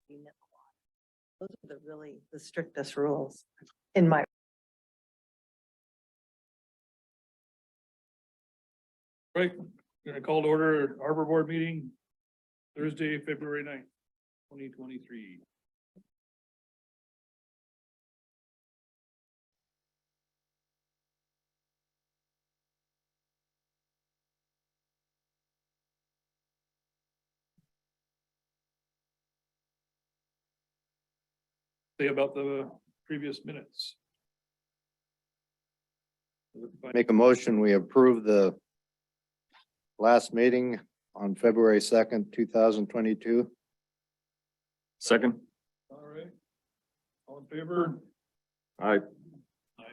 Those are the strictest rules in my. Right, gonna call to order Harbor Board meeting Thursday, February 9th, 2023. Say about the previous minutes. Make a motion, we approve the last meeting on February 2nd, 2022. Second. All right. All in favor? Aye. Aye.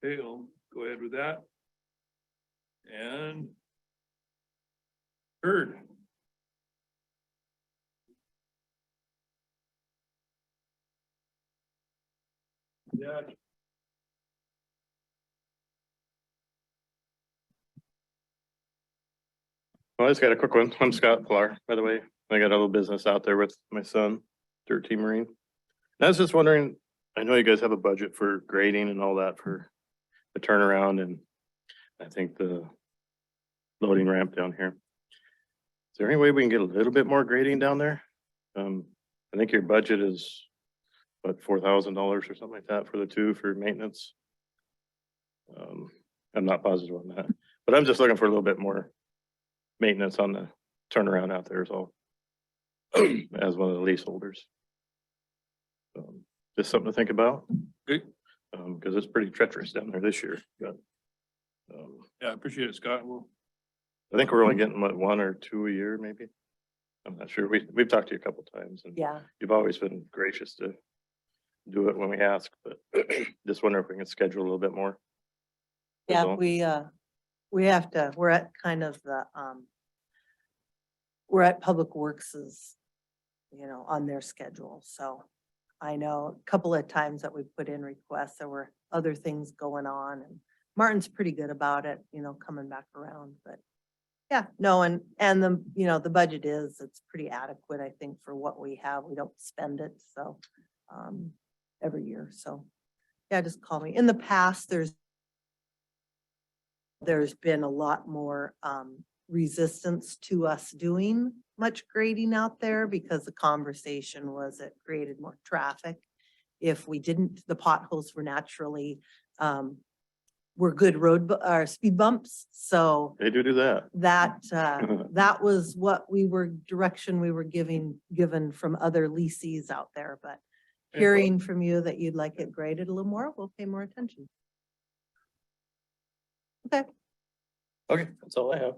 Okay, I'll go ahead with that. And third. Yeah. Well, I just got a quick one. I'm Scott Pilar, by the way. I got a little business out there with my son, Dirt Team Marine. And I was just wondering, I know you guys have a budget for grading and all that for the turnaround and I think the loading ramp down here. Is there any way we can get a little bit more grading down there? I think your budget is what, $4,000 or something like that for the two for maintenance. I'm not positive on that, but I'm just looking for a little bit more maintenance on the turnaround out there is all. As one of the leaseholders. Just something to think about. Good. Because it's pretty treacherous down there this year, but. Yeah, I appreciate it, Scott. Well, I think we're only getting what, 1 or 2 a year, maybe. I'm not sure. We've talked to you a couple times and Yeah, you've always been gracious to do it when we ask, but just wonder if we can schedule a little bit more. That's yeah, all. we have to, we're at kind of the, we're at Public Works's, on their schedule, so. I know a couple of times that we put in requests, there were other things going on and Martin's pretty good about it, coming back around, but. Yeah, no, and the, the budget it's pretty adequate, I think, for what we have. We don't spend it, so, every year, so. Yeah, just call me. In the past, there's been a lot more, resistance to us doing much grading out there because the conversation was it created more traffic. If we didn't, the potholes were naturally, were good or speed bumps, so. They do that. That was what direction we were given from other leases out there, but hearing from you that you'd like it graded a little more, we'll pay more attention. Okay. Okay, that's all I have.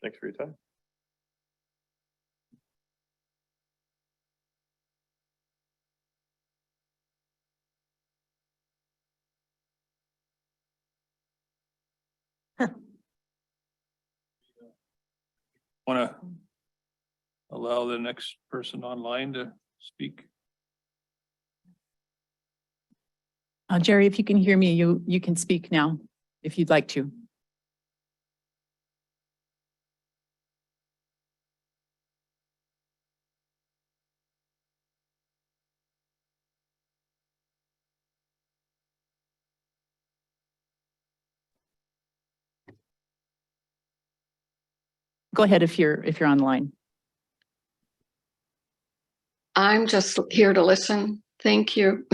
Thanks for your time. want to allow the next person online to speak. Jerry, if you can hear me, you can speak now, if you'd like to. Go ahead if you're online. I'm just here to listen. Thank you.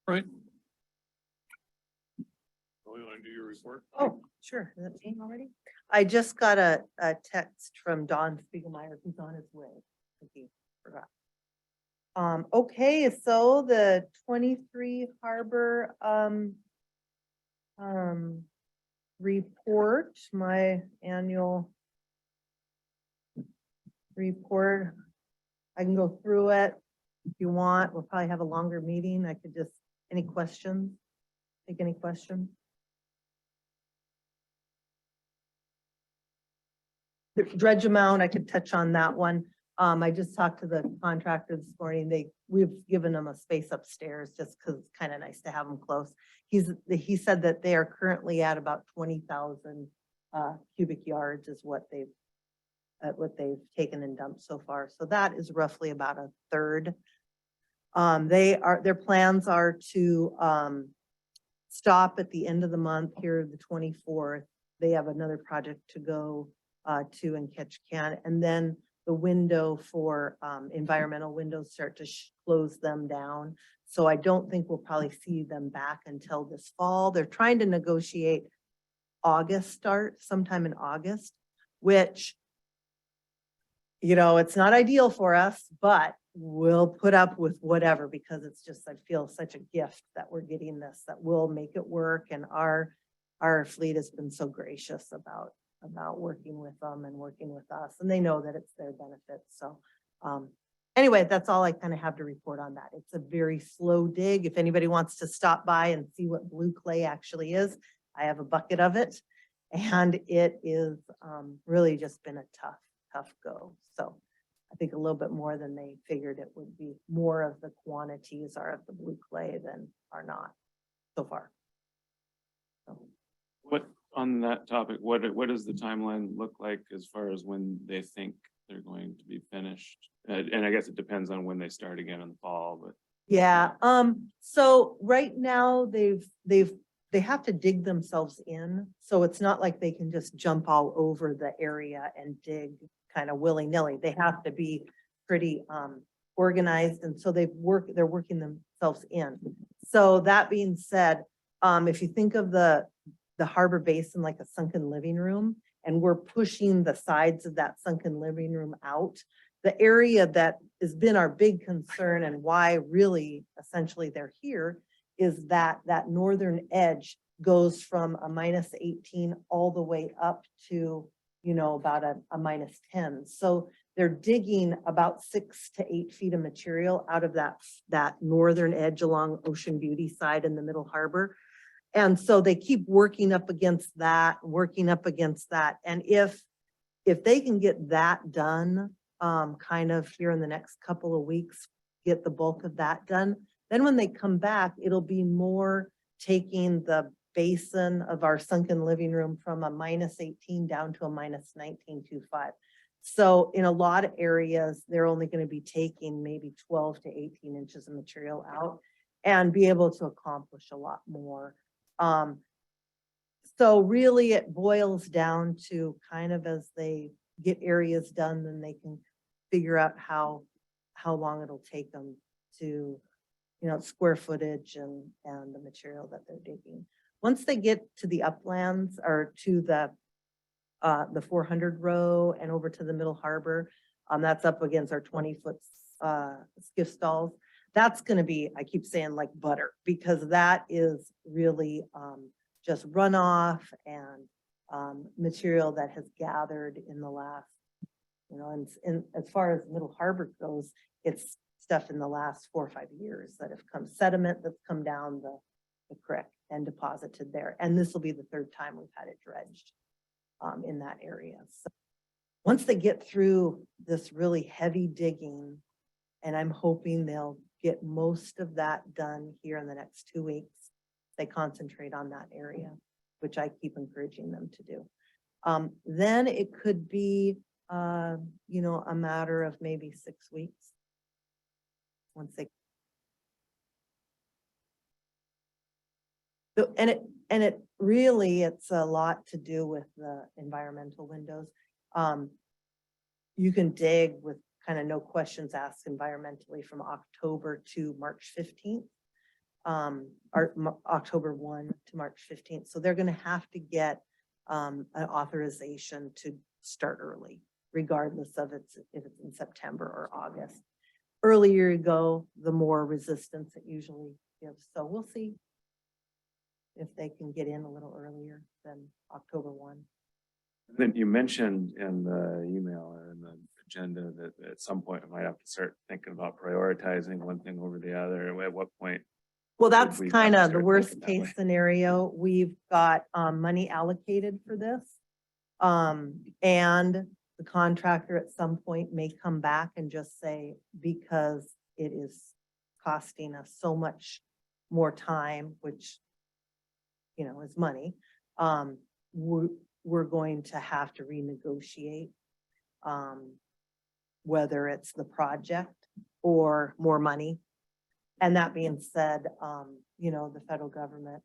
Right. Oh, you want to do your report? Oh, sure. Is that me already? I just got a text from Don Spiegelmeyer, who's on his way. He forgot. Okay, so the 23 Harbor, report, my annual report. I can go through it if you want. We'll probably have a longer meeting. I could just, any questions? Take any questions? The dredge amount, I could touch on that one. I just talked to the contractor this morning. We've given them a space upstairs just because it's kind of nice to have them close. He said that they are currently at about 20,000 cubic yards is what they've taken and dumped so far. So that is roughly about a third. Their plans are to stop at the end of the month here, the 24th. They have another project to go to in Ketchikan, and then the window for environmental windows start to close them down. So I don't think we'll probably see them back until this fall. They're trying to negotiate August start, sometime in August, which, you know, it's not ideal for us, but we'll put up with whatever because it's just, I feel such a gift that we're getting this, that will make it work. And our fleet has been so gracious about working with them and working with us, and they know that it's their benefit. So anyway, that's all I kind of have to report on that. It's a very slow dig. If anybody wants to stop by and see what blue clay actually is, I have a bucket of it, and it is really just been a tough go. So I think a little bit more than they figured it would be. More of the quantities are of the blue clay than are not so far. So. What, on that topic, what does the timeline look like as far as when they think they're going to be finished? And I guess it depends on when they start again in the fall, but. Yeah, so right now they have to dig themselves in. So it's not like they can just jump all over the area and dig kind of willy-nilly. They have to be pretty organized. And so they're working themselves in. So that being said, if you think of the harbor basin like a sunken living room, and we're pushing the sides of that sunken living room out, the area that has been our big concern and why really essentially they're here is that northern edge goes from a -18 all the way up to, you know, about a -10. So they're digging about 6 to 8 feet of material out of that northern edge along Ocean Beauty side in the Middle Harbor. And so they keep working up against that. And if they can get that done, kind of here in the next couple of weeks, get the bulk of that done, then when they come back, it'll be more taking the basin of our sunken living room from a -18 down to a -19.25. So in a lot of areas, they're only going to be taking maybe 12 to 18 inches of material out and be able to accomplish a lot more. So really it boils down to kind of as they get areas done, then they can figure out how long it'll take them to, you know, square footage and the material that they're digging. Once they get to the uplands or to the 400 row and over to the Middle Harbor, that's up against our 20-foot skiff stalls. That's going to be, I keep saying, like butter, because that is really just runoff and material that has gathered in the last, you know, and as far as Middle Harbor goes, it's stuff in the last 4 or 5 years that have come, sediment that's come down the creek and deposited there. And this will be the 3rd time we've had it dredged in that area. So once they get through this really heavy digging, and I'm hoping they'll get most of that done here in the next 2 weeks, they concentrate on that area, which I keep encouraging them to do. Then it could be, you know, a matter of maybe 6 weeks. Once they, so, and it really, it's a lot to do with the environmental windows. You can dig with kind of no questions asked environmentally from October to March 15th, or October 1 to March 15th. So they're going to have to get an authorization to start early, regardless of if it's in September or August. Earlier you go, the more resistance it usually gives. So we'll see if they can get in a little earlier than October 1. Then you mentioned in the email or in the agenda that at some point we might have to start thinking about prioritizing one thing over the other. At what point? Well, that's we have kind to of the start worst thinking that way? case scenario. We've got money allocated for this. And the contractor at some point may come back and just say, because it is costing us so much more time, which, you know, is money, we're going to have to renegotiate, whether it's the project or more money. And that being said, you know, the federal government,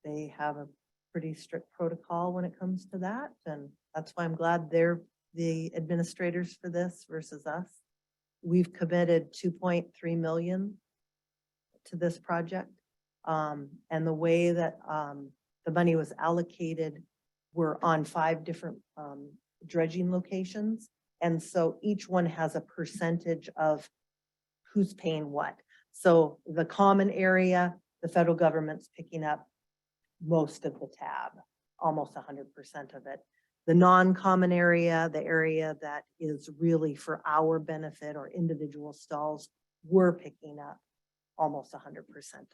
they have a pretty strict protocol when it comes to that. And that's why I'm glad they're the administrators for this versus us. We've committed 2.3 million to this project. And the way that the money was allocated were on 5 different dredging locations. And so each one has a percentage of who's paying what. So the common area, the federal government's picking up most of the tab, almost 100% of it. The non-common area, the area that is really for our benefit or individual stalls, we're picking up almost 100%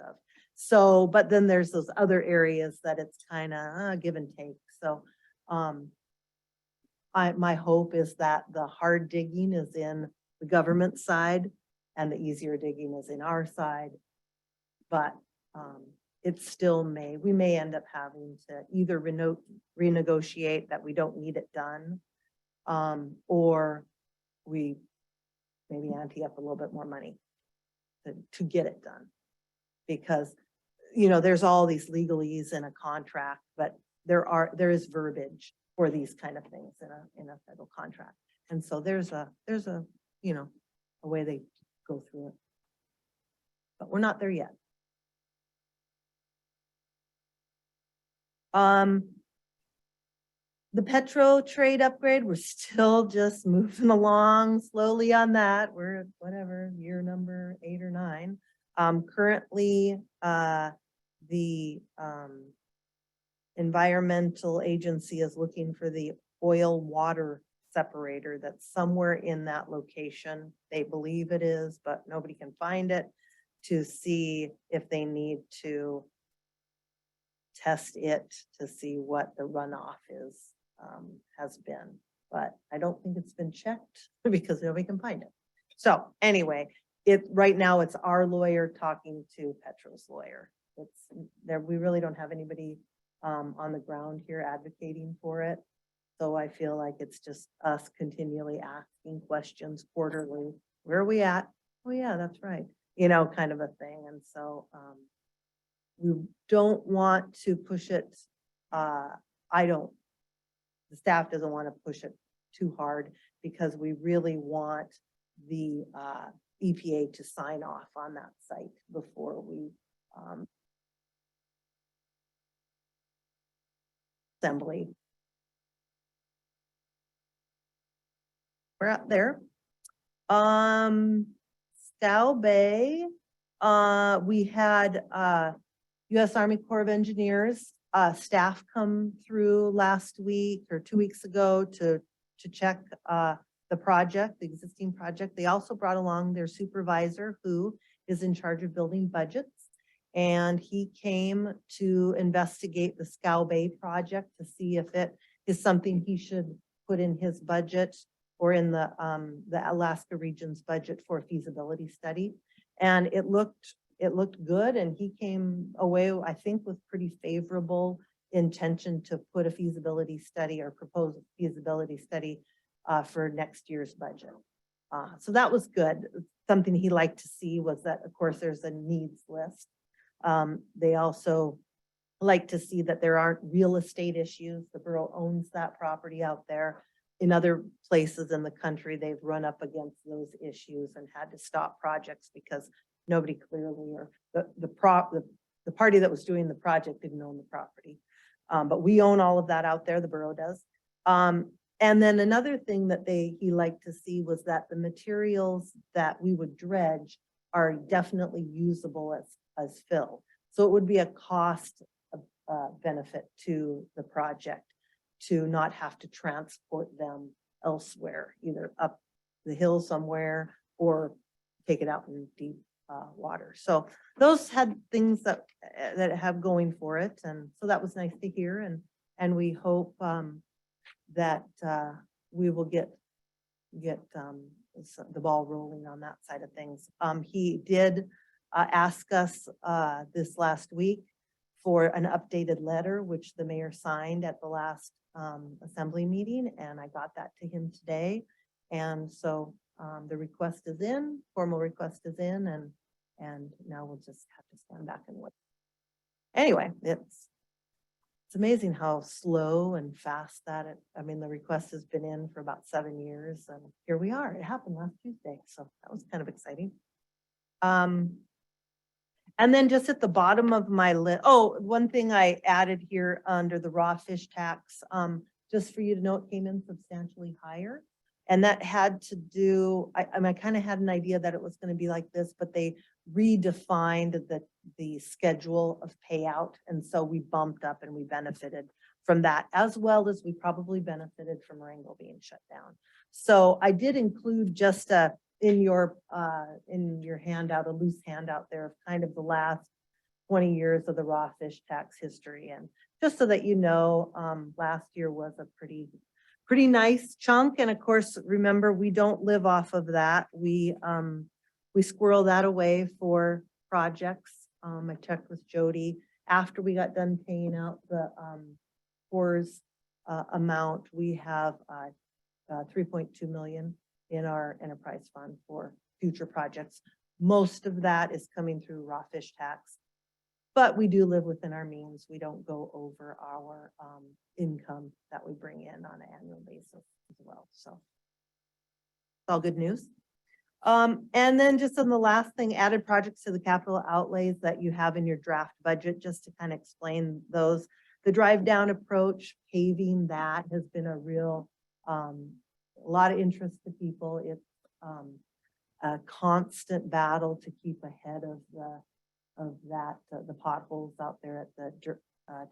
of. So, but then there's those other areas that it's kind of give and take. So my hope is that the hard digging is in the government side and the easier digging is in our side. But it still we may end up having to either renegotiate that we don't need it done, or we maybe ante up a little bit more money to get it done. Because, you know, there's all these legalese in a contract, but there is verbiage for these kind of things in a federal contract. And so there's a, you know, a way they go through it. But we're not there yet. The Petro trade upgrade, we're still just moving along slowly on that. We're at whatever, year number 8 or 9. Currently, the environmental agency is looking for the oil water separator that's somewhere in that location. They believe it is, but nobody can find it, to see if they need to test it to see what the runoff has been. But I don't think it's been checked because nobody can find it. So anyway, right now it's our lawyer talking to Petro's lawyer. It's there. We really don't have anybody on the ground here advocating for it. So I feel like it's just us continually asking questions quarterly. Where are we at? Oh yeah, that's right. You know, kind of a thing. And so we don't want to push it. The staff doesn't want to push it too hard because we really want the EPA to sign off on that site before we assembly. We're out there. Scow Bay, we had U.S. Army Corps of Engineers staff come through last week or 2 weeks ago to check the project, the existing project. They also brought along their supervisor who is in charge of building budgets. And he came to investigate the Scow Bay project to see if it is something he should put in his budget or in the Alaska region's budget for a feasibility study. And it looked good. And he came away, I think, with pretty favorable intention to put a feasibility study or propose a feasibility study for next year's budget. So that was good. Something he liked to see was that, of course, there's a needs list. They also like to see that there aren't real estate issues. The borough owns that property out there. In other places in the country, they've run up against those issues and had to stop projects because nobody clearly, or the party that was doing the project didn't own the property. But we own all of that out there, the borough does. And then another thing that he liked to see was that the materials that we would dredge are definitely usable as fill. So it would be a cost benefit to the project to not have to transport them elsewhere, either up the hill somewhere or take it out in deep water. So those had things that have going for it. And so that was nice to hear. And we hope that we will get the ball rolling on that side of things. He did ask us this last week for an updated letter, which the mayor signed at the last assembly meeting, and I got that to him today. And so the request is in, formal request is in, and now we'll just have to stand back and wait. Anyway, it's amazing how slow and fast I mean, the request has been in for about 7 years, and here we are. It happened last Tuesday, so that was kind of exciting. And then just at the bottom of my list, one thing I added here under the raw fish tax, just for you to know, it came in substantially higher. And that had to do, I kind of had an idea that it was going to be like this, but they redefined the schedule of payout. And so we bumped up and we benefited from that, as well as we probably benefited from Wrangell being shut down. So I did include just in your handout, a loose handout there of kind of the last 20 years of the raw fish tax history. And just so that you know, last year was a pretty nice chunk. And of course, remember, we don't live off of that. We squirrel that away for projects. I checked with Jody after we got done paying out the PORS amount. We have 3.2 million in our enterprise fund for future projects. Most of that is coming through raw fish tax, but we do live within our means. We don't go over our income that we bring in on an annual basis as well. So it's all good news. And then just on the last thing, added projects to the capital outlays that you have in your draft budget, just to kind of explain those. The drive down approach, paving, that has been a real, a lot of interest to people. It's a constant battle to keep ahead of the potholes out there at the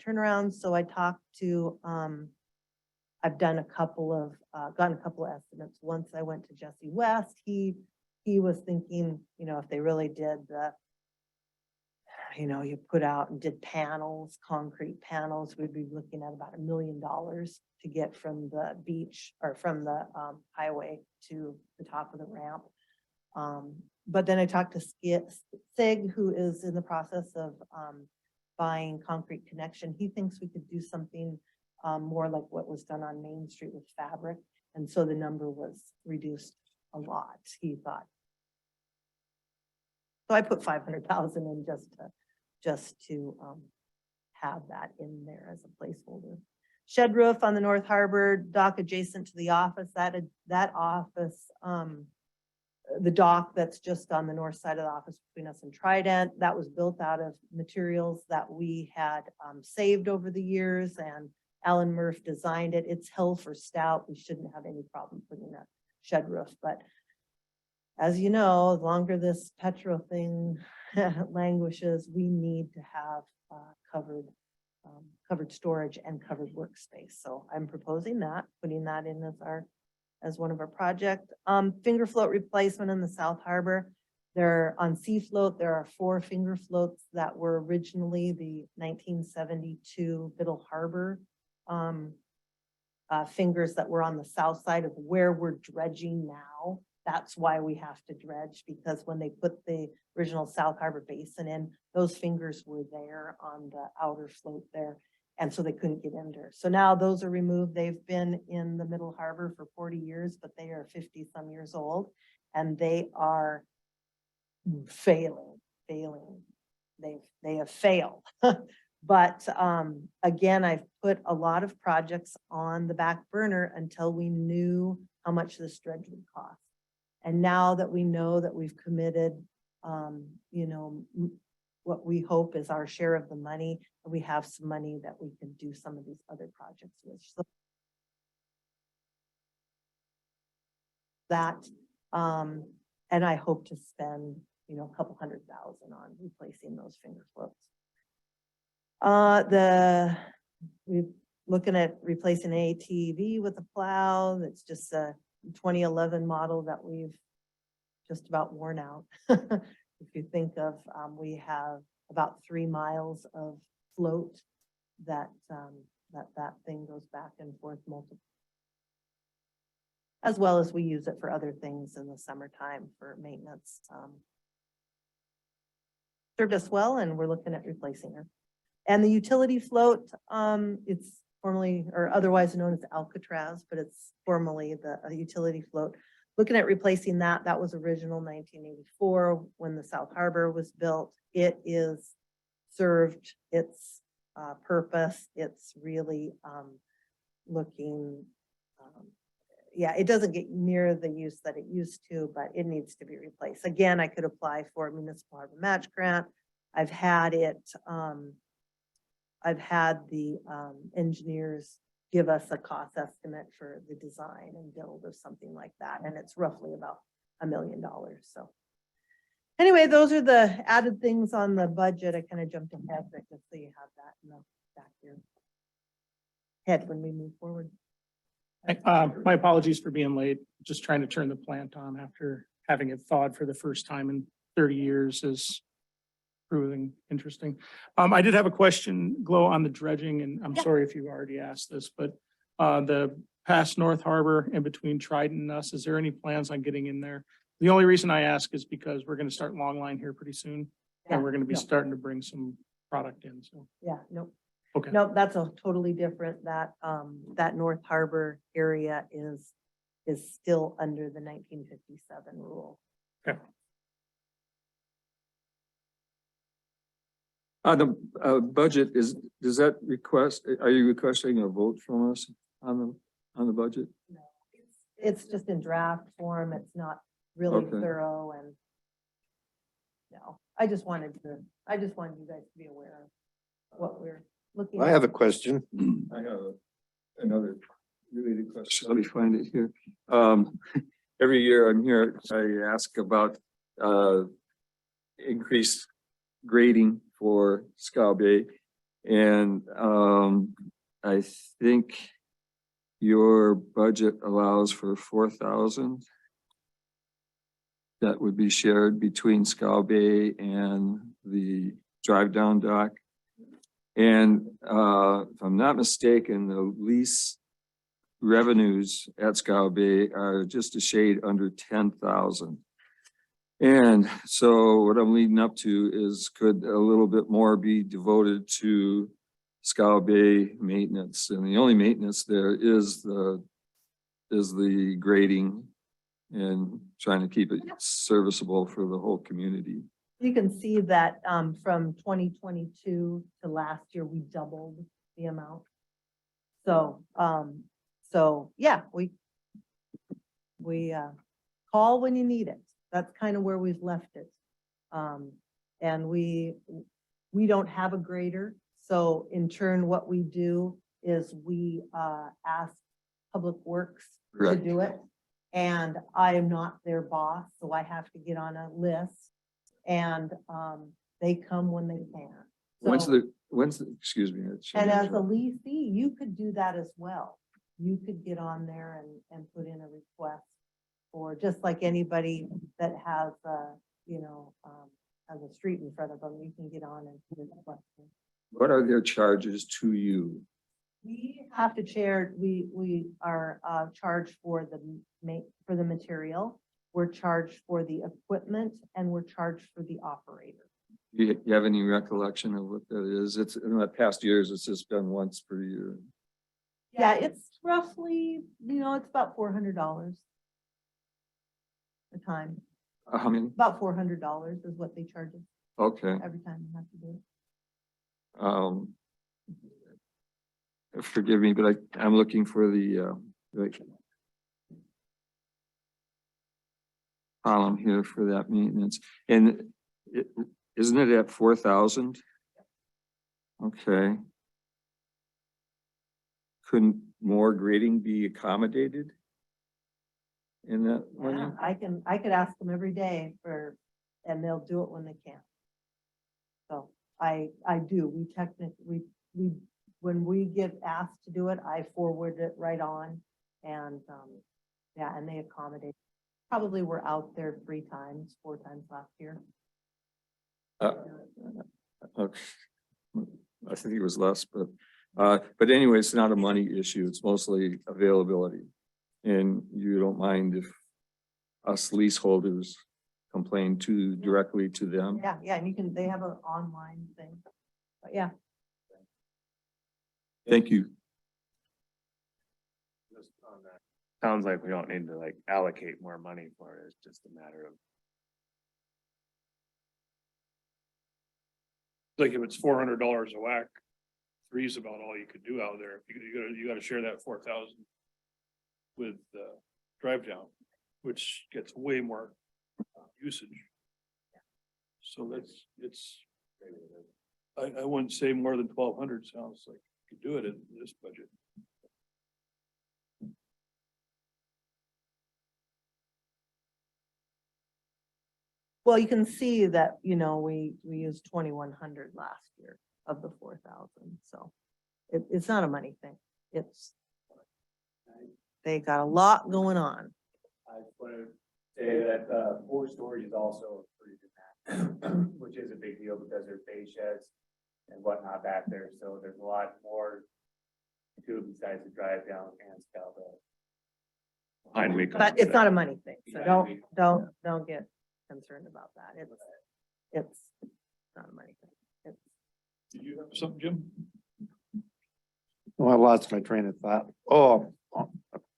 turnaround. So I talked to, I've done gotten a couple of estimates. Once I went to Jesse West, he was thinking, if they really did you put out and did panels, concrete panels, we'd be looking at about $1 million to get from the beach or from the highway to the top of the ramp. But then I talked to Sig, who is in the process of buying Concrete Connection. He thinks we could do something more like what was done on Main Street with fabric. And so the number was reduced a lot, he thought. So I put 500,000 in just to have that in there as a placeholder. Shed roof on the North Harbor dock adjacent to the office, that office, the dock that's just on the north side of the office between us and Trident, that was built out of materials that we had saved over the years, and Alan Murph designed it. It's hell for stout. We shouldn't have any problem putting a shed roof, but as you know, the longer this Petro thing languishes, we need to have covered storage and covered workspace. So I'm proposing that, putting that in as one of our projects. Finger float replacement in the South Harbor. They're on Sea Float. There are 4 finger floats that were originally the 1972 Biddle Harbor fingers that were on the south side of where we're dredging now. That's why we have to dredge, because when they put the original South Harbor Basin in, those fingers were there on the outer float there. And so they couldn't get in there. So now those are removed. They've been in the Middle Harbor for 40 years, but they are 50 some years old, and they are failing. They have failed. But again, I've put a lot of projects on the back burner until we knew how much this dredge would cost. And now that we know that we've committed, what we hope is our share of the money, and we have some money that we can do some of these other projects with. So that, and I hope to spend, a couple $100,000 on replacing those finger floats. We're looking at replacing an ATV with a plow. That's just a 2011 model that we've just about worn out. If you think of, we have about 3 miles of float that thing goes back and forth multiple. as well as we use it for other things in the summertime for maintenance. Served us well, and we're looking at replacing her. And the utility float, it's formerly or otherwise known as Alcatraz, but it's formerly the utility float. Looking at replacing that, that was original 1984 when the South Harbor was built. It is served its purpose. It's really looking, yeah, it doesn't get near the use that it used to, but it needs to be replaced. Again, I could apply for a municipal harbor match grant. I've had it, I've had the engineers give us a cost estimate for the design and build of something like that, and it's roughly about $1 million. So anyway, those are the added things on the budget. I kind of jumped ahead, but just so you have that in the back here head when we move forward. My apologies for being late. Just trying to turn the plant on after having it thawed for the first time in 30 years is proving interesting. I did have a question, Glo, on the dredging, and I'm Yeah. sorry if you already asked this, but the past North Harbor in between Trident and us, is there any plans on getting in there? The only reason I ask is because we're going to start long line here pretty soon, Yeah, and we're going to be no. starting to bring some product in, so. Yeah, nope. Okay. Nope, that's a totally different, that North Harbor area is still under the 1957 rule. The budget is, does that request, are you requesting a vote from us on the budget? It's just in draft form. It's not really Okay. thorough and no, I just wanted you guys to be aware of what we're looking at. I have a question. I have another related question. Let me find it here. Every year I'm here, I ask about increased grading for Scow Bay. And I think your budget allows for 4,000. That would be shared between Scow Bay and the drive down dock. And if I'm not mistaken, the lease revenues at Scow Bay are just a shade under 10,000. And so what I'm leading up to is, could a little bit more be devoted to Scow Bay maintenance? And the only maintenance there is the grading and trying to keep it serviceable for the whole community. You can see that from 2022 to last year, we doubled the amount. So, yeah, we call when you need it. That's kind of where we've left it. And we don't have a grader. So in turn, what we do is we ask Public Works to Correct. do it. And I am not their boss, so I have to get on a list and they come when they can. So- Excuse me. and as a leasee, you could do that as well. You could get on there and put in a request for, just like anybody that has has a street in front of them, you can get on and put in a question. What are their charges to you? We have to share, we are charged for the material. We're charged for the equipment and we're charged for the operator. You have any recollection of what that is? It's in the past years, it's just been once per year. Yeah, it's roughly, it's about $400 a time. How many? About $400 is what they charge us Okay. every time you have to do it. Forgive me, but I'm looking for the column here for that maintenance. And isn't it at 4,000? Okay. Couldn't more grading be accommodated in that money? Yeah, I could ask them every day and they'll do it when they can. So I do, when we get asked to do it, I forward it right on and, and they accommodate. Probably we're out there 4 times last year. Okay. I think it was less, but anyway, it's not a money issue. It's mostly availability. And you don't mind if us leaseholders complain directly to them? Yeah, yeah, and you can, they have an online thing. But yeah, Thank you. Sounds like we don't need to like allocate more money for it. It's just a matter of. Like if it's $400 a whack, three's about all you could do out there. You gotta share that 4,000 with, drive down, which gets way more usage. So it's, I wouldn't say more than 1,200 sounds like you could do it in this budget. well, you can see that, we used 2,100 last year of the 4,000, so it's not a money thing. It's, they got a lot going on. I just want to say that, more storage is also included in that, which is a big deal because there's bay sheds and whatnot back there, so there's a lot more to it besides the drive down and scout. Behind me. But it's not a money thing, so Behind me. don't get concerned about that. It's not a money thing. It's, Do you have something, Jim? Oh, I lost my train of thought. Oh,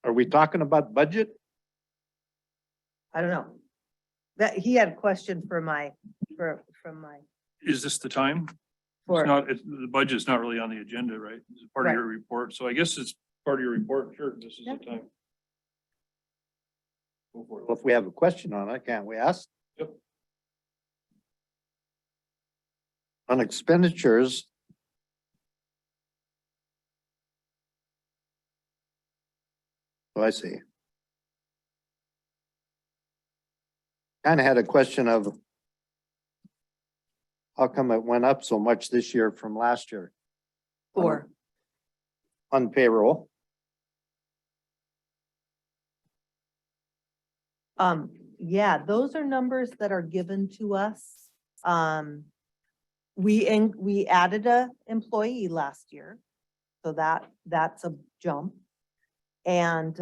are we talking about budget? I don't know. That, he had a question from my, Is this the time? It's for, not, the budget's not really on the agenda, right? It's part of your report, so I guess it's part of your report, sure, this is the time. Go for Well, it. if we have a question on it, can't we ask? Yep. On expenditures. Oh, I see. Kind of had a question of how come it went up so much this year from last year for, on payroll? yeah, those are numbers that are given to us. We added a employee last year, so that's a jump. And,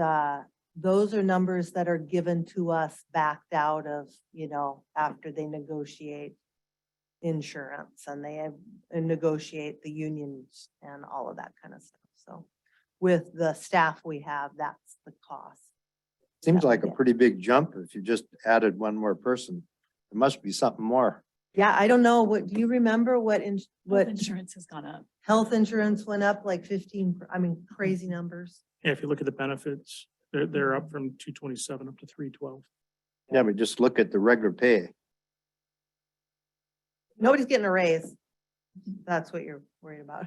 those are numbers that are given to us backed out of, after they negotiate insurance and they have, and negotiate the unions and all of that kind of stuff. So with the staff we have, that's the cost. Seems that we like a get. pretty big jump if you just added one more person. There must be something more. Yeah, I don't know. Do you remember what What insurance has gone up? health insurance went up like 15, crazy numbers. Yeah, if you look at the benefits, they're up from 227 up to 312. Yeah, but just look at the regular pay. Nobody's getting a raise. That's what you're worried about.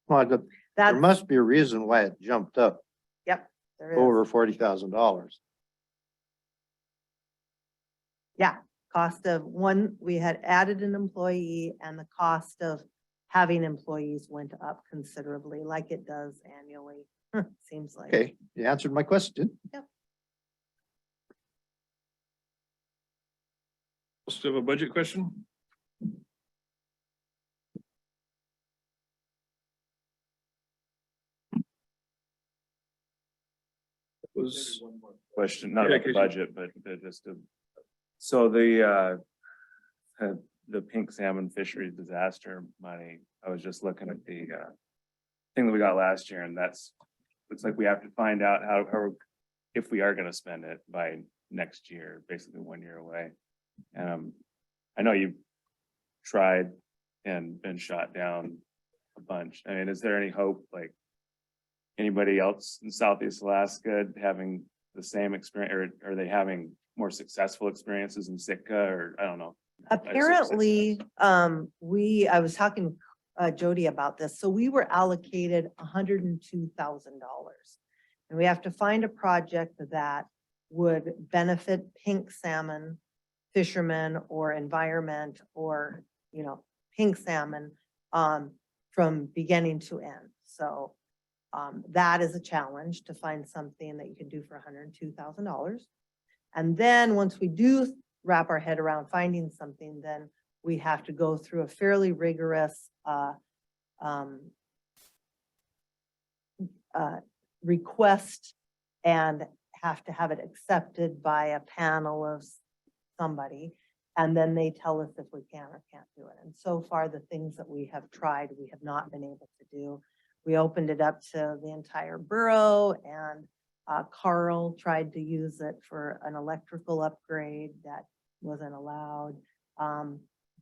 Well, there That's, must be a reason why it jumped up there is. over $40,000. Yeah, cost of one, we had added an employee and the cost of having employees went up considerably like it does annually. Seems like. Okay, you answered my question. Still have a budget question? Was, Question, not Yeah, about the 'cause budget, but just to. So the pink salmon fishery disaster money, I was just looking at the thing that we got last year, and looks like we have to find out how, if we are gonna spend it by next year, basically 1 year away. I know you've tried and been shot down a bunch. I mean, is there any hope, like anybody else in Southeast Alaska having the same experience, or are they having more successful experiences in Sitka, or I don't know? Apparently, I was talking to Jody about this, so we were allocated $102,000. And we have to find a project that would benefit pink salmon fishermen or environment or, pink salmon, from beginning to end. So, that is a challenge to find something that you can do for $102,000. And then once we do wrap our head around finding something, then we have to go through a fairly rigorous request and have to have it accepted by a panel of somebody. And then they tell us if we can or can't do it. And so far, the things that we have tried, we have not been able to do. We opened it up to the entire borough, and Carl tried to use it for an electrical upgrade that wasn't allowed.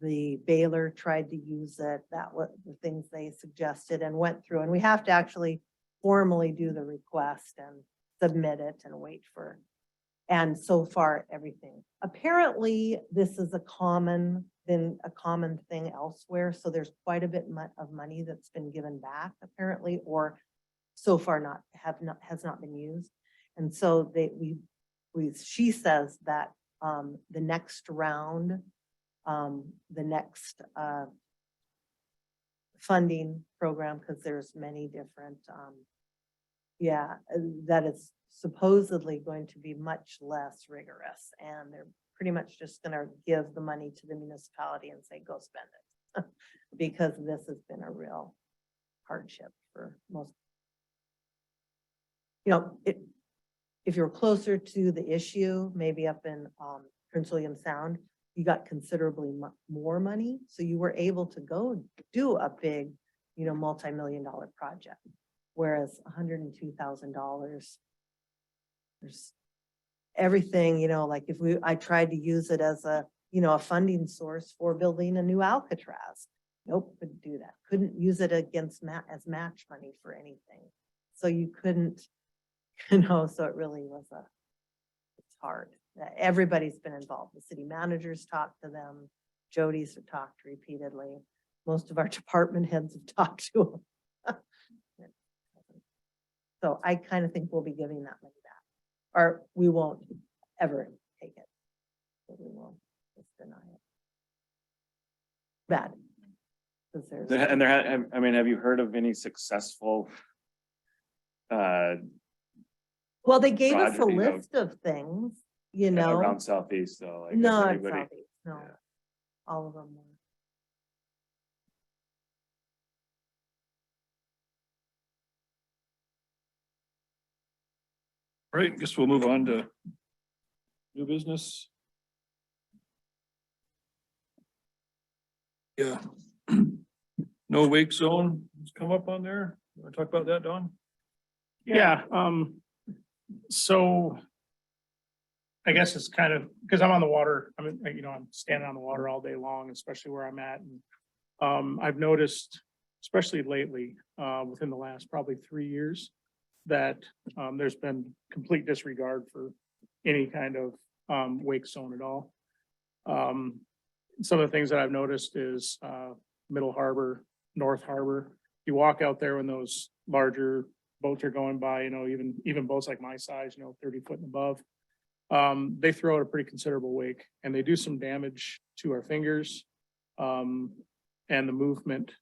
The Baylor tried to use it. That was the things they suggested and went through. And we have to actually formally do the request and submit it and wait for. And so far, everything. Apparently, this is been a common thing elsewhere. So there's quite a bit of money that's been given back apparently, or so far has not been used. And so she says that the next round, the next funding program, because there's many different, that is supposedly going to be much less rigorous, and they're pretty much just going to give the money to the municipality and say, go spend it. Because this has been a real hardship for most. If you're closer to the issue, maybe up in Prince William Sound, you got considerably more money. So you were able to go do a big, multi-million-dollar project. Whereas $102,000, there's everything, like I tried to use it as a funding source for building a new Alcatraz. Nope, couldn't do that. Couldn't use it against as match money for anything. So you couldn't, so it really was it's hard. Everybody's been involved. The city managers talked to them. Jody's have talked repeatedly. Most of our department heads have talked to them. So I kind of think we'll be giving that money back, or we won't ever take it. So we will just deny it. Bad. 'Cause there's- Have you heard of any successful? Well, they gave us a project, list of things, Around Southeast though? Like, has No, it's anybody- Southeast, no, Yeah. all of them were. Right, guess we'll move on to new business. Yeah. No wake zone has come up on there. You want to talk about that, Don? Yeah, so I guess it's kind of, because I'm on the water, I'm standing on the water all day long, especially where I'm at. And I've noticed, especially lately, within the last probably 3 years, that there's been complete disregard for any kind of wake zone at all. Some of the things that I've noticed is Middle Harbor, North Harbor. You walk out there when those larger boats are going by, even boats like my size, 30 foot and above. They throw out a pretty considerable wake, and they do some damage to our fingers and the movement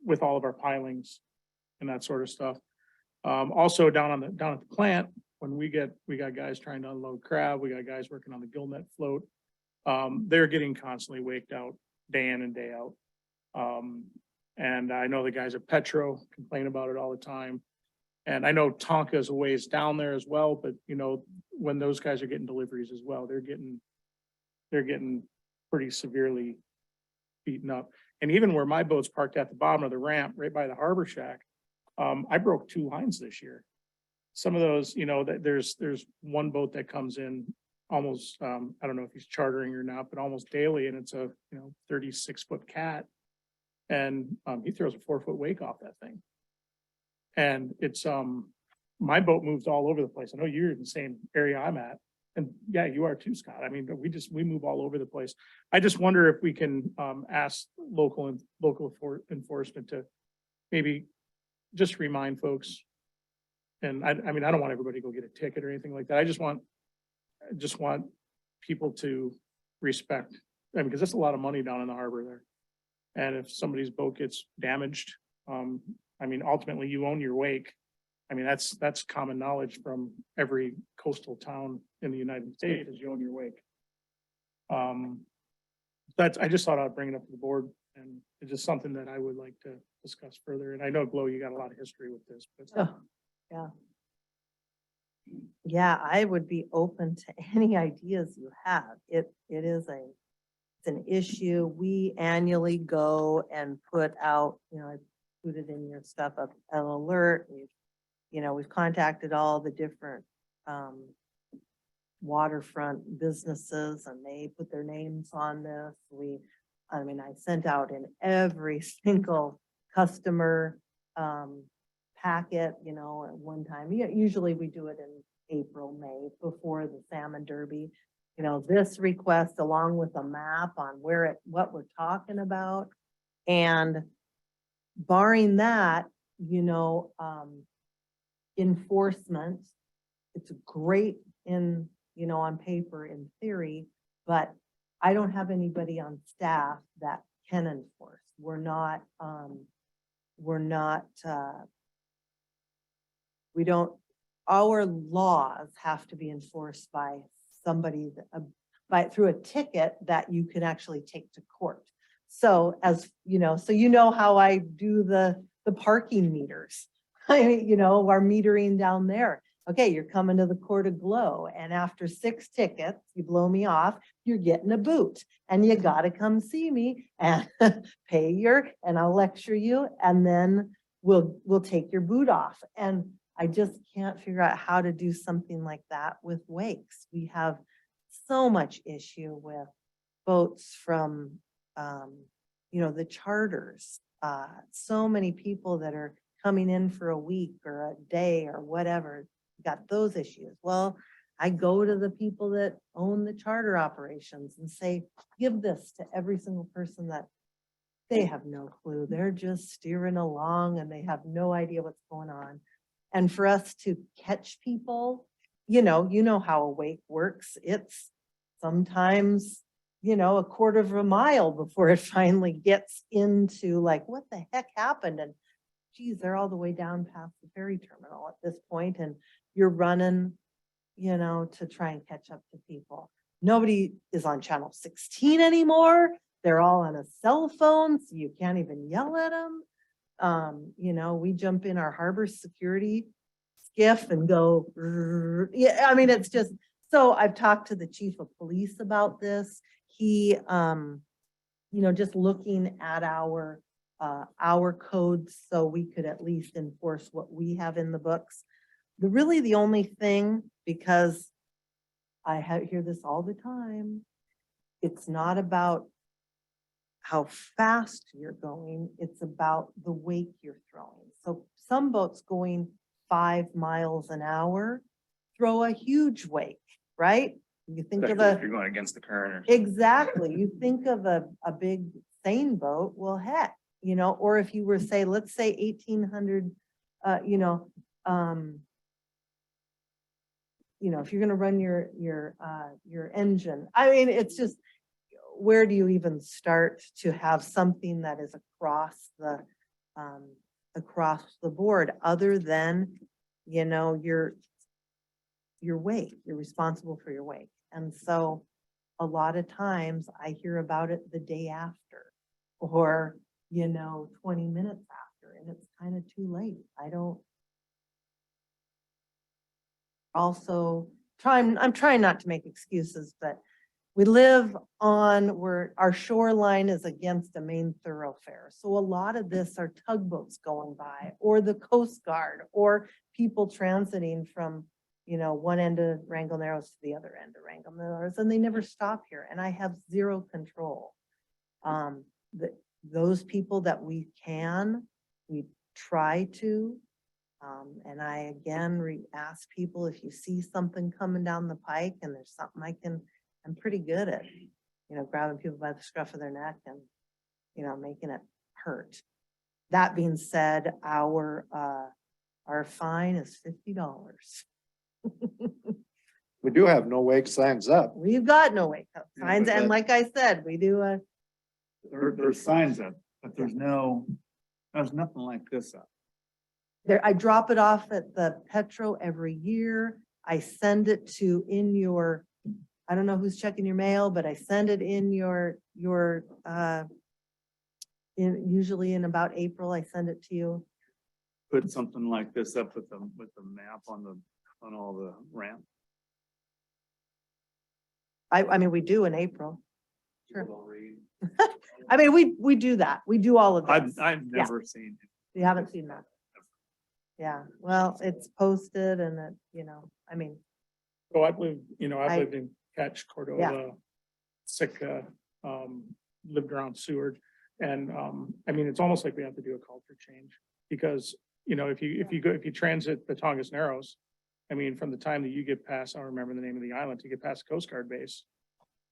with all of our pilings and that sort of stuff. Also down at the plant, when we got guys trying to unload crab, we got guys working on the gill net float. They're getting constantly waked out day in and day out. And I know the guys at Petro complain about it all the time. And I know Tonka is a ways down there as well, but when those guys are getting deliveries as well, they're getting pretty severely beaten up. And even where my boat's parked at the bottom of the ramp, right by the harbor shack, I broke 2 lines this year. Some of those, there's one boat that comes in almost, I don't know if he's chartering or not, but almost daily, and it's a 36-foot cat. And he throws a 4-foot wake off that thing. And it's my boat moves all over the place. I know you're in the same area I'm at. And yeah, you are too, Scott. I mean, we move all over the place. I just wonder if we can ask local enforcement to maybe just remind folks. And I don't want everybody to go get a ticket or anything like that. I just want people to respect, because that's a lot of money down in the harbor there. And if somebody's boat gets damaged, ultimately you own your wake. That's common knowledge from every coastal town in the United States, is you own your wake. I just thought I'd bring it up to the board, and it's just something that I would like to discuss further. And I know Glow, you got a lot of history with this, but Oh, yeah. Yeah, I would be open to any ideas you have. It is it's an issue. We annually go and put out, I put it in your stuff, an alert. We've contacted all the different, waterfront businesses and they put their names on this. I sent out in every single customer, packet, at one time. Usually we do it in April, May, before the Salmon Derby. This request along with a map on what we're talking about. And barring that, enforcement, it's great on paper, in theory, but I don't have anybody on staff that can enforce. Our laws have to be enforced by somebody through a ticket that you can actually take to court. So how I do the parking meters, our metering down there. Okay, you're coming to the Court of Glow, and after 6 tickets, you blow me off, you're getting a boot, and you gotta come see me and and I'll lecture you, and then we'll take your boot off. And I just can't figure out how to do something like that with wakes. We have so much issue with boats from, the charters. So many people that are coming in for a week or a day or whatever, got those issues. Well, I go to the people that own the charter operations and say, give this to every single person that they have no clue. They're just steering along and they have no idea what's going on. And for us to catch people, you know how a wake works. It's sometimes, a quarter of a mile before it finally gets into like, what the heck happened? And geez, they're all the way down past the ferry terminal at this point, and you're running, to try and catch up to people. Nobody is on channel 16 anymore. They're all on a cell phone, so you can't even yell at them. We jump in our harbor security skiff and go, yeah, it's just, so I've talked to the chief of police about this. He, just looking at our codes so we could at least enforce what we have in the books. The only thing, because I hear this all the time, it's not about how fast you're going, it's about the wake you're throwing. So some boats going 5 miles an hour throw a huge wake, right? You think of Especially if you're going against the current. exactly, you think of a big seine boat, well, heck, or if you were say, let's say 1800, if you're going to run your engine, it's just, where do you even start to have something that is across the board, other than, your wake, you're responsible for your wake. And so a lot of times I hear about it the day after, or, 20 minutes after, and it's kind of too late. I'm trying not to make excuses, but we live where our shoreline is against a main thoroughfare. So a lot of this are tugboats going by, or the Coast Guard, or people transiting from, one end of Wrangell Narrows to the other end of Wrangell Narrows, and they never stop here. And I have zero control. Those people that we try to, and I again ask people, if you see something coming down the pike and there's something I'm pretty good at, grabbing people by the scruff of their neck and, making it hurt. That being said, our fine is $50. We do have no wake signs up. We've got no wake up Yeah, signs, but and that- like I said, we do There's signs up, but there's nothing like this up. I drop it off at the Petro every year. I send it to I don't know who's checking your mail, but I send it in your usually in about April, I send it to you. Put something like this up with the map on on all the ramp. I mean, we do in April. Sure. People don't read. I mean, we do that. We do all of this. I've never seen. You haven't seen that? Yeah, well, it's posted and it, I mean, So I've lived, I've I- lived in Catch, Cordova, Sitka, lived around Seward. And, I mean, it's almost like we have to do a culture change because, if you transit the Tongass Narrows, I mean, from the time that you get past, I don't remember the name of the island, to get past the Coast Guard base.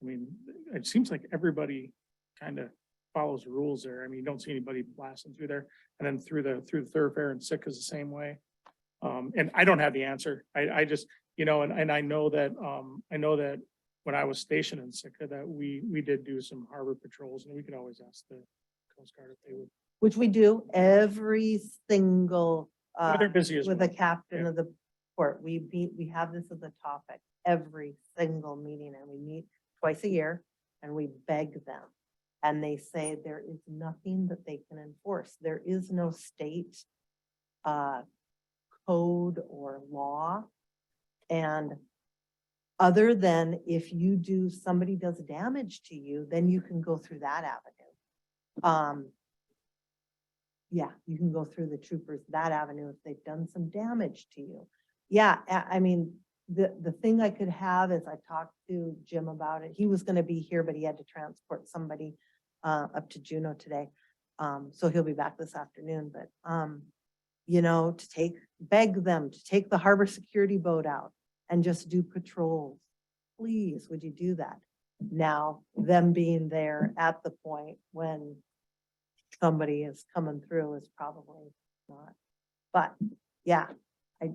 I mean, it seems like everybody kind of follows the rules there. I mean, you don't see anybody blasting through there. And then through the thoroughfare and Sitka is the same way. And I don't have the answer. I just, and I know that when I was stationed in Sitka, that we did do some harbor patrols and we could always ask the Coast Guard if they would. which we do every single, They're busy as with well. the captain Yeah. of the port. We have this as a topic every single meeting and we meet twice a year and we beg them. And they say there is nothing that they can enforce. There is no state code or law. And other than if somebody does damage to you, then you can go through that avenue. Yeah, you can go through the troopers, that avenue, if they've done some damage to you. Yeah, I mean, the thing I could have is I talked to Jim about it. He was gonna be here, but he had to transport somebody up to Juneau today. So he'll be back this afternoon, but beg them to take the harbor security boat out and just do patrols. Please, would you do that? Now, them being there at the point when somebody is coming through is probably not. But yeah, I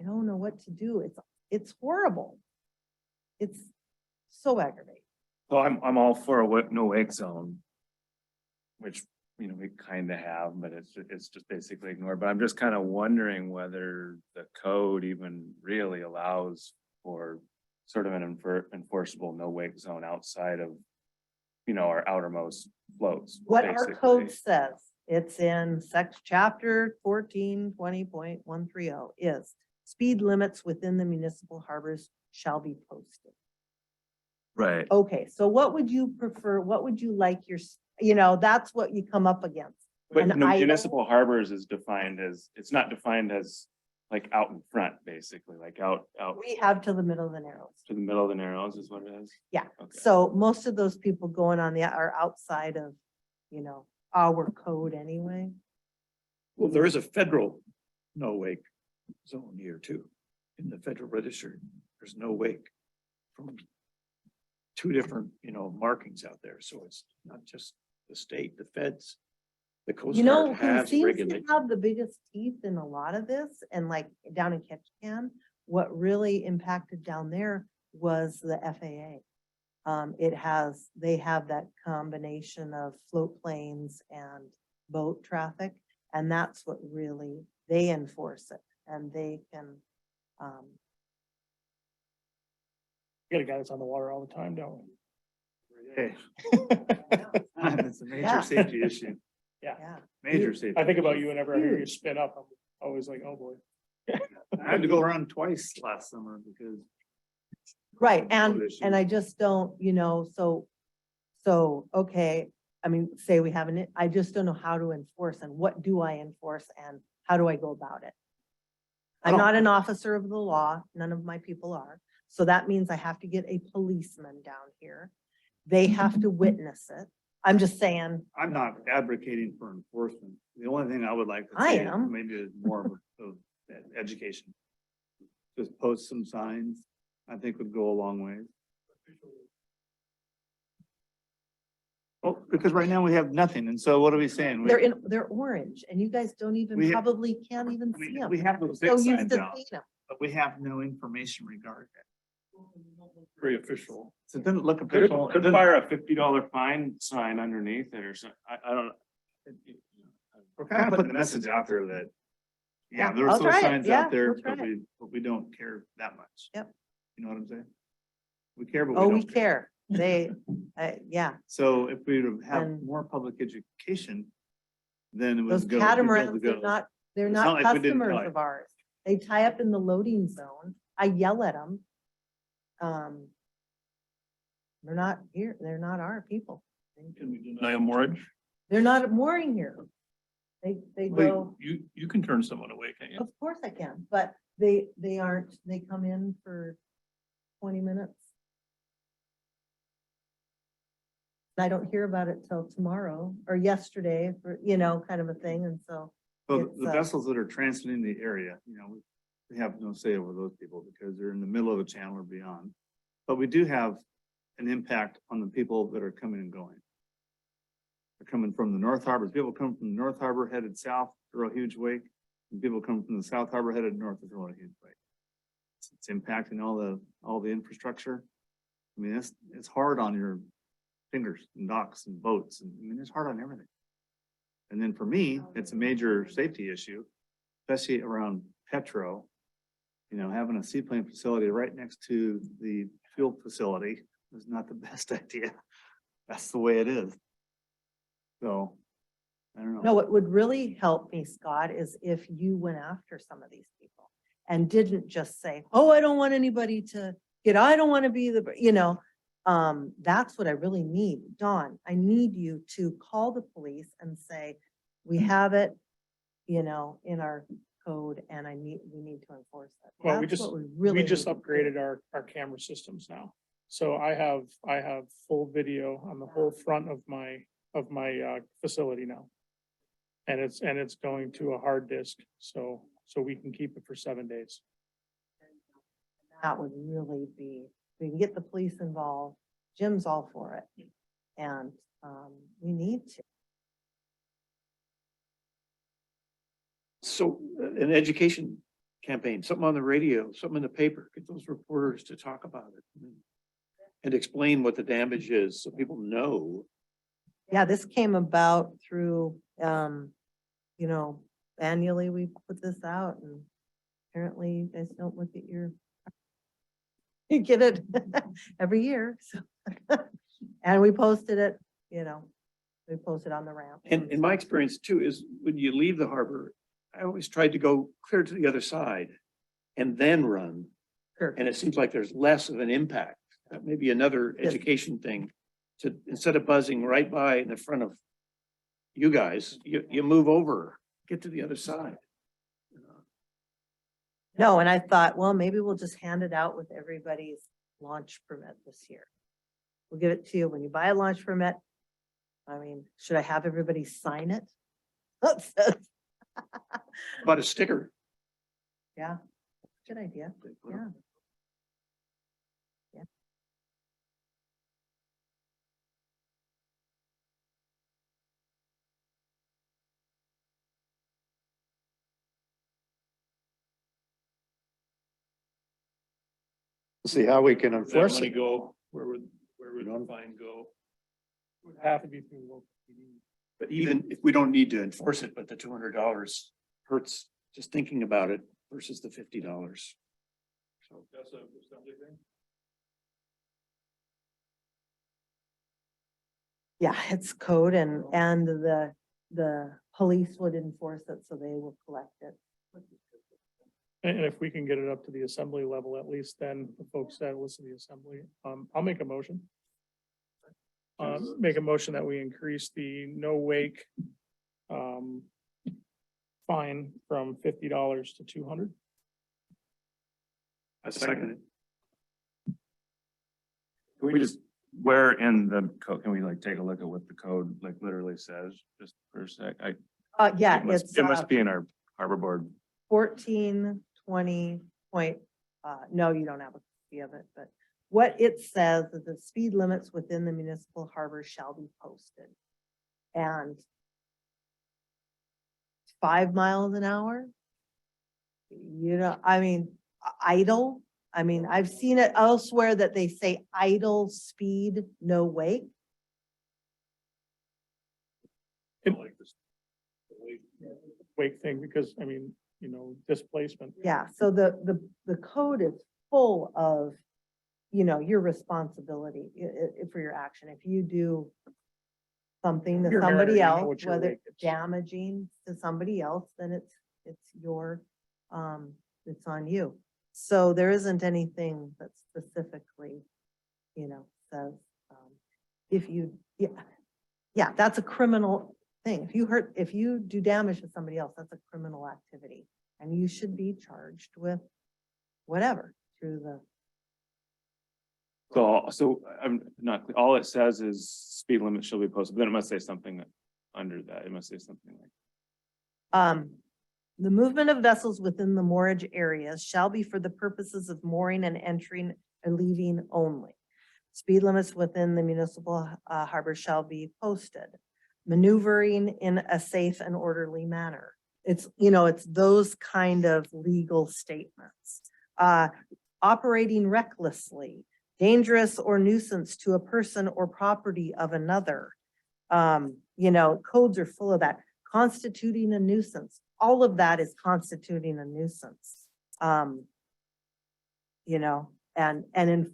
don't know what to do. It's horrible. It's so aggravating. So I'm all for a no wake zone. Which, we kind of have, but it's just basically ignored, but I'm just kind of wondering whether the code even really allows for sort of an enforceable no wake zone outside of, our outermost floats. What our code basically. says, it's in chapter 1420.130 is speed limits within the municipal harbors shall be posted. Right. Okay, so what would you prefer? What would you like that's what you come up against. But An item? municipal harbors is defined as, it's not defined as like out in front, basically, like out We have to the middle of the Narrows. to the middle of the Narrows is what it is. Yeah, Okay. so most of those people going on are outside of, our code anyway. Well, there is a federal no wake zone here too. In the federal register, there's no wake from two different, markings out there. So it's not just the state, the feds, the Coast Guard Who has seems to regulated. have the biggest teeth in a lot of this and like down in Ketchikan, what really impacted down there was the FAA. They have that combination of float planes and boat traffic. And that's what really, they enforce it and they can, We got a guy that's on the water all the time, don't Hey, we? it's a Yeah. major safety issue, yeah. major safety. I think about you whenever I hear you spin up, I'm always like, oh boy. I had to go around twice last summer because Right, Road and I just don't, okay, I mean, say we have I just don't know how to enforce and what do I enforce and how do I go about it? I'm not an officer of the law, none of my people are, so that means I have to get a policeman down here. They have to witness it. I'm just saying, I'm not advocating for enforcement. The only thing I would like to I see am. maybe is more of education. Just post some signs, I think would go a long way. Well, because right now we have nothing. And so what are we saying? they're orange and you guys don't even, We have- probably can't even see them. We have those big So used signs to out, seeing them. but we have no information regarding it. Very official. So it doesn't look Could official. could fire a $50 fine sign underneath it or something. I don't. We're kind of putting the message out there that, yeah, Yeah, there's I'll those try it. signs Yeah, out there, we'll try but we don't care that much. Yep. You know what I'm saying? We care, but Oh, we we don't. care. They, yeah, So if we would have And- more public education, then it would those go. we'd be able to catamarans, they're go. not, they're It's not not like we didn't customers tie. of ours. They tie up in the loading zone. I yell at them. They're not here, they're not our people. Can we deny a moorage? They're not mooring here. They Wait, go, you can turn someone away, can't you? of course I can, but they aren't, they come in for 20 minutes. And I don't hear about it till tomorrow or yesterday for, kind of a thing. And so, So it's, the vessels that are transiting the area, we have no say over those people because they're in the middle of a channel or beyond. But we do have an impact on the people that are coming and going. They're coming from the North Harbor. People come from the North Harbor headed south, throw a huge wake. And people come from the South Harbor headed north, throw a huge wake. It's impacting all the infrastructure. I mean, it's hard on your fingers and docks and boats. And I mean, it's hard on everything. And then for me, it's a major safety issue, especially around Petro. Having a seaplane facility right next to the fuel facility is not the best idea. That's the way it is. So, I don't know. no, what would really help me, Scott, is if you went after some of these people and didn't just say, oh, I don't want anybody to I don't want to be that's what I really need. Dawn, I need you to call the police and say, we have it, in our code and we need to enforce it. Well, we That's just- what really We just need to do. upgraded our camera systems now. So I have full video on the whole front of my facility now. And it's going to a hard disk, so we can keep it for 7 days. That would really be, we can get the police involved. Jim's all for it. And, we need to. So an education campaign, something on the radio, something in the paper, get those reporters to talk about it. And explain what the damage is so people know. Yeah, this came about through, annually we put this out and apparently you guys don't look at your, you get it every year, so. And we posted it, we posted on the ramp. And in my experience too, is when you leave the harbor, I always tried to go clear to the other side and then run. Sure. And it seems like there's less of an impact. That may be another Yes. education thing to, instead of buzzing right by in the front of you guys, you move over, get to the other side. No, and I thought, well, maybe we'll just hand it out with everybody's launch permit this year. We'll give it to you when you buy a launch permit. I mean, should I have everybody sign it? About a sticker. Yeah, good idea. Yeah. Yeah. See how we can Where would that enforce money it. go? Where would the fine go? Would have to be through local PD. But even if we don't need to enforce it, but the $200 hurts just thinking about it versus the $50. So that's a assembly thing? Yeah, it's code and the police would enforce it, so they will collect it. And if we can get it up to the assembly level, at least then the folks that listen to the assembly, I'll make a motion. Make a motion that we increase the no wake fine from $50 to $200. I second it. Can we just, where in the code, can we take a look at what the code literally says, just for a sec? Yeah, It it's it must be in our harbor board. 1420 point, no, you don't have a copy of it, but what it says is the speed limits within the municipal harbor shall be posted. And 5 miles an hour? Idle, I've seen it elsewhere that they say idle speed, no wake. I like this. Wake thing, because displacement. Yeah, so the code is full of you know, your responsibility for your action. If you do something to You're married, somebody you know else, what your whether wake it's is. damaging to somebody else, then it's your, it's on you. So there isn't anything that specifically, you know, says, if you, yeah, that's a criminal thing. If you do damage to somebody else, that's a criminal activity. And you should be charged with whatever through the, So I'm not, all it says is speed limit shall be posted, but then it must say something under that. It must say something like. the movement of vessels within the moorage areas shall be for the purposes of mooring and entering and leaving only. Speed limits within the municipal harbor shall be posted. Maneuvering in a safe and orderly manner. It's, you know, it's those kind of legal statements. Operating recklessly, dangerous or nuisance to a person or property of another. You know, codes are full of that. Constituting a nuisance, all of that is constituting a nuisance. You know, and in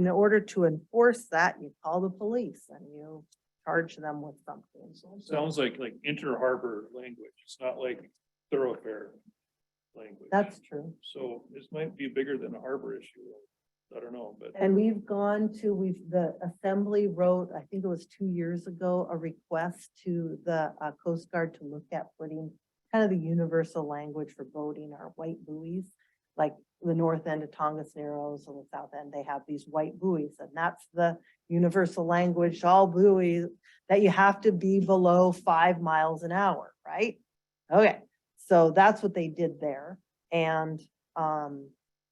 order to enforce that, you call the police and you charge them with something. Sounds like inter-harbor language. It's not like thoroughfare language. That's true. So this might be bigger than a harbor issue. I don't know, but And the assembly wrote, I think it was 2 years ago, a request to the Coast Guard to look at putting kind of the universal language for boating, our white buoys. Like the north end of Tongass Narrows and the south end, they have these white buoys, and that's the universal language, all buoys, that you have to be below 5 miles an hour, right? Okay, so that's what they did there. And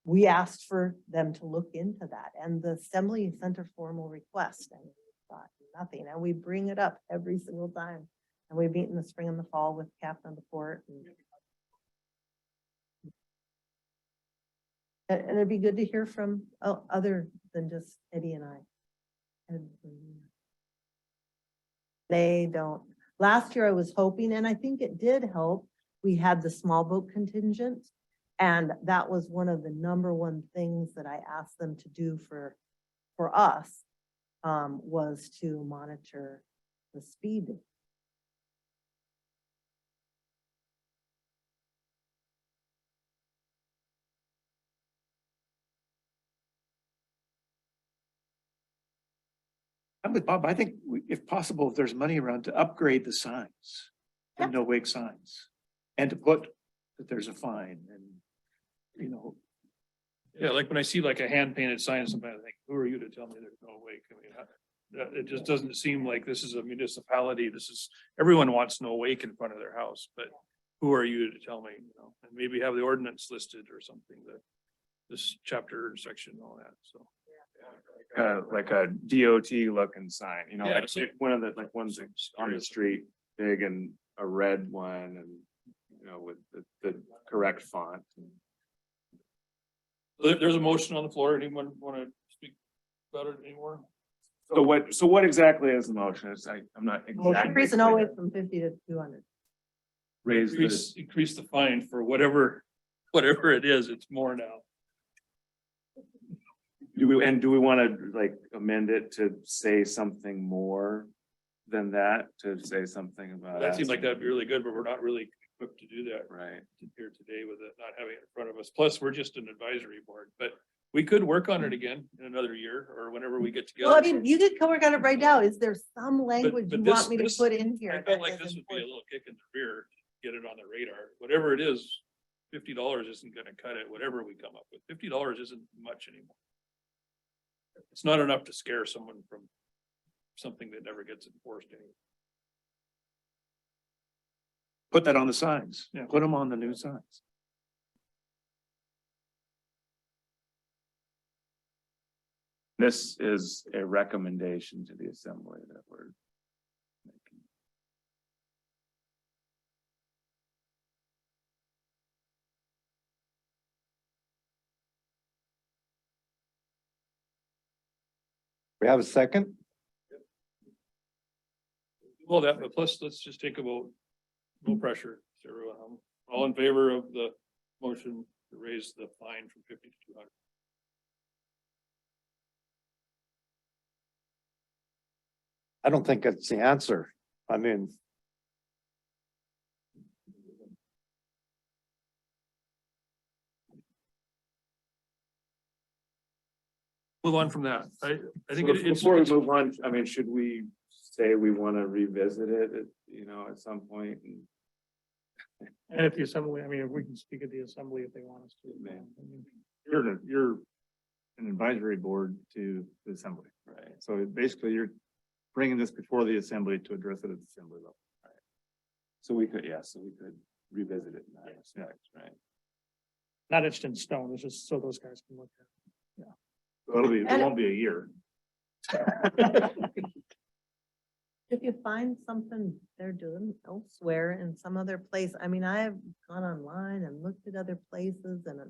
we asked for them to look into that, and the assembly sent a formal request, and we got nothing. And we bring it up every single time. And we meet in the spring and the fall with captain of the port. And it'd be good to hear from other than just Eddie and I. And they don't. Last year I was hoping, and I think it did help, we had the small boat contingent. And that was one of the #1 things that I asked them to do for us, was to monitor the speed. I'm with Bob. I think if possible, if there's money around to upgrade the signs, the Yeah. no wake signs. And to put that there's a fine and, you know, yeah, like when I see like a hand painted sign, somebody I think, who are you to tell me there's no wake? I mean, it just doesn't seem like this is a municipality. Everyone wants no wake in front of their house, but who are you to tell me, you know? And maybe have the ordinance listed or something, that this chapter and section and all that, so. Like a DOT looking sign, you know, Yeah, like so- one of the, like ones on the street, big and a red one and, you know, with the correct font. There's a motion on the floor. Anyone want to speak about it anymore? So what exactly is the motion? It's like, I'm not exactly. Increase in no wake from 50 to 200. Raise the, Increase the fine for whatever it is. It's more now. do we want to like amend it to say something more than that? To say something about. That seems like that'd be really good, but we're not really equipped to do that Right. here today with it not having it in front of us. Plus, we're just an advisory board, but we could work on it again in another year or whenever we get together. Well, I mean, you could work on it right now. Is there some language but you this- want me to this- put in here? I felt that like is this would be a important? little kick in the rear, to get it on the radar. Whatever it is, $50 isn't gonna cut it, whatever we come up with. $50 isn't much anymore. It's not enough to scare someone from something that never gets enforced anymore. put that on the signs. Yeah. Put them on the new signs. This is a recommendation to the assembly that we're making. We have a second? Well, that, but plus, let's just take a vote. No pressure. So everyone, all in favor of the motion to raise the fine from 50 to 200? I don't think that's the answer. I mean, Move on from that. I think it's. Before we move on, I mean, should we say we want to revisit it, at some point? And at the assembly, I mean, if we can speak at the assembly if they want us to. Man. I mean, You're an advisory board to the assembly. Right. So basically you're bringing this before the assembly to address it at the assembly level. So we could revisit it in that respect, right? Not etched in stone, it's just so those guys can look at It won't be a year. If you find something they're doing elsewhere in some other place, I mean, I have gone online and looked at other places and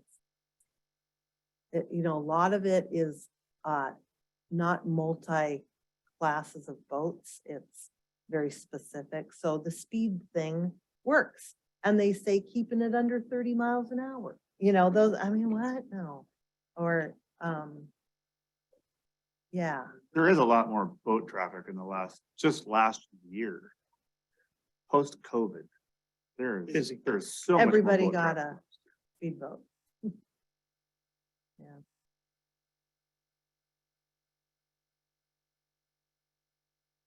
a lot of it is, not multi classes of boats. It's very specific. So the speed thing works. And they say keeping it under 30 miles an hour, those, I mean, what? No. Or, yeah. There is a lot more boat traffic in just last year. Post-COVID. Busy. There's so much. more Everybody boat got traffic. a speedboat. Yeah.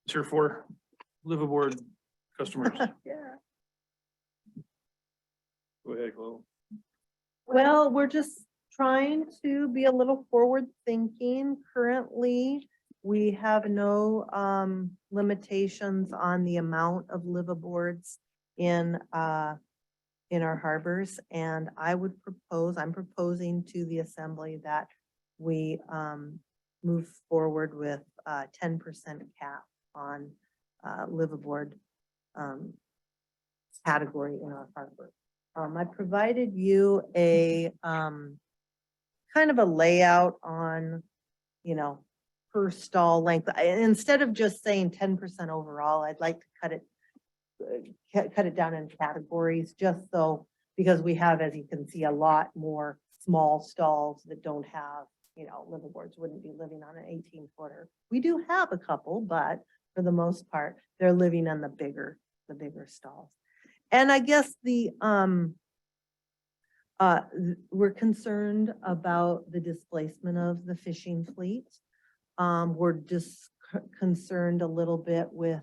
It's here for liveaboard customers. Yeah. Go ahead, Chloe. Well, we're just trying to be a little forward thinking. Currently, we have no limitations on the amount of liveaboards in our harbors. And I'm proposing to the assembly that we move forward with 10% cap on liveaboard category in our harbor. I provided you a kind of a layout on, per stall length. Instead of just saying 10% overall, I'd like to cut it down in categories, just so, because we have, as you can see, a lot more small stalls that don't have, liveaboards wouldn't be living on an 18-footer. We do have a couple, but for the most part, they're living on the bigger stalls. And I guess we're concerned about the displacement of the fishing fleet. We're just concerned a little bit with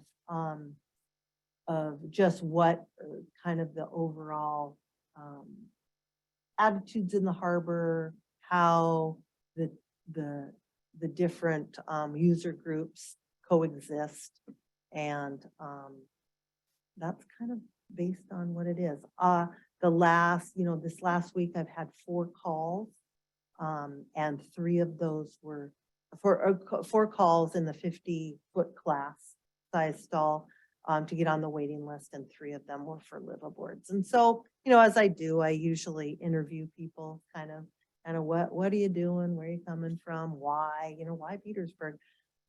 of just what kind of the overall attitudes in the harbor, how the different user groups coexist, and that's kind of based on what it is. This last week I've had 4 calls, and 3 of those were 4 calls in the 50-foot class size stall to get on the waiting list, and 3 of them were for liveaboards. And so, as I do, I usually interview people kind of what are you doing? Where are you coming from? Why, why Petersburg?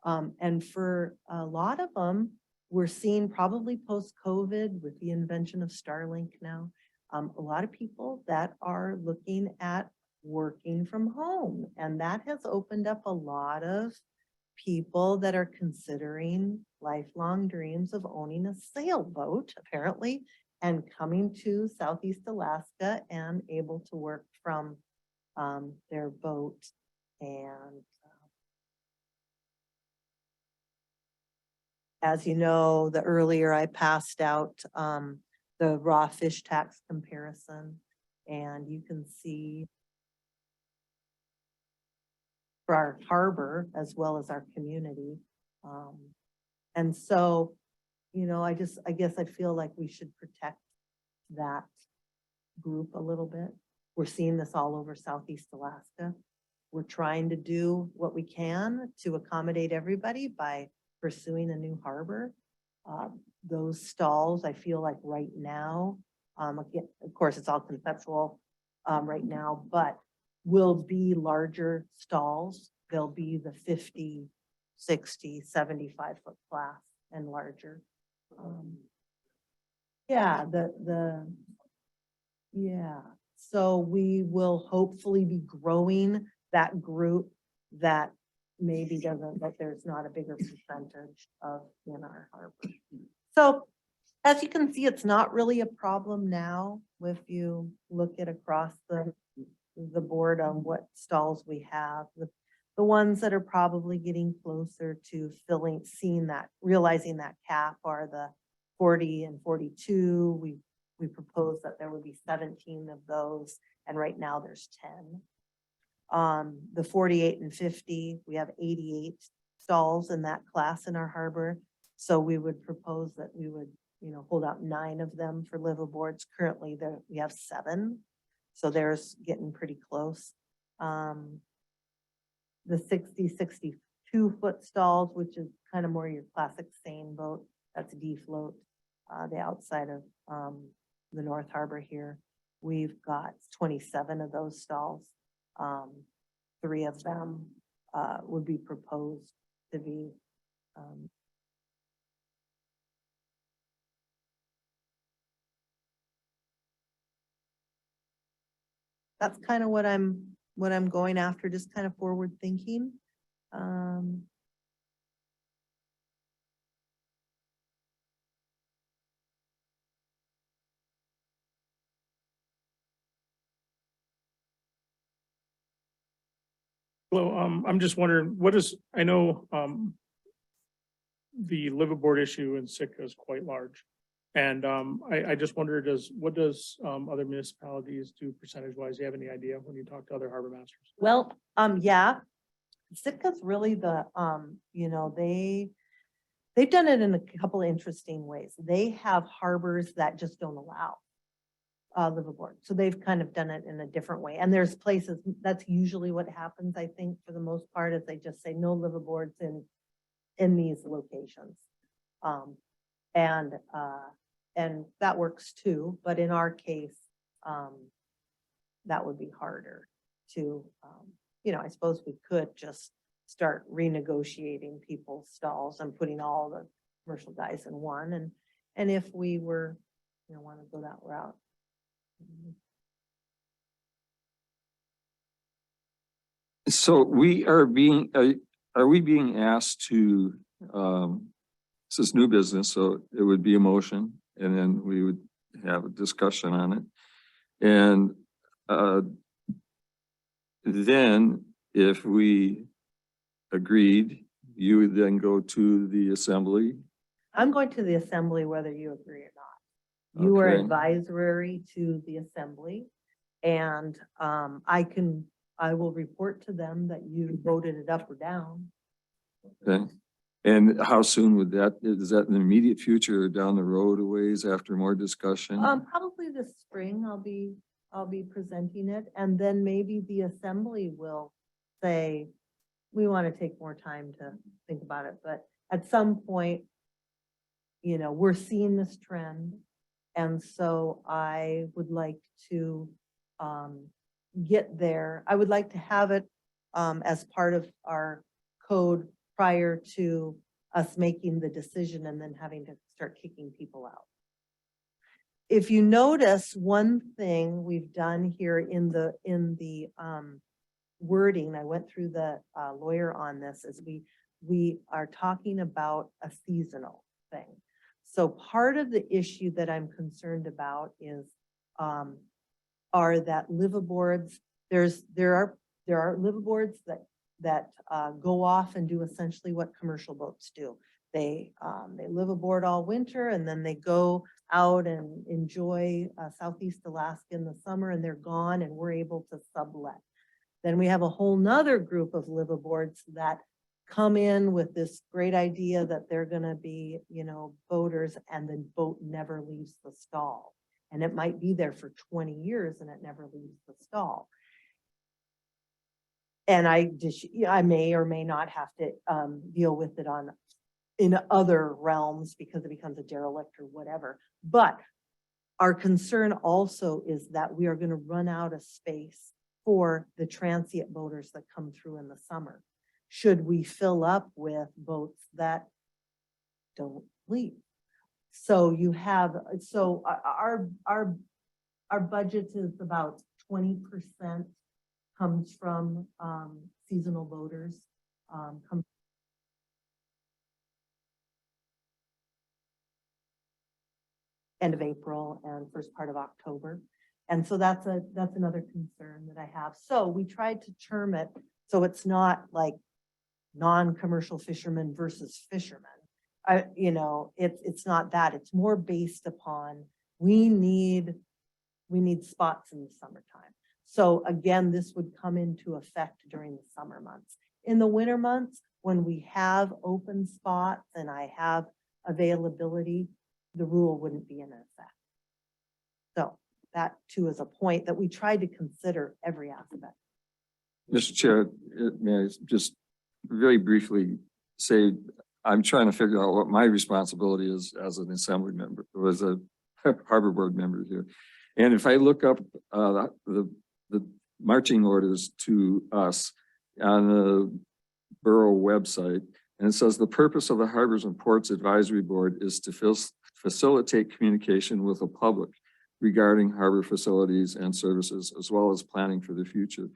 And for a lot of them, we're seeing probably post-COVID with the invention of Starlink now, a lot of people that are looking at working from home. And that has opened up a lot of people that are considering lifelong dreams of owning a sailboat, apparently, and coming to Southeast Alaska and able to work from their boat. And as you know, the earlier I passed out the raw fish tax comparison, and you can see for our harbor as well as our community. And so, I guess I feel like we should protect that group a little bit. We're seeing this all over Southeast Alaska. We're trying to do what we can to accommodate everybody by pursuing a new harbor. Those stalls, I feel like right now, again, of course, it's all conceptual right now, but will be larger stalls. They'll be the 50, 60, 75-foot class and larger. So we will hopefully be growing that group that maybe doesn't, that there's not a bigger percentage of in our harbor. So as you can see, it's not really a problem now if you look at across the board on what stalls we have. The ones that are probably getting closer to seeing that, realizing that cap are the 40 and 42. We proposed that there would be 17 of those, and right now there's 10. The 48 and 50, we have 88 stalls in that class in our harbor. So we would propose that we would, hold out 9 of them for liveaboards. Currently we have 7. So there's getting pretty close. The 60, 62-foot stalls, which is kind of more your classic seine boat, that's D float, the outside of the North Harbor here. We've got 27 of those stalls. 3 of them would be proposed to be that's kind of what I'm going after, just kind of forward thinking. Well, I'm just wondering, I know, the liveaboard issue in Sitka is quite large. And, I just wonder, what does other municipalities do percentage wise? Do you have any idea when you talk to other harbor masters? Well, yeah, Sitka's really they've done it in a couple of interesting ways. They have harbors that just don't allow liveaboard. So they've kind of done it in a different way. And there's places, that's usually what happens, I think, for the most part, is they just say no liveaboards in these locations. And that works too, but in our case, that would be harder to, I suppose we could just start renegotiating people's stalls and putting all the commercial guys in one. And if we were, want to go that route. So we are we being asked to, this is new business, so it would be a motion and then we would have a discussion on it. And then if we agreed, you would then go to the assembly. I'm going to the assembly whether you agree or not. You are Okay. advisory to the assembly, and I will report to them that you voted it up or down. Okay. And how soon would that, is that in the immediate future or down the road a ways after more discussion? Probably this spring I'll be presenting it, and then maybe the assembly will say, we want to take more time to think about it, but at some point, we're seeing this trend. And so I would like to get there. I would like to have it as part of our code prior to us making the decision and then having to start kicking people out. If you notice, one thing we've done here in the wording, I went through the lawyer on this, is we are talking about a seasonal thing. So part of the issue that I'm concerned about is are that liveaboards, there are liveaboards that go off and do essentially what commercial boats do. They live aboard all winter and then they go out and enjoy Southeast Alaska in the summer and they're gone and we're able to sublet. Then we have a whole nother group of liveaboards that come in with this great idea that they're gonna be, boaters, and the boat never leaves the stall. And it might be there for 20 years and it never leaves the stall. And I may or may not have to deal with it in other realms because it becomes a derelict or whatever. But our concern also is that we are going to run out of space for the transient boaters that come through in the summer. Should we fill up with boats that don't leave? So our budget is about 20% comes from seasonal boaters. come end of April and first part of October. And so that's another concern that I have. So we tried to term it, so it's not like non-commercial fishermen versus fishermen. It's not that, it's more based upon, we need spots in the summertime. So again, this would come into effect during the summer months. In the winter months, when we have open spots and I have availability, the rule wouldn't be in effect. So that too is a point that we tried to consider every aspect. Mr. Chair, may I just very briefly say, I'm trying to figure out what my responsibility is as an assembly member, or as a harbor board member here. And if I look up the marching orders to us on the borough website, and it says the purpose of the Harbors and Ports Advisory Board is to facilitate communication with the public regarding harbor facilities and services, as well as planning for the future.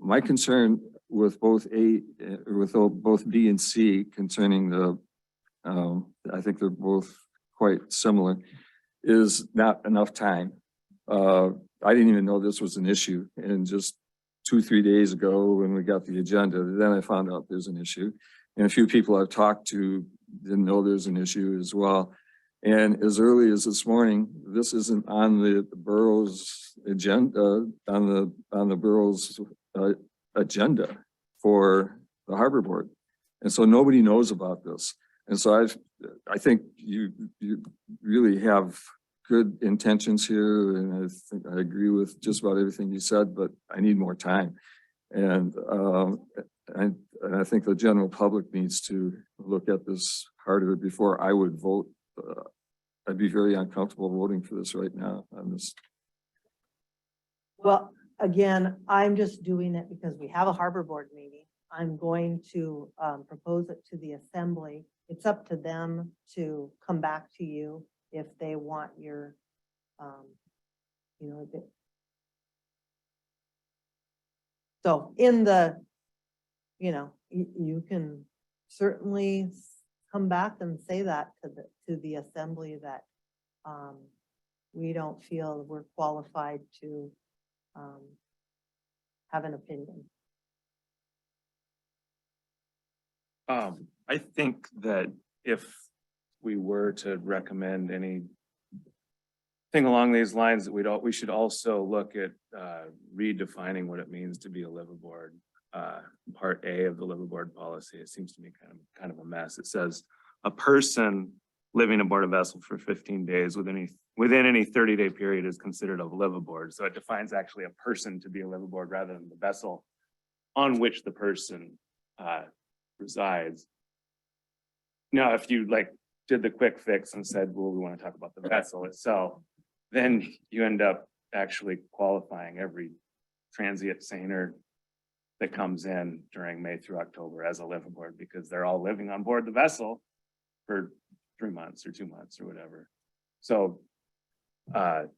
My concern with both B and C concerning the, I think they're both quite similar, is not enough time. I didn't even know this was an issue, and just 2-3 days ago when we got the agenda, then I found out there's an issue. And a few people I've talked to didn't know there's an issue as well. And as early as this morning, this isn't on the borough's agenda, on the borough's agenda for the harbor board. And so nobody knows about this. And so I think you really have good intentions here, and I think I agree with just about everything you said, but I need more time. And I think the general public needs to look at this harder before I would vote. I'd be very uncomfortable voting for this right now on this. Well, again, I'm just doing it because we have a harbor board meeting. I'm going to propose it to the assembly. It's up to them to come back to you if they want your, so in the, you can certainly come back and say that to the assembly that we don't feel we're qualified to have an opinion. I think that if we were to recommend anything along these lines, that we should also look at redefining what it means to be a liveaboard. Part A of the liveaboard policy, it seems to me kind of a mess. It says a person living aboard a vessel for 15 days within any 30-day period is considered a liveaboard. So it defines actually a person to be a liveaboard rather than the vessel on which the person resides. Now, if you did the quick fix and said, well, we want to talk about the vessel itself, then you end up actually qualifying every transient seiner that comes in during May through October as a liveaboard, because they're all living on board the vessel for 3 months or 2 months or whatever. So I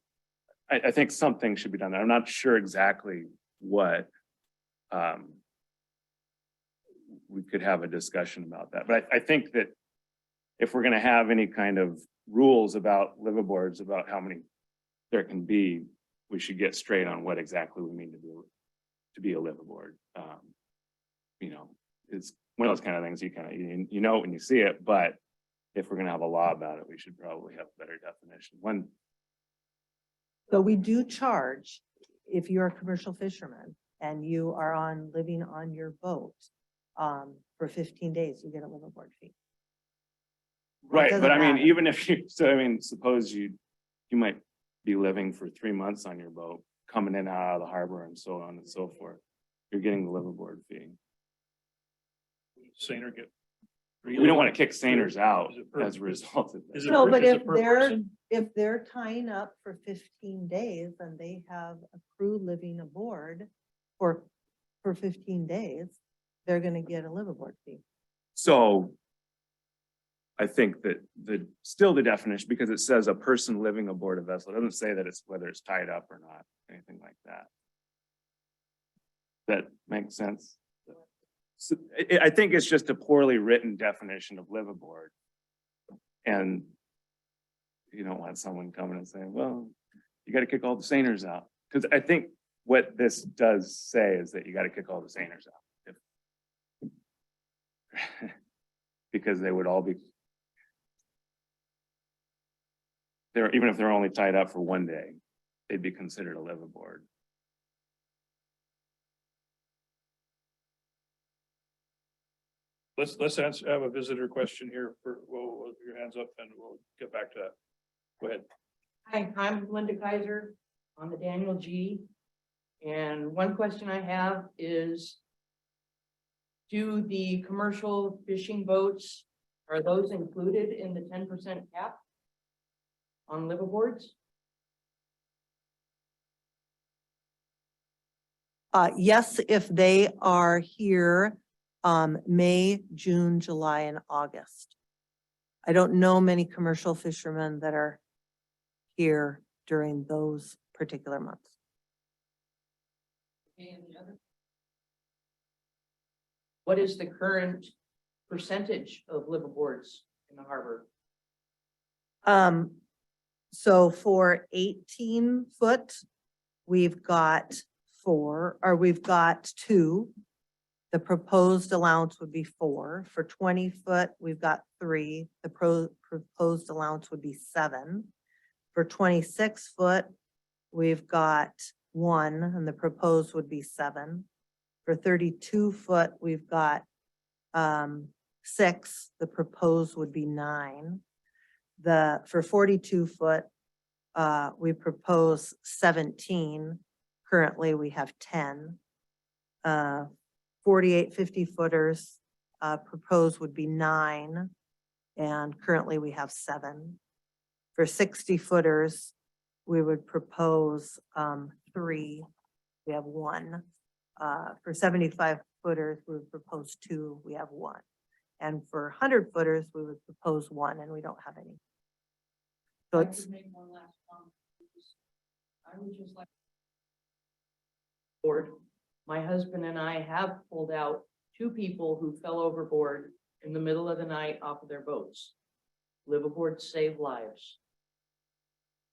think something should be done there. I'm not sure exactly what. We could have a discussion about that, but I think that if we're going to have any kind of rules about liveaboards, about how many there can be, we should get straight on what exactly we mean to be a liveaboard. It's one of those kind of things you know when you see it, but if we're going to have a law about it, we should probably have a better definition. So we do charge, if you're a commercial fisherman and you are living on your boat for 15 days, you get a liveaboard fee. Right, but I mean, matter. even if suppose you might be living for 3 months on your boat, coming in and out of the harbor and so on and so forth. You're getting the liveaboard fee. Seiner get. We don't want to kick seiners out Is it per- as a result of Is this. it No, per- but is it if per they're, person? if they're tying up for 15 days and they have a crew living aboard for 15 days, they're gonna get a liveaboard fee. So I think that still the definition, because it says a person living aboard a vessel, it doesn't say that it's whether it's tied up or not, anything like that. That makes sense. So I think it's just a poorly written definition of liveaboard. And you don't want someone coming and saying, well, you gotta kick all the seiners out. Cause I think what this does say is that you gotta kick all the seiners out. Because they would all be. Even if they're only tied up for one day, they'd be considered a liveaboard. Let's answer, have a visitor question here for, well, your hands up and we'll get back to that. Go ahead. Hi, I'm Linda Kaiser on the Daniel G. And one question I have is, do the commercial fishing boats, are those included in the 10% cap on liveaboards? Yes, if they are here, May, June, July, and August. I don't know many commercial fishermen that are here during those particular months. What is the current percentage of liveaboards in the harbor? So for 18 foot, we've got 4, or we've got 2. The proposed allowance would be 4. For 20 foot, we've got 3. The proposed allowance would be 7. For 26 foot, we've got 1, and the proposed would be 7. For 32 foot, we've got 6. The proposed would be 9. For 42 foot, we propose 17. Currently, we have 10. 48, 50 footers, proposed would be 9. And currently we have 7. For 60 footers, we would propose 3. We have 1. For 75 footers, we would propose 2. We have 1. And for 100 footers, we would propose 1, and we don't have any. So I it's, could make one last comment. I would just like. Board, my husband and I have pulled out 2 people who fell overboard in the middle of the night off of their boats. Liveaboards save lives.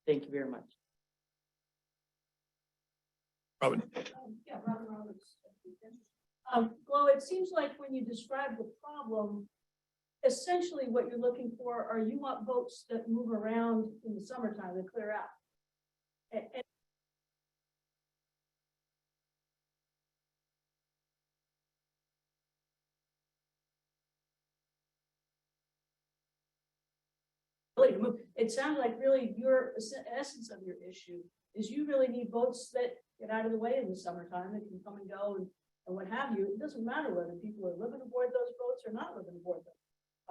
Thank you very much. Robin. Yeah, Robin Roberts. Well, it seems like when you describe the problem, essentially what you're looking for are you want boats that move around in the summertime and clear out. And really to move. It sounds like really your essence of your issue is you really need boats that get out of the way in the summertime that can come and go and what have you. It doesn't matter whether people are living aboard those boats or not living aboard them.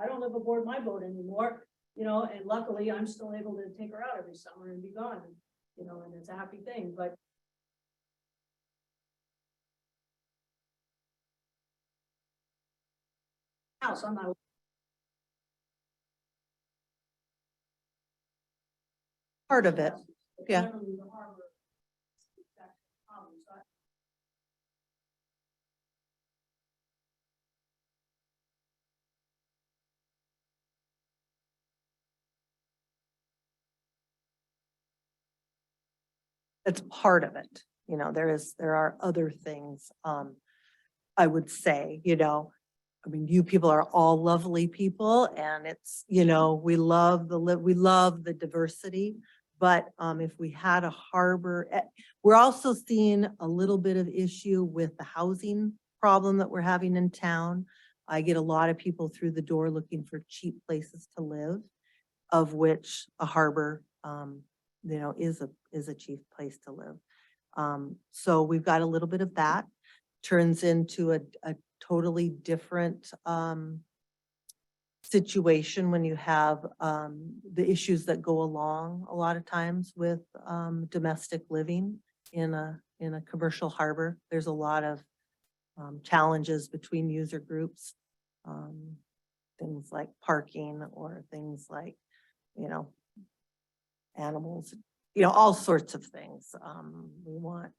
I don't live aboard my boat anymore, you know, and luckily I'm still able to take her out every summer and be gone, you know, and it's a happy thing, but house, I'm not. part of it. Yeah. Generally, the harbor, that's the problem. So It's part of it. You know, there are other things, I would say, you know, I mean, you people are all lovely people and it's, you know, we love the diversity. But if we had a harbor, we're also seeing a little bit of issue with the housing problem that we're having in town. I get a lot of people through the door looking for cheap places to live, of which a harbor, you know, is a cheap place to live. So we've got a little bit of that. Turns into a totally different situation when you have the issues that go along a lot of times with domestic living in a commercial harbor. There's a lot of challenges between user groups, things like parking or things like, you know, animals, you know, all sorts of things. We want,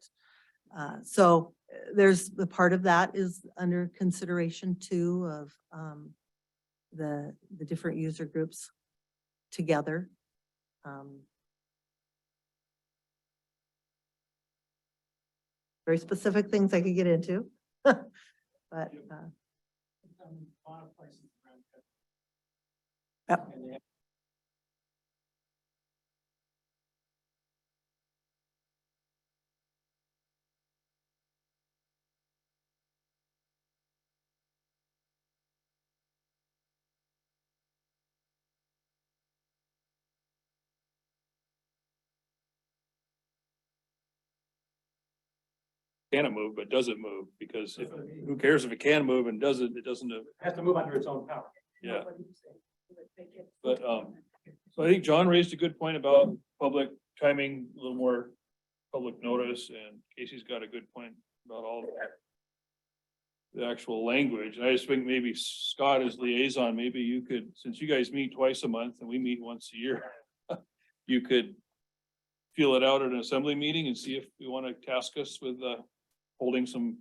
So there's the part of that is under consideration too of the different user groups together. Very specific things I could get into. But yep. Can it move, but does it move? Because who cares if it can move and doesn't, it doesn't. Has to move under its own power. Yeah. But, so I think John raised a good point about public timing, a little more public notice, and Casey's got a good point about all that. The actual language. And I just think maybe Scott as liaison, maybe you could, since you guys meet twice a month and we meet once a year, you could feel it out at an assembly meeting and see if you want to task us with, holding some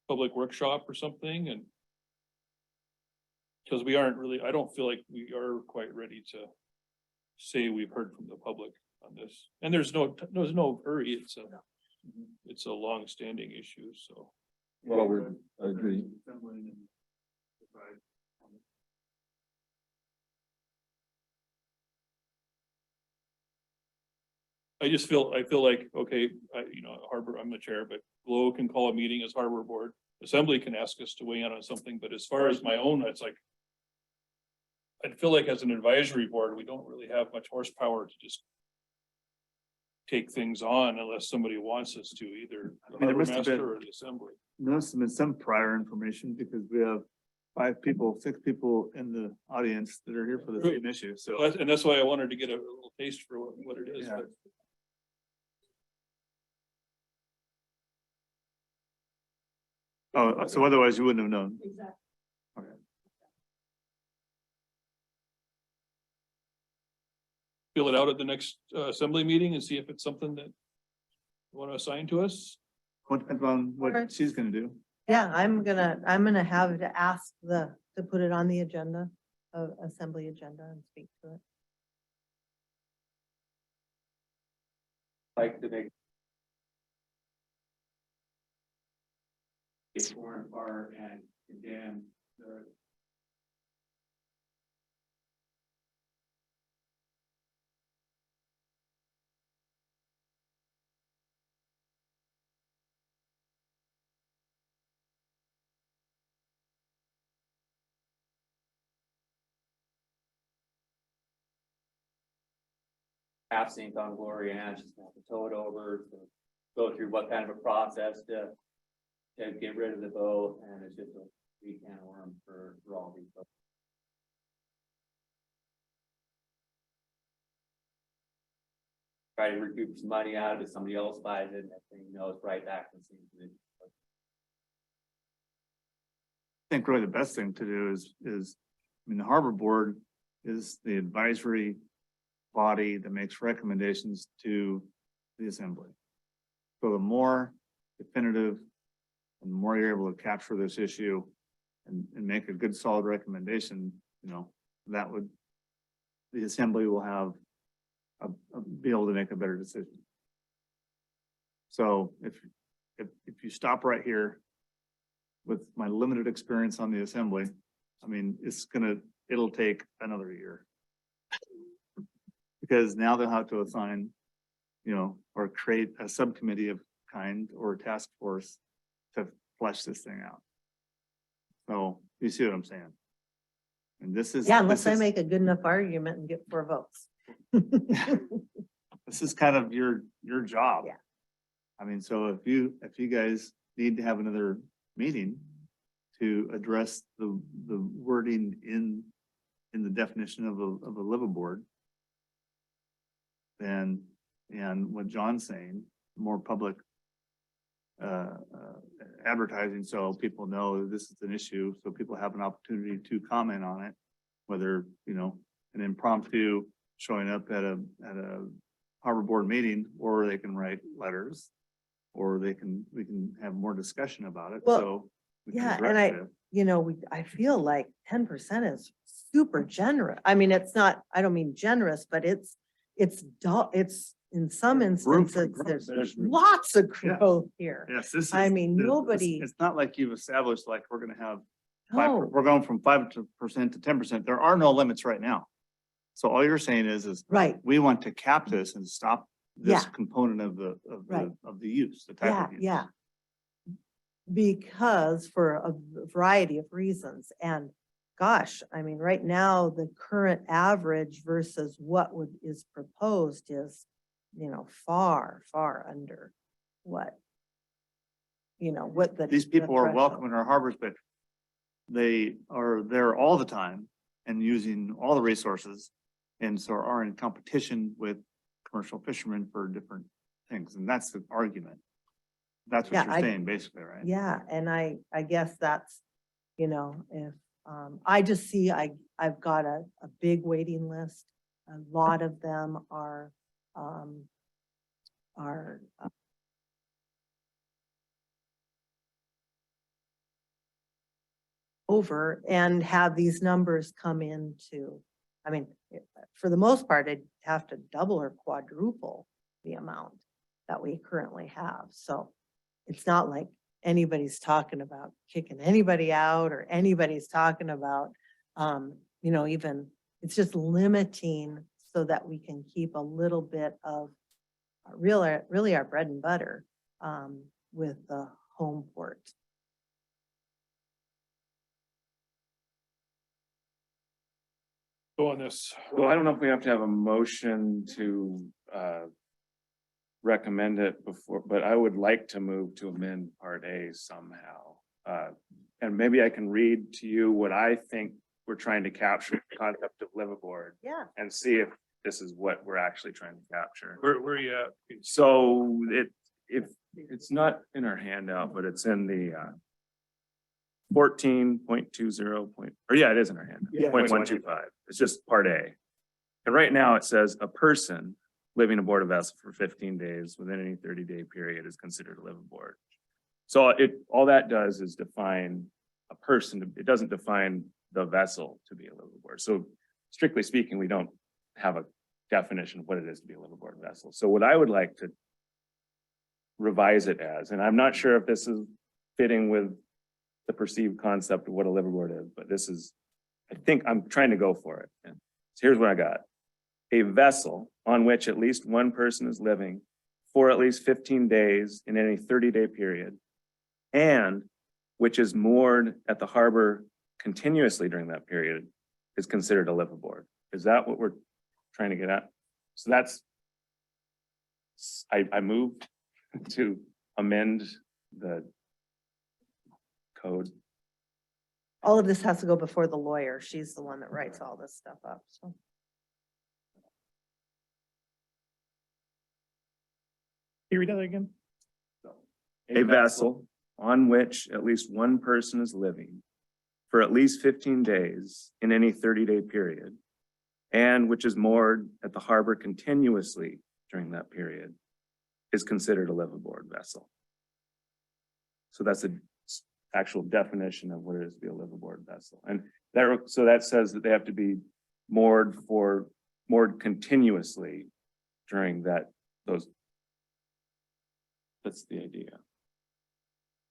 public workshop or something, and because we aren't really, I don't feel like we are quite ready to say we've heard from the public on this. And there's no hurry. It's a long-standing issue, so. Well, I agree. I feel like, okay, Harbor, I'm the chair, but Glow can call a meeting as Harbor Board. Assembly can ask us to weigh in on something, but as far as my own, it's like, I feel like as an advisory board, we don't really have much horsepower to just take things on unless somebody wants us to, either the there harbor must have been- master or the assembly. There must have been some prior information because we have 6 people in the audience that are here for the True. same issue, so. And that's why I wanted to get a little taste for what it is. Yeah. But Oh, so otherwise you wouldn't have known. Exactly. feel it out at the next assembly meeting and see if it's something that you want to assign to us. Depends on what Alright. she's gonna do. Yeah, I'm gonna have to ask to put it on the agenda, assembly agenda and speak to it. Like to make. It's torn apart and condemn the. Half synced on Gloria and she's gonna have to tow it over, to go through what kind of a process to get rid of the boat, and it's just a big can of worms for all these folks. Try to recoup some money out of it, somebody else buys it, and next thing you know, it's right back in the same position. I think really the best thing to do is, I mean, the harbor board is the advisory body that makes recommendations to the assembly. So the more definitive and the more you're able to capture this issue and make a good solid recommendation, that would, the assembly will have be able to make a better decision. So if you stop right here with my limited experience on the assembly, I mean, it'll take another year. Because now they'll have to assign, or create a subcommittee of kind or a task force to flesh this thing out. So you see what I'm saying? And this is. Yeah, unless this I is- make a good enough argument and get 4 votes. This is kind of your job. Yeah. I mean, so if you guys need to have another meeting to address the wording in the definition of a liveaboard, then, and what John's saying, more public advertising, so people know that this is an issue, so people have an opportunity to comment on it, whether, an impromptu showing up at a harbor board meeting, or they can write letters, or we can have more discussion about it, Well, so. we can Yeah, and direct it. you know, I feel like 10% is super generous. I mean, it's not, I don't mean generous, but it's in some Room for instances, growth. there's There's lots of Yeah. growth here. Yes, this is. I mean, this- nobody- It's not like you've established like we're gonna have No, we're going from 5% to 10%. There are no limits right now. So all you're saying is right, we want to cap this and stop this Yeah. component of Right. the use, the type yeah, of use. yeah. Because for a variety of reasons. And gosh, I mean, right now, the current average versus what is proposed is, you know, far, far under what, you know, what the. These the people are threshold. welcome in our harbors, but they are there all the time and using all the resources. And so are in competition with commercial fishermen for different things. And that's the argument. That's Yeah, what you're saying, basically, right? Yeah, and I guess that's, you know, if, I just see, I've got a big waiting list. A lot of them are over and have these numbers come into, I mean, for the most part, I'd have to double or quadruple the amount that we currently have. So it's not like anybody's talking about kicking anybody out or anybody's talking about, you know, even, it's just limiting so that we can keep a little bit of really our bread and butter, with the home port. Go on this. Well, I don't know if we have to have a motion to recommend it before, but I would like to move to amend part A somehow. And maybe I can read to you what I think we're trying to capture, the concept of liveaboard, Yeah. and see if this is what we're actually trying to capture. Where are you at? So if it's not in our handout, but it's in the 14.20 it is in our handout. Yeah. 0.125. It's just part A. And right now it says a person living aboard a vessel for 15 days within any 30-day period is considered a liveaboard. So all that does is define a person. It doesn't define the vessel to be a liveaboard. So strictly speaking, we don't have a definition of what it is to be a liveaboard vessel. So what I would like to revise it as, and I'm not sure if this is fitting with the perceived concept of what a liveaboard is, but this is, I think I'm trying to go for it. And so here's what I got. A vessel on which at least one person is living for at least 15 days in any 30-day period, and which is moored at the harbor continuously during that period, is considered a liveaboard. Is that what we're trying to get at? So that's, I moved to amend the code. All of this has to go before the lawyer. She's the one that writes all this stuff up, so. Can you read that again? A vessel on which at least one person is living for at least 15 days in any 30-day period, and which is moored at the harbor continuously during that period, is considered a liveaboard vessel. So that's an actual definition of what it is to be a liveaboard vessel. And so that says that they have to be moored continuously during those. That's the idea.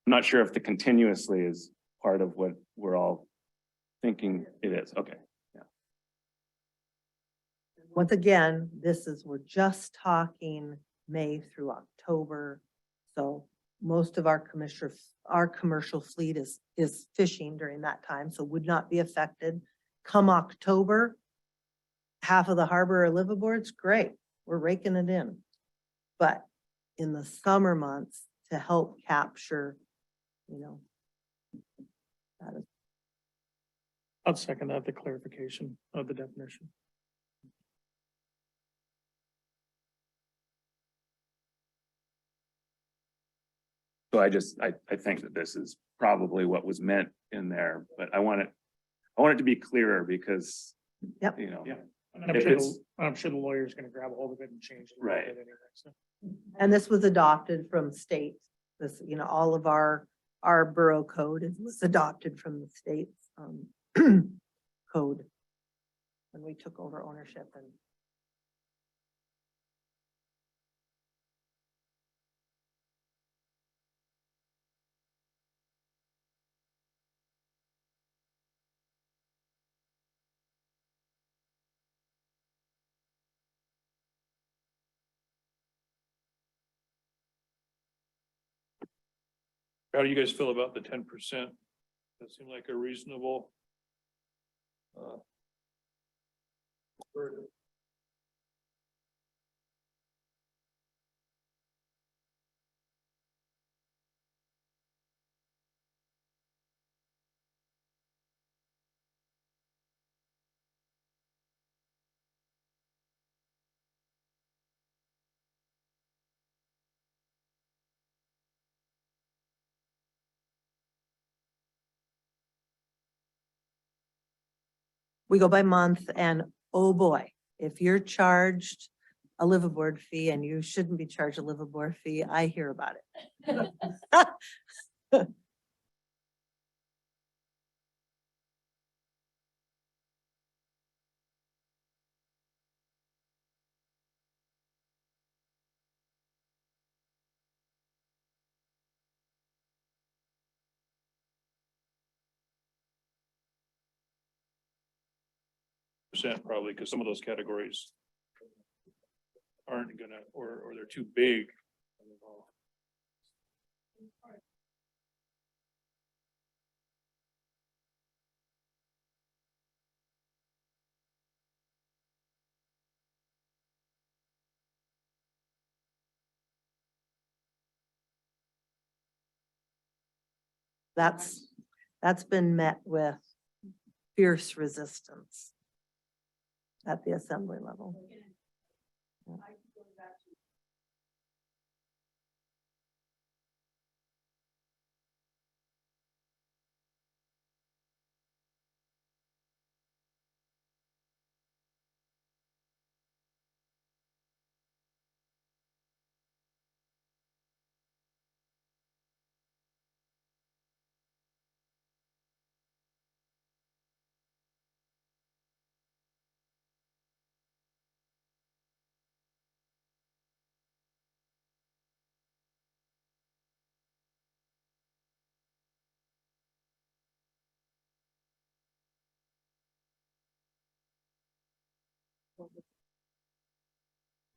I'm not sure if the continuously is part of what we're all thinking it is. Okay. Yeah. Once again, we're just talking May through October. So most of our commercial fleet is fishing during that time, so would not be affected. Come October, half of the harbor are liveaboards, great, we're raking it in. But in the summer months, to help capture, you know, that is. I'll second that, the clarification of the definition. So I think that this is probably what was meant in there, but I want it to be clearer because, Yep. you know, And I'm If sure, it's- I'm sure the lawyer's gonna grab a hold of it and change it. a little Right. bit anyway, so. And this was adopted from state, this, you know, all of our borough code was adopted from the state's, code. When we took over ownership and. How do you guys feel about the 10%? That seemed like a reasonable. Burden. We go by month and oh boy, if you're charged a liveaboard fee and you shouldn't be charged a liveaboard fee, I hear about it. Percent probably, because some of those categories aren't gonna, or they're too big. That's been met with fierce resistance at the assembly level.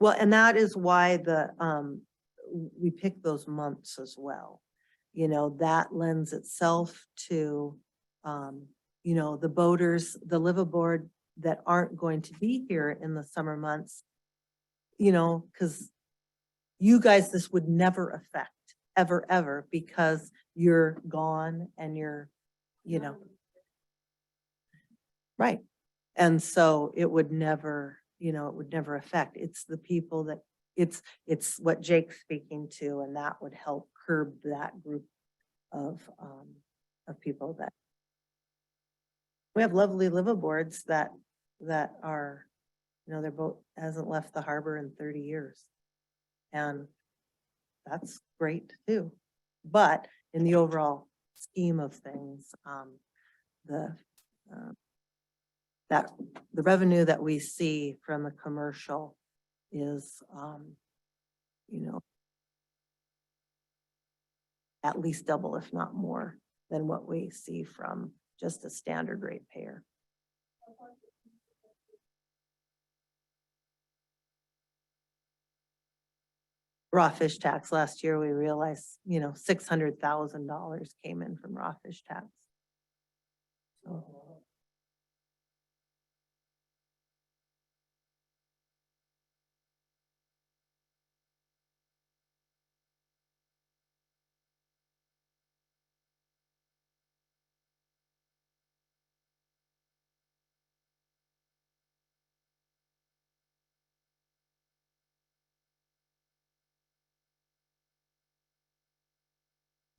Well, and that is why we pick those months as well. You know, that lends itself to, you know, the boaters, the liveaboard that aren't going to be here in the summer months. You know, because you guys, this would never affect, ever, ever, because you're gone and you're, you know. Right. And so it would never, you know, it would never affect. It's the people that, it's what Jake's speaking to, and that would help curb that group of people that. We have lovely liveaboards that are, you know, their boat hasn't left the harbor in 30 years. And that's great too. But in the overall scheme of things, the revenue that we see from the commercial is, you know, at least double, if not more, than what we see from just a standard rate payer. Raw fish tax last year, we realized, you know, $600,000 came in from raw fish tax. So.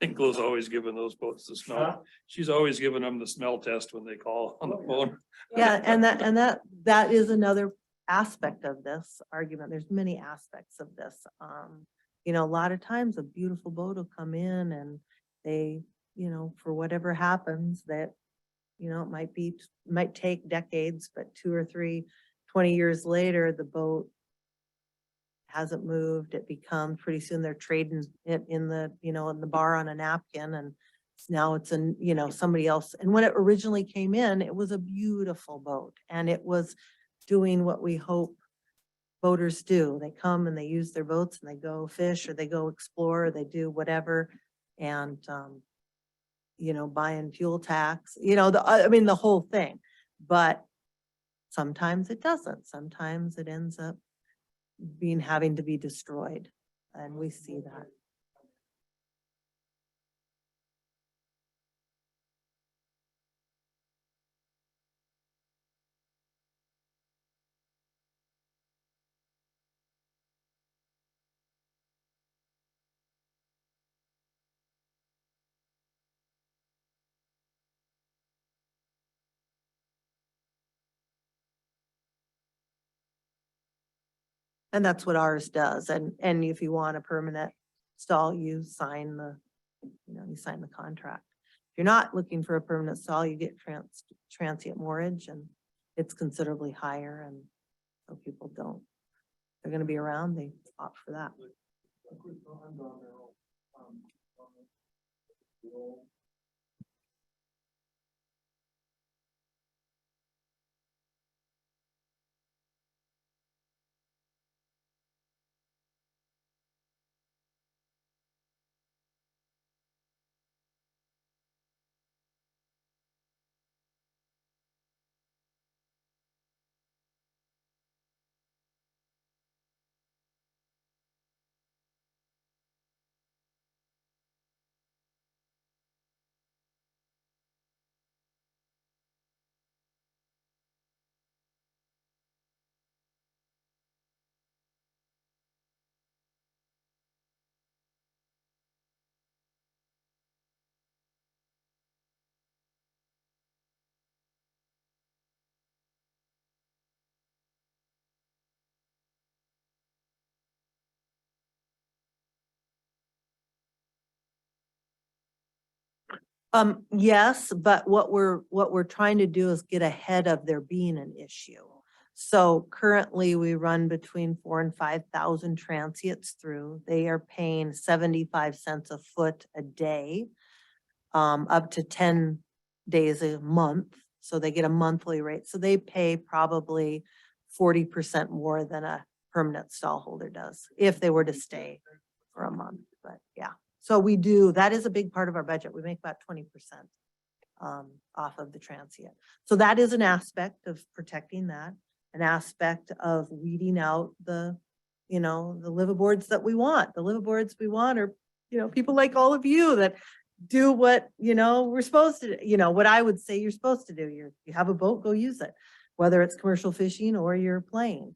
Ingle's always giving those boats the smell. She's always giving them the smell test when they call on the phone. Yeah, and that is another aspect of this argument. There's many aspects of this. You know, a lot of times a beautiful boat will come in and they, you know, for whatever happens that, you know, it might take decades, but 2 or 3, 20 years later, the boat hasn't moved. It becomes, pretty soon they're trading it in the, you know, in the bar on a napkin, and now it's in, you know, somebody else. And when it originally came in, it was a beautiful boat and it was doing what we hope boaters do. They come and they use their boats and they go fish or they go explore, or they do whatever. And, you know, buying fuel tax, you know, I mean, the whole thing. But sometimes it doesn't. Sometimes it ends up having to be destroyed. And we see that. And that's what ours does. And if you want a permanent stall, you sign the contract. If you're not looking for a permanent stall, you get transient moorage, and it's considerably higher, and so people don't, they're gonna be around, they opt for that. Yes, but what we're trying to do is get ahead of there being an issue. So currently we run between 4,000 and 5,000 transients through. They are paying 75 cents a foot a day, up to 10 days a month. So they get a monthly rate. So they pay probably 40% more than a permanent stall holder does if they were to stay for a month, but yeah. So we do, that is a big part of our budget. We make about 20% off of the transient. So that is an aspect of protecting that, an aspect of weeding out the, you know, the liveaboards that we want. The liveaboards we want are, you know, people like all of you that do what, you know, we're supposed to, you know, what I would say you're supposed to do. You have a boat, go use it, whether it's commercial fishing or you're playing.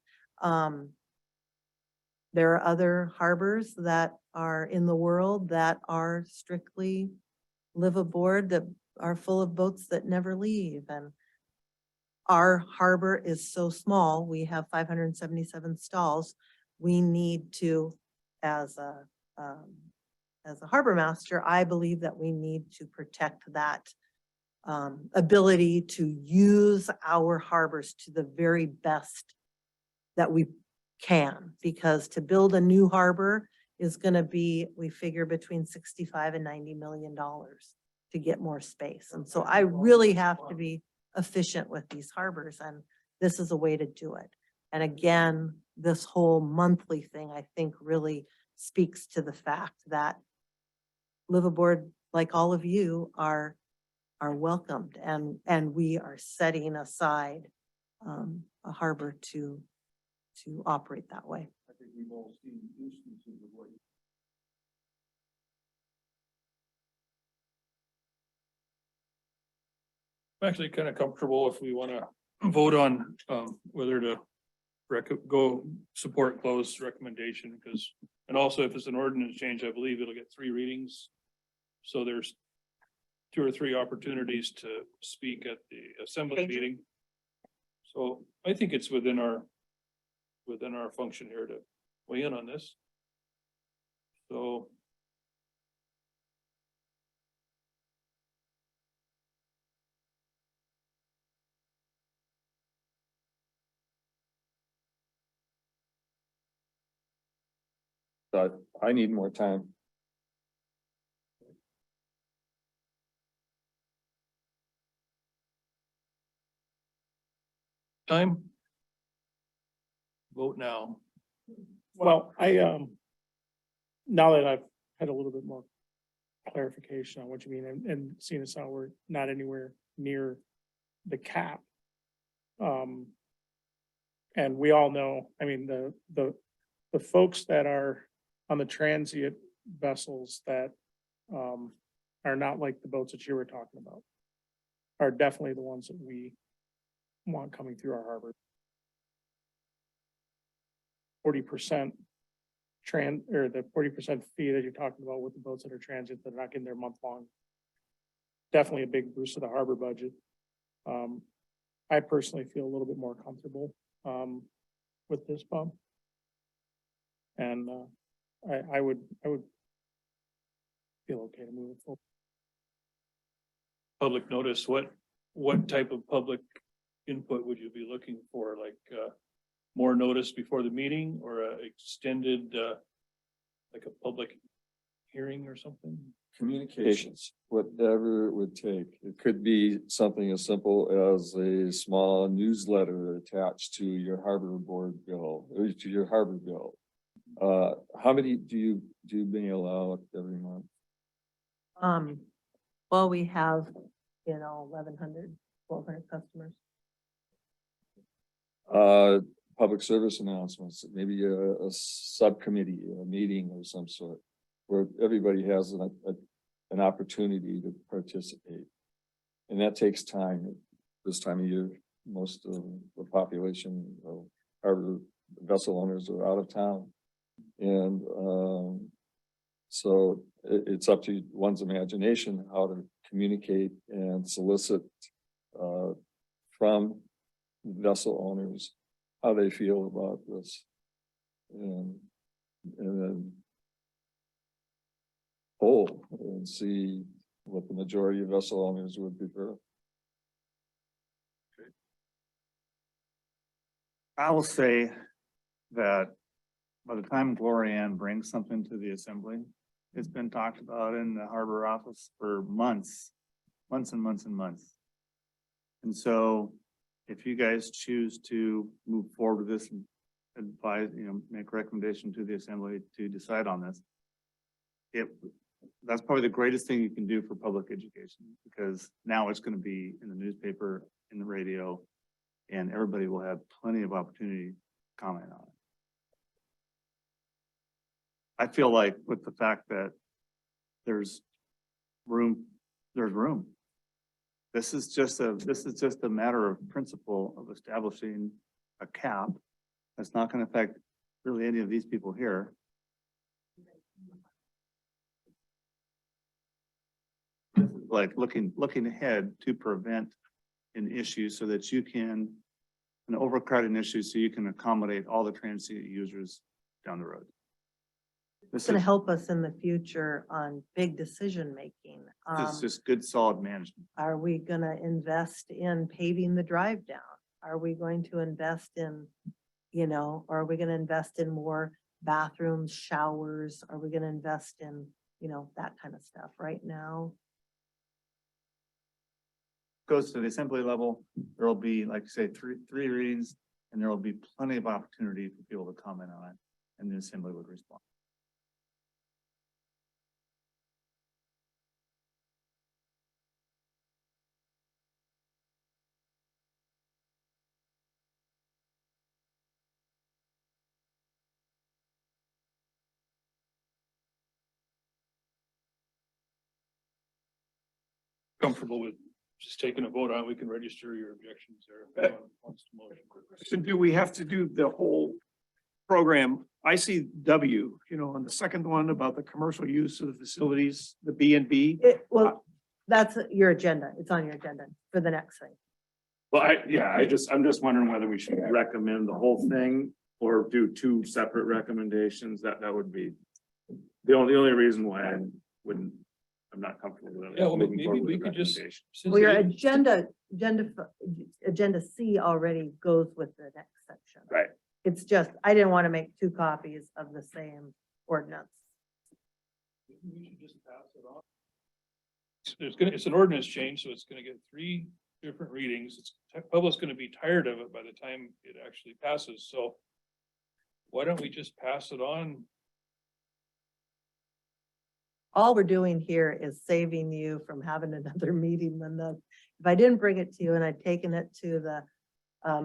There are other harbors that are in the world that are strictly live aboard, that are full of boats that never leave. And our harbor is so small. We have 577 stalls. We need to, as a harbor master, I believe that we need to protect that ability to use our harbors to the very best that we can, because to build a new harbor is going to be, we figure, between 65 and $90 million to get more space. And so I really have to be efficient with these harbors, and this is a way to do it. And again, this whole monthly thing, I think, really speaks to the fact that live aboard, like all of you, are welcomed, and we are setting aside a harbor to operate that way. I think we've all seen instances of what. I'm actually kind of comfortable if we want to vote on whether to go support Chloe's recommendation, because, and also if it's an ordinance change, I believe it'll get 3 readings. So there's 2 or 3 opportunities to speak at the assembly Change it. meeting. So I think it's within our function here to weigh in on this. So. But I need more time. Time? Vote now. Well, now that I've had a little bit more clarification on what you mean and seeing as how we're not anywhere near the cap. And we all know, I mean, the folks that are on the transient vessels that are not like the boats that you were talking about are definitely the ones that we want coming through our harbor. 40% or the 40% fee that you're talking about with the boats that are transit, that are not getting their month long. Definitely a big boost to the harbor budget. I personally feel a little bit more comfortable with this bump. And I would feel okay to move it forward. Public notice, what type of public input would you be looking for? Like, more notice before the meeting or a extended, like a public hearing or something? Communications, whatever it would take. It could be something as simple as a small newsletter attached to your harbor board bill, or to your harbor bill. How many do you mail out every month? Well, we have, 1,100, 1,200 customers. Public service announcements, maybe a subcommittee, a meeting of some sort, where everybody has an opportunity to participate. And that takes time. This time of year, most of the population of harbor vessel owners are out of town. And so it's up to one's imagination how to communicate and solicit from vessel owners how they feel about this. And then poll and see what the majority of vessel owners would prefer. I will say that by the time Gloria Ann brings something to the assembly, it's been talked about in the harbor office for months and months and months. And so if you guys choose to move forward with this and advise, make a recommendation to the assembly to decide on this, that's probably the greatest thing you can do for public education, because now it's going to be in the newspaper, in the radio, and everybody will have plenty of opportunity to comment on it. I feel like with the fact that there's room. This is just a matter of principle of establishing a cap that's not going to affect really any of these people here. This is like looking ahead to prevent an issue so that you can, an overcrowding issue so you can accommodate all the transient users down the road. It's going to help us in the future on big decision-making. It's just good, solid management. Are we going to invest in paving the drive down? Are we going to invest in, or are we going to invest in more bathrooms, showers? Are we going to invest in, that kind of stuff right now? Goes to the assembly level, there will be, like I say, three readings, and there will be plenty of opportunity for people to comment on it, and the assembly would respond. Comfortable with just taking a vote on it, we can register your objections there. If anyone wants to motion. So do we have to do the whole program, I see W, on the second one about the commercial use of the facilities, the B and B. Well, that's your agenda. It's on your agenda for the next thing. Well, I'm just wondering whether we should recommend the whole thing or do two separate recommendations. That would be the only reason why I wouldn't, I'm not comfortable with it. Yeah, well, moving maybe forward we with could just. recommendation. since Well, your it is- agenda C already goes with the next section. Right. It's just, I didn't want to make two copies of the same ordinance. We should just pass it on. It's an ordinance change, so it's gonna get 3 different readings. Public's gonna be tired of it by the time it actually passes, so. Why don't we just pass it on? All we're doing here is saving you from having another meeting when if I didn't bring it to you and I'd taken it to the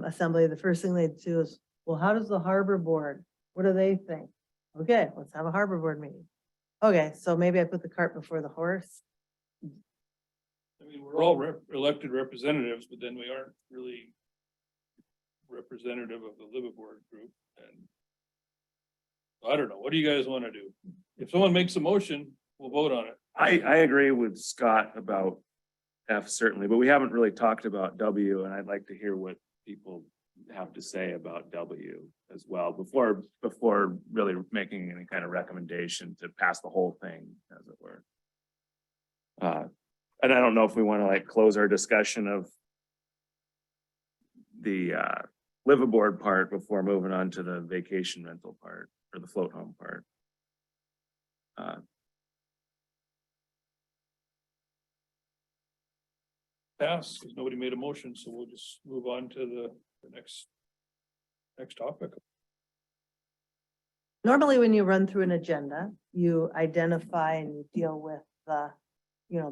assembly, the first thing they'd do is, well, how does the harbor board, what do they think? Okay, let's have a harbor board meeting. Okay, so maybe I put the cart before the horse. I mean, we're all elected representatives, but then we aren't really representative of the liveaboard group, and I don't know, what do you guys want to do? If someone makes a motion, we'll vote on it. I agree with Scott about F certainly, but we haven't really talked about W, and I'd like to hear what people have to say about W as well before really making any kind of recommendation to pass the whole thing, as it were. And I don't know if we want to like close our discussion of the liveaboard part before moving on to the vacation rental part or the float home part. Pass, because nobody made a motion, so we'll just move on to the next topic. Normally, when you run through an agenda, you identify and you deal with the,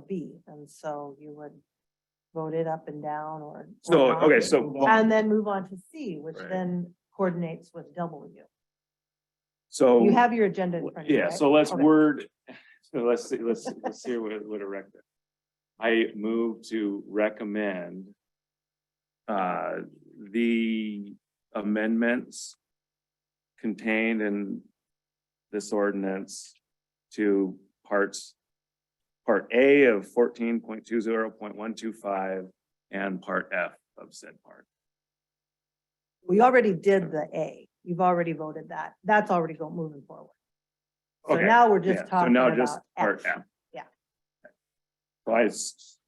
B, and so you would vote it up and down or. So, not. okay, so. And then move on to C, which Right. then coordinates with W. So. You have your agenda in front of you, Yeah, right? so let's Okay. let's see, let's hear what a rec. I move to recommend the amendments contained in this ordinance to Part A of 14.20.125 and Part F of said part. We already did the A. You've already voted that. That's already moving forward. So Okay, now we're yeah, just so talking now about just Part F. F. Yeah. So I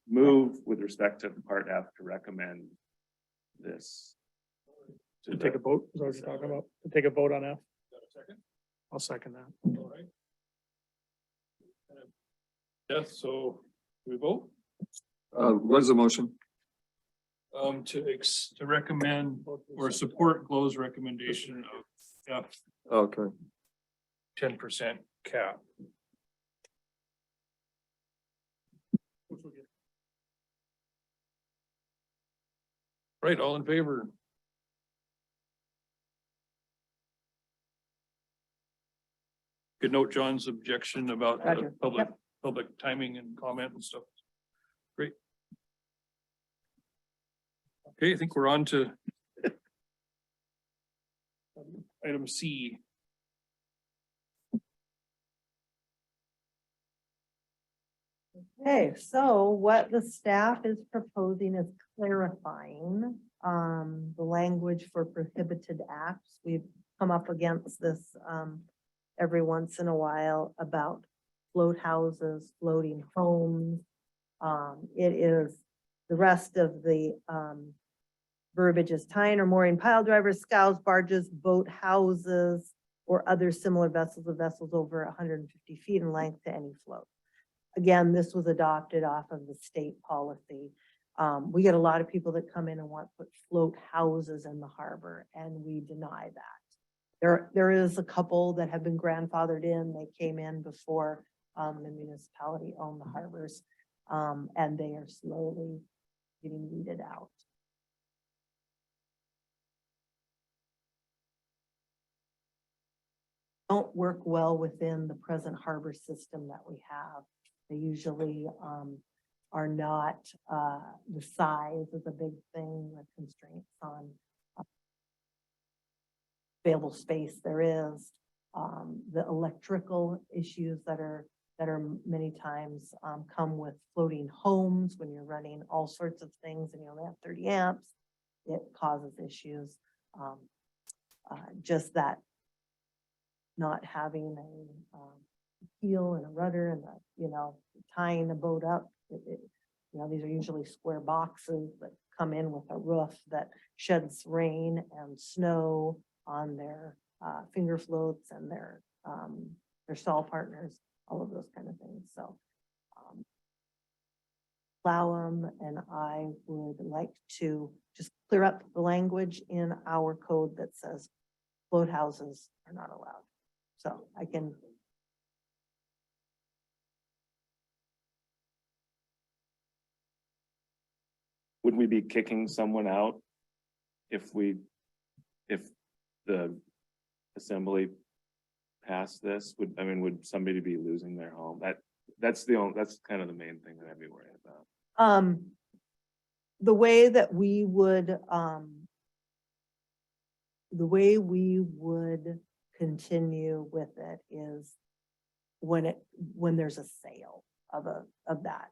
move with respect to Part F to recommend this. To take a vote, is that what you're talking about? To take a vote on F? Got a second? I'll second that. All right. Yes, so do we vote? What is the motion? To recommend or support Glow's recommendation of F Okay, 10% cap. Right, all in favor? Could note John's objection about the Roger. public timing and comment and stuff. Great. Okay, I think we're on to item C. Okay, so what the staff is proposing is clarifying the language for prohibited acts. We've come up against this every once in a while about float houses, floating homes. It is, the rest of the verbiage is tying or mooring pile drivers, scows, barges, boat houses, or other similar vessels of vessels over 150 feet in length to any float. Again, this was adopted off of the state policy. We get a lot of people that come in and want to put float houses in the harbor, and we deny that. There is a couple that have been grandfathered in. They came in before the municipality owned the harbors, and they are slowly getting weeded out. Don't work well within the present harbor system that we have. They usually are not, the size is a big thing, the constraints on available space there is, the electrical issues that are many times, come with floating homes when you're running all sorts of things and you only have 30 amps, it causes issues. Just that not having a, keel and a rudder and, tying a boat up, these are usually square boxes that come in with a roof that sheds rain and snow on their finger floats and their stall partners, all of those kind of things. So Plowum and I would like to just clear up the language in our code that says float houses are not allowed. So I can. Would we be kicking someone out if the assembly passed this? Would somebody be losing their home? That's kind of the main thing that I'd be worried about. The way that we would continue with it is when there's a sale of that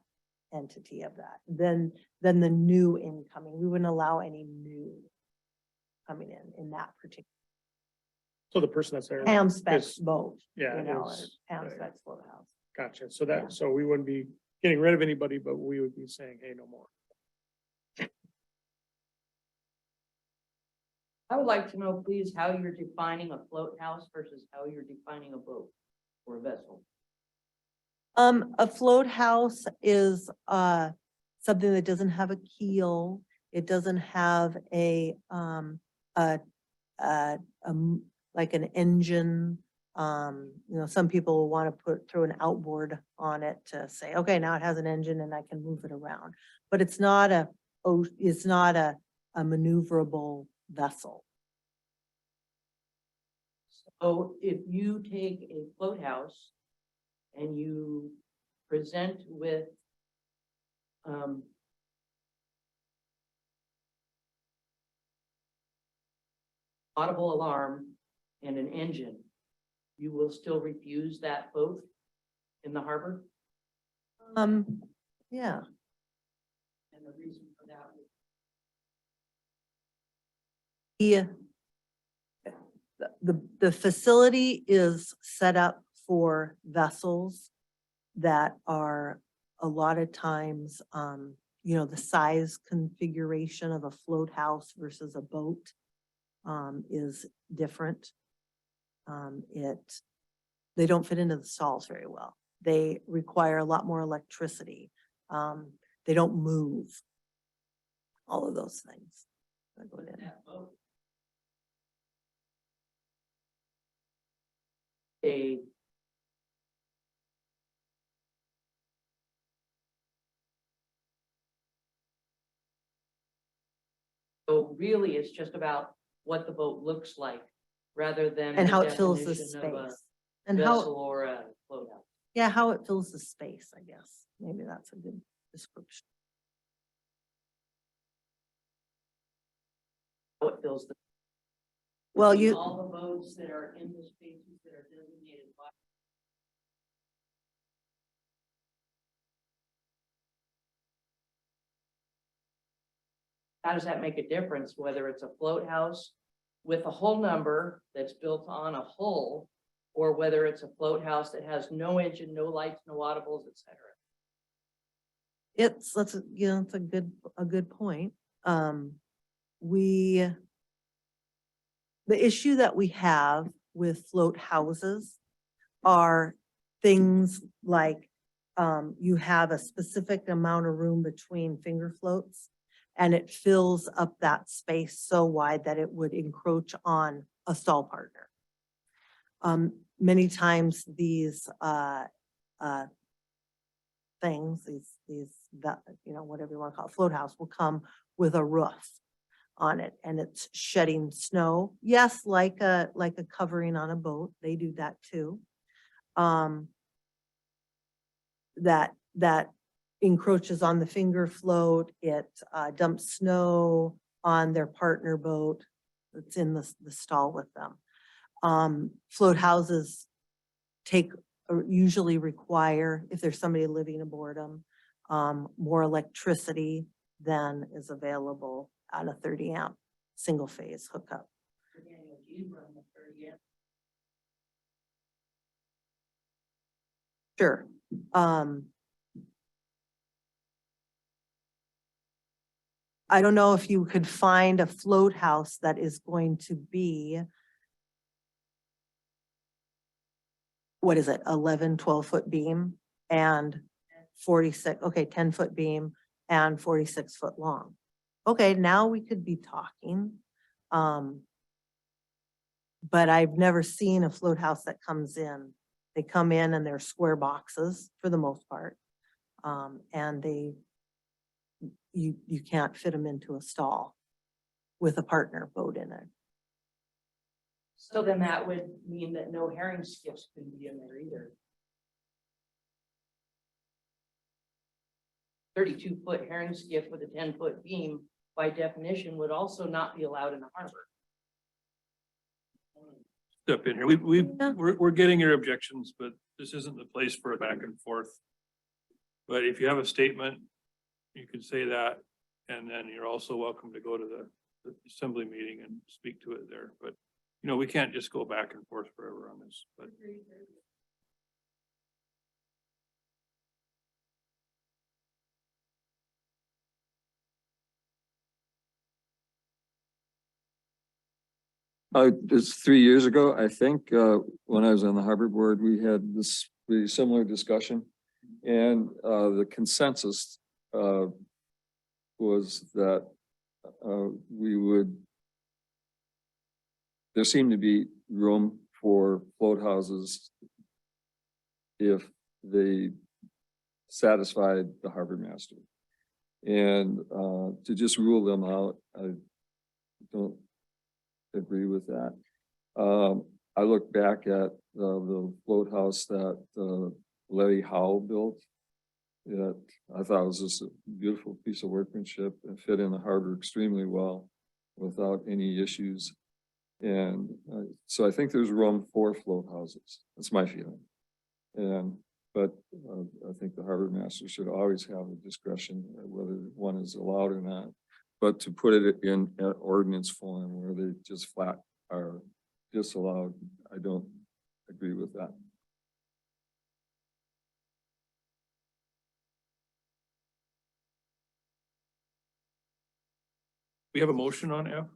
entity of that, then the new incoming, we wouldn't allow any new coming in that particular So the person that's there. Pam specs is- boat, Yeah. or is- Pam specs float house. Gotcha. So Yeah. that, so we wouldn't be getting rid of anybody, but we would be saying, hey, no more. I would like to know, please, how you're defining a float house versus how you're defining a boat or a vessel. A float house is, something that doesn't have a keel. It doesn't have like an engine. Some people will want to throw an outboard on it to say, okay, now it has an engine and I can move it around. But it's not a maneuverable vessel. So if you take a float house and you present with audible alarm and an engine, you will still refuse that boat in the harbor? Yeah. And the reason for that would Yeah. The facility is set up for vessels that are a lot of times, the size configuration of a float house versus a boat is different. They don't fit into the stalls very well. They require a lot more electricity. They don't move. All of those things that go in. that boat. A So really, it's just about what the boat looks like, rather than. And the how it fills the definition of a space. And Vessel how, or a float house. yeah, how it fills the space, I guess. Maybe that's a good description. How it fills the. Well, you, All the boats that are in the spaces that are designated by. How does that make a difference, whether it's a float house with a hull number that's built on a hull, or whether it's a float house that has no engine, no lights, no audibles, et cetera? it's a good point. The issue that we have with float houses are things like, you have a specific amount of room between finger floats, and it fills up that space so wide that it would encroach on a stall partner. Many times these, things, whatever you want to call it, float house will come with a roof on it and it's shedding snow. Yes, like a covering on a boat, they do that too. That encroaches on the finger float, it dumps snow on their partner boat. that's in the stall with them. Float houses take, or usually require, if there's somebody living aboard them, more electricity than is available on a 30 amp single phase hookup. Sure. I don't know if you could find a float house that is going to be, what is it, 11, 12-foot beam and 46, okay, 10-foot beam and 46-foot long. Okay, now we could be talking. But I've never seen a float house that comes in. They come in and they're square boxes for the most part. And you can't fit them into a stall with a partner boat in it. So then that would mean that no herring skiffs can be in there either. 32-foot herring skiff with a 10-foot beam, by definition, would also not be allowed in the harbor. Step in here. Yeah. We're getting your objections, but this isn't the place for a back and forth. But if you have a statement, you can say that, and then you're also welcome to go to the assembly meeting and speak to it there. But, you know, we can't just go back and forth forever on this, but. It's 3 years ago, I think, when I was on the harbor board, we had this really similar discussion. And, the consensus, was that, there seemed to be room for float houses if they satisfied the harbor master. And, to just rule them out, I don't agree with that. I look back at the float house that Larry Howell built. That I thought was just a beautiful piece of workmanship and fit in the harbor extremely well without any issues. And so I think there's room for float houses. That's my feeling. But I think the harbor master should always have the discretion whether one is allowed or not. But to put it in an ordinance form where they just flat are disallowed, I don't agree with that. We have a motion on F.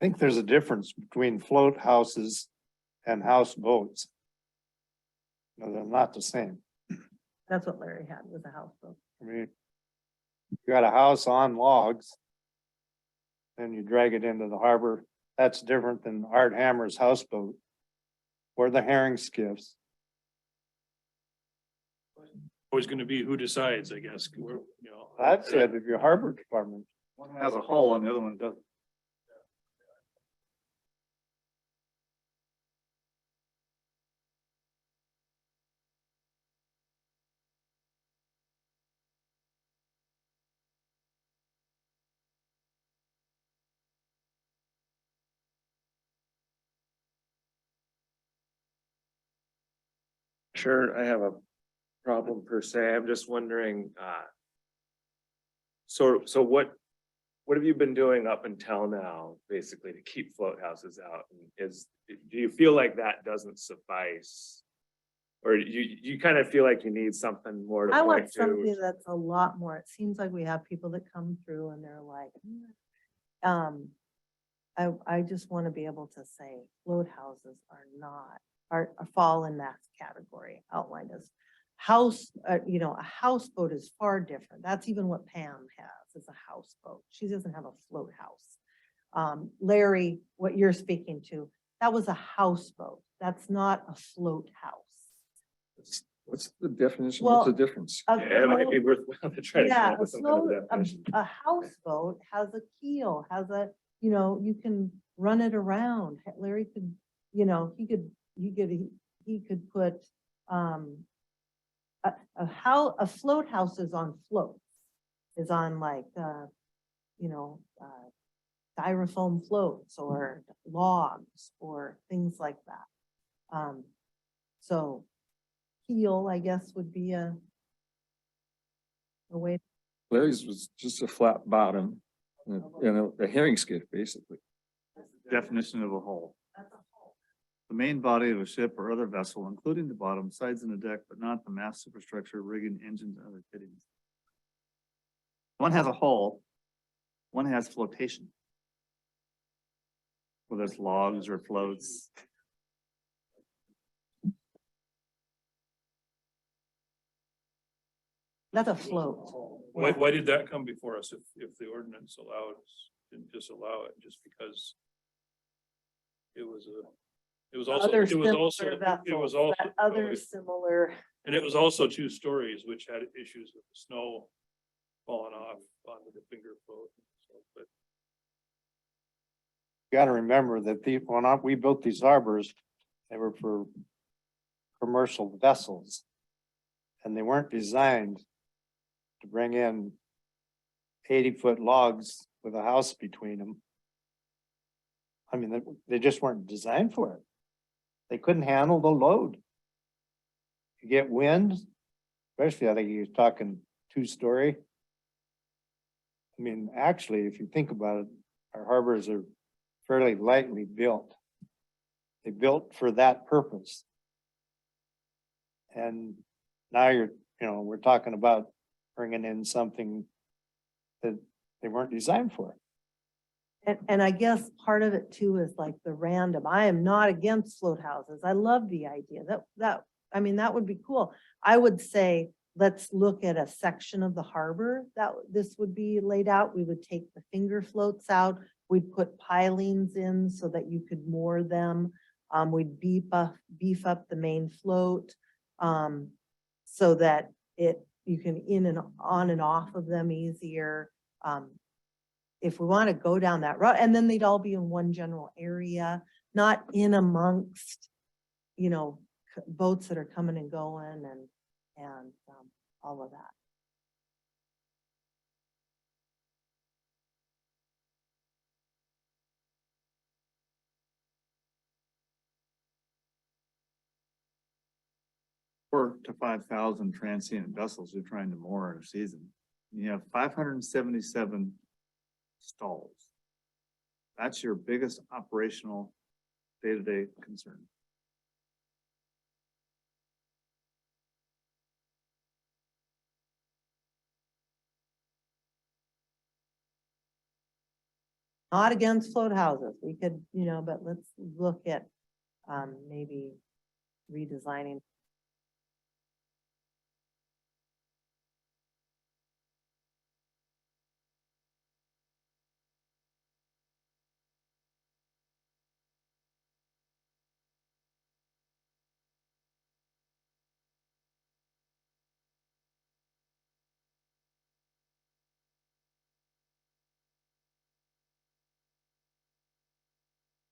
I think there's a difference between float houses and houseboats. No, they're not the same. That's what Larry had with the houseboat. I mean, you got a house on logs. Then you drag it into the harbor. That's different than Art Hammer's houseboat. Or the herring skiffs. Always gonna be who decides, I guess. We're, you know. That's it, if your harbor department. One has a hull and the other one doesn't. Sure, I have a problem per se. I'm just wondering, so what have you been doing up until now, basically, to keep float houses out? And do you feel like that doesn't suffice? Or you kind of feel like you need something more to I want point something to? that's a lot more. It seems like we have people that come through and they're like, I just want to be able to say float houses are fall in that category outlined as house, you know, a houseboat is far different. That's even what Pam has, is a houseboat. She doesn't have a float house. Larry, what you're speaking to, that was a houseboat. That's not a float house. What's the definition? Well, What's the difference? A Yeah, it might be float- worthwhile to try to come Yeah, up with some kind of definition. a houseboat has a keel, has a you know, you can run it around. Larry could, you know, he could put, a float house is on floats, is on like, you know, styrofoam floats or logs or things like that. So keel, I guess, would be a way. Larry's was just a flat bottom, and a herring skiff, basically. Definition of a hull. The main body of a ship or other vessel, including the bottom, sides and the deck, but not the mast superstructure, rigging, engines, and other fittings. One has a hull, one has flotation. Whether it's logs or floats. That's a float. Why did that come before us if the ordinance didn't disallow it just because? It was also, Other it was also, similar it was vessels, also. that other similar, And it was also 2 stories, which had issues with the snow falling off onto the finger float. So, but You gotta remember that we built these harbors, they were for commercial vessels. And they weren't designed to bring in 80-foot logs with a house between them. I mean, they just weren't designed for it. They couldn't handle the load. You get wind, especially I think you're talking 2-story. I mean, actually, if you think about it, our harbors are fairly lightly built. They built for that purpose. And now we're talking about bringing in something that they weren't designed for. and I guess part of it too is like the random. I am not against float houses. I love the idea I mean, that would be cool. I would say, let's look at a section of the harbor that this would be laid out. We would take the finger floats out. We'd put pilings in so that you could moor them. We'd beef up the main float, so that you can in and on and off of them easier. If we want to go down that road, and then they'd all be in one general area, not in amongst, you know, boats that are coming and going and all of that. To 5,000 transient vessels you're trying to moor in a season. You have 577 stalls. That's your biggest operational day-to-day concern. Not against float houses. We could, you know, but let's look at maybe redesigning.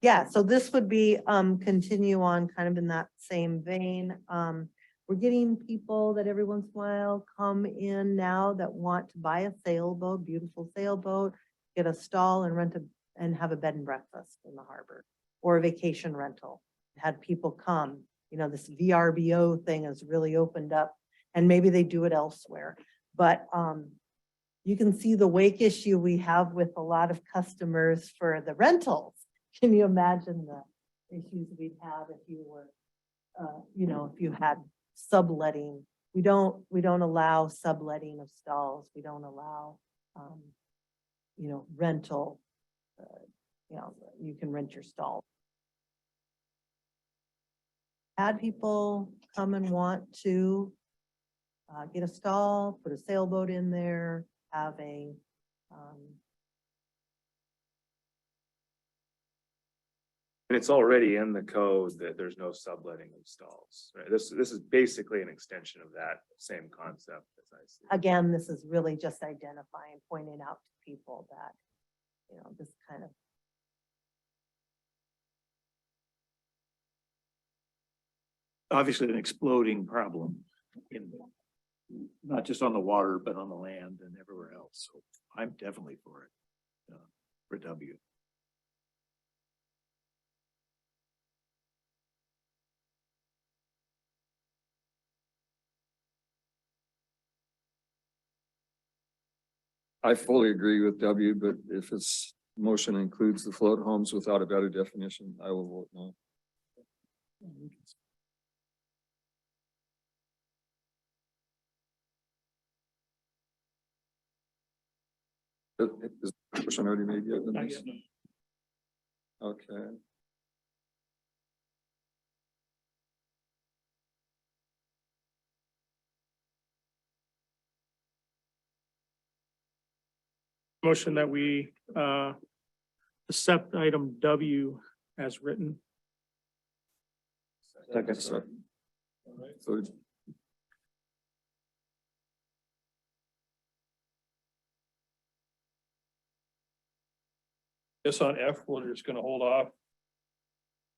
Yeah, so this would be, continue on kind of in that same vein. We're getting people that every once in a while come in now that want to buy a sailboat, beautiful sailboat, get a stall and and have a bed and breakfast in the harbor or a vacation rental. Had people come, you know, this VRBO thing has really opened up and maybe they do it elsewhere. But, you can see the wake issue we have with a lot of customers for the rentals. Can you imagine the issues we'd have if you were, you know, if you had subletting? We don't allow subletting of stalls. We don't allow, you know, rental. You know, you can rent your stall. Had people come and want to get a stall, put a sailboat in there, have a, And it's already in the code that there's no subletting of stalls, right? This is basically an extension of that same concept as I see. again, this is really just identifying, pointing out to people that, you know, this kind of obviously an exploding problem in, not just on the water, but on the land and everywhere else. So I'm definitely for it, for W. I fully agree with W, but if its motion includes the float homes without a better definition, I will vote no. Is the motion already made yet? Not yet. Okay. Motion that we accept item W as written. Second. So so Guess on F, we're just gonna hold off.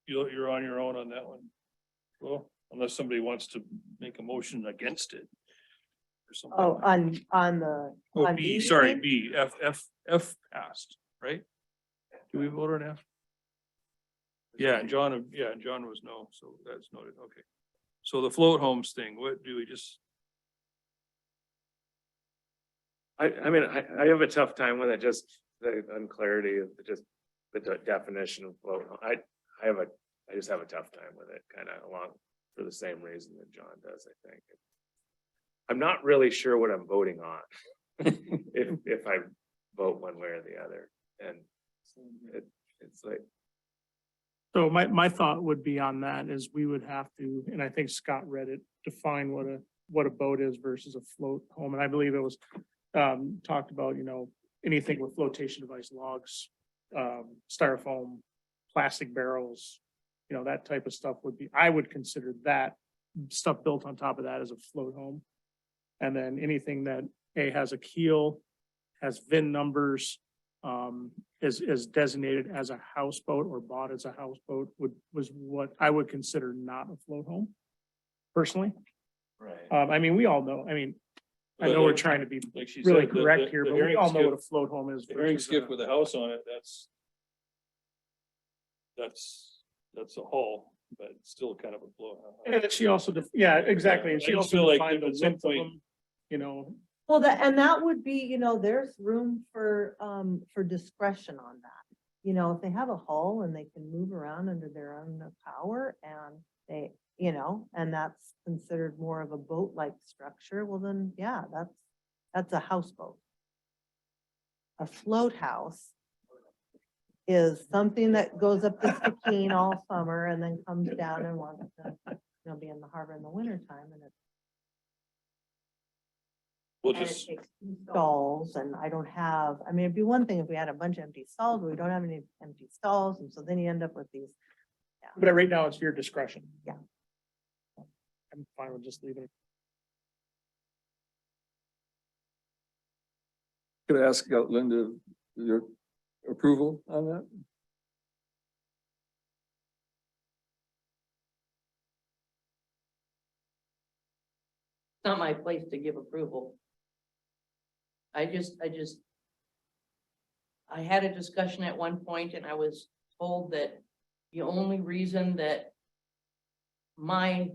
You're on your own on that one. Well, unless somebody wants to make a motion against it. Or something. Oh, on the. Oh, on B, B, sorry, you B, F passed, right? Do we vote on F? Yeah, and John was no, so that's noted, okay. So the float homes thing, what do we just, I mean, I have a tough time with it, just the unclarity of the definition of float. I just have a tough time with it, kind of along for the same reason that John does, I think. I'm not really sure what I'm voting on. If I vote one way or the other, and it's like, So my thought would be on that is we would have to, and I think Scott read it, define what a boat is versus a float home. And I believe it was talked about, anything with flotation device, logs, styrofoam, plastic barrels, that type of stuff would be, I would consider that stuff built on top of that as a float home. And then anything that has a keel, has VIN numbers, is designated as a houseboat or bought as a houseboat was what I would consider not a float home. Personally, right. I mean, we all know, I know we're trying to be like she really said, the- correct the- here, the but we herring all know skip- what a float home is. the herring versus skip a- with a house on it, that's a hull, but it's still kind of a float. And then she also, yeah, exactly, and I she just also feel like defined the at some width of point- them, Well, and that would be, there's room for discretion on that. If they have a hull and they can move around under their own power and they, and that's considered more of a boat-like structure, well then, yeah, that's a houseboat. A float house is something that goes up the Stikine all summer and then comes down and wants to, be in the harbor in the wintertime and it's. We'll And it just, takes 2 stalls and I don't have, it'd be one thing if we had a bunch of empty stalls, but we don't have any empty stalls. And so then you end up with these. but right now it's your discretion. Yeah. I'm fine with just leaving it. could I ask Linda your approval on that? It's not my place to give approval. I had a discussion at one point and I was told that the only reason that my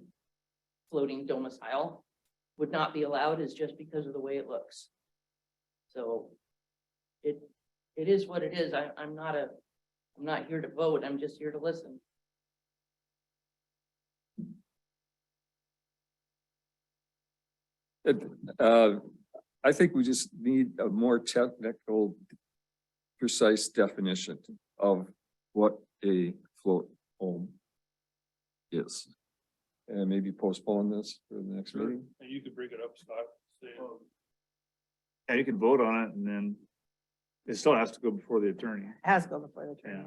floating domicile would not be allowed is just because of the way it looks. So it is what it is. I'm not here to vote. I'm just here to listen. I think we just need a more technical, precise definition of what a float home is. And maybe postpone this for the next meeting. and you could bring it up, Scott. Say, Yeah, you can vote on it and then it still has to go before the attorney. Has to go before the attorney.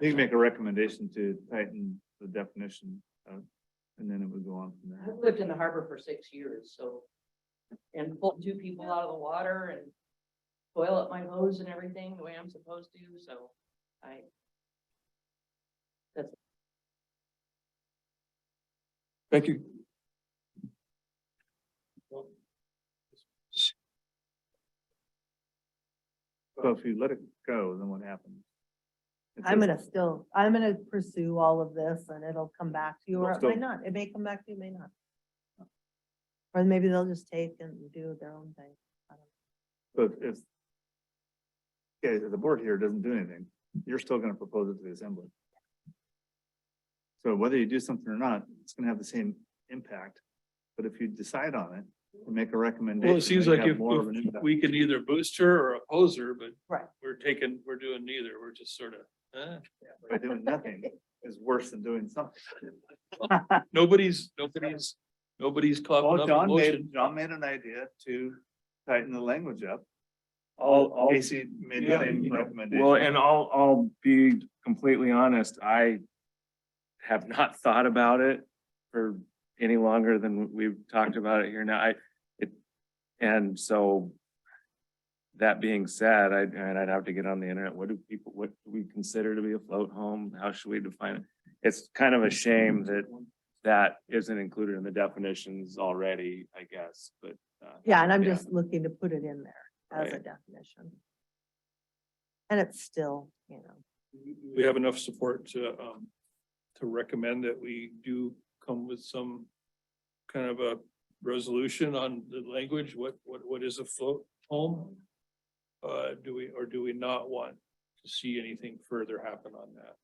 You can make a recommendation to tighten the definition, and then it would go on from there. I've lived in the harbor for 6 years, so. And pulled 2 people out of the water and coil up my hose and everything the way I'm supposed to, so Thank you. So if you let it go, then what happens? I'm gonna pursue all of this and it'll come back to you, or it Still- might not. It may come back to you, may not. Or maybe they'll just take and do their own thing. I don't know. But if. Okay, the board here doesn't do anything, you're still gonna propose it to the assembly. So whether you do something or not, it's gonna have the same impact. But if you decide on it and make a recommendation. Well, it seems then you like have if more of an if impact. we can either boost her or oppose her, but Right. we're doing neither. We're just sort of, By doing nothing is worse than doing something. nobody's coughing Well, up John emotion. made an idea to tighten the language up. I'll Casey made the same recommendation. Well, and I'll be completely honest, I have not thought about it for any longer than we've talked about it here now. And so that being said, I'd have to get on the internet. What do we consider to be a float home? How should we define it? It's kind of a shame that isn't included in the definitions already, I guess, but. Yeah, and I'm just looking to put it in there as a Right. definition. And it's still, you know, We have enough support to recommend that we do come with some kind of a resolution on the language, what is a float home? Do we not want to see anything further happen on that?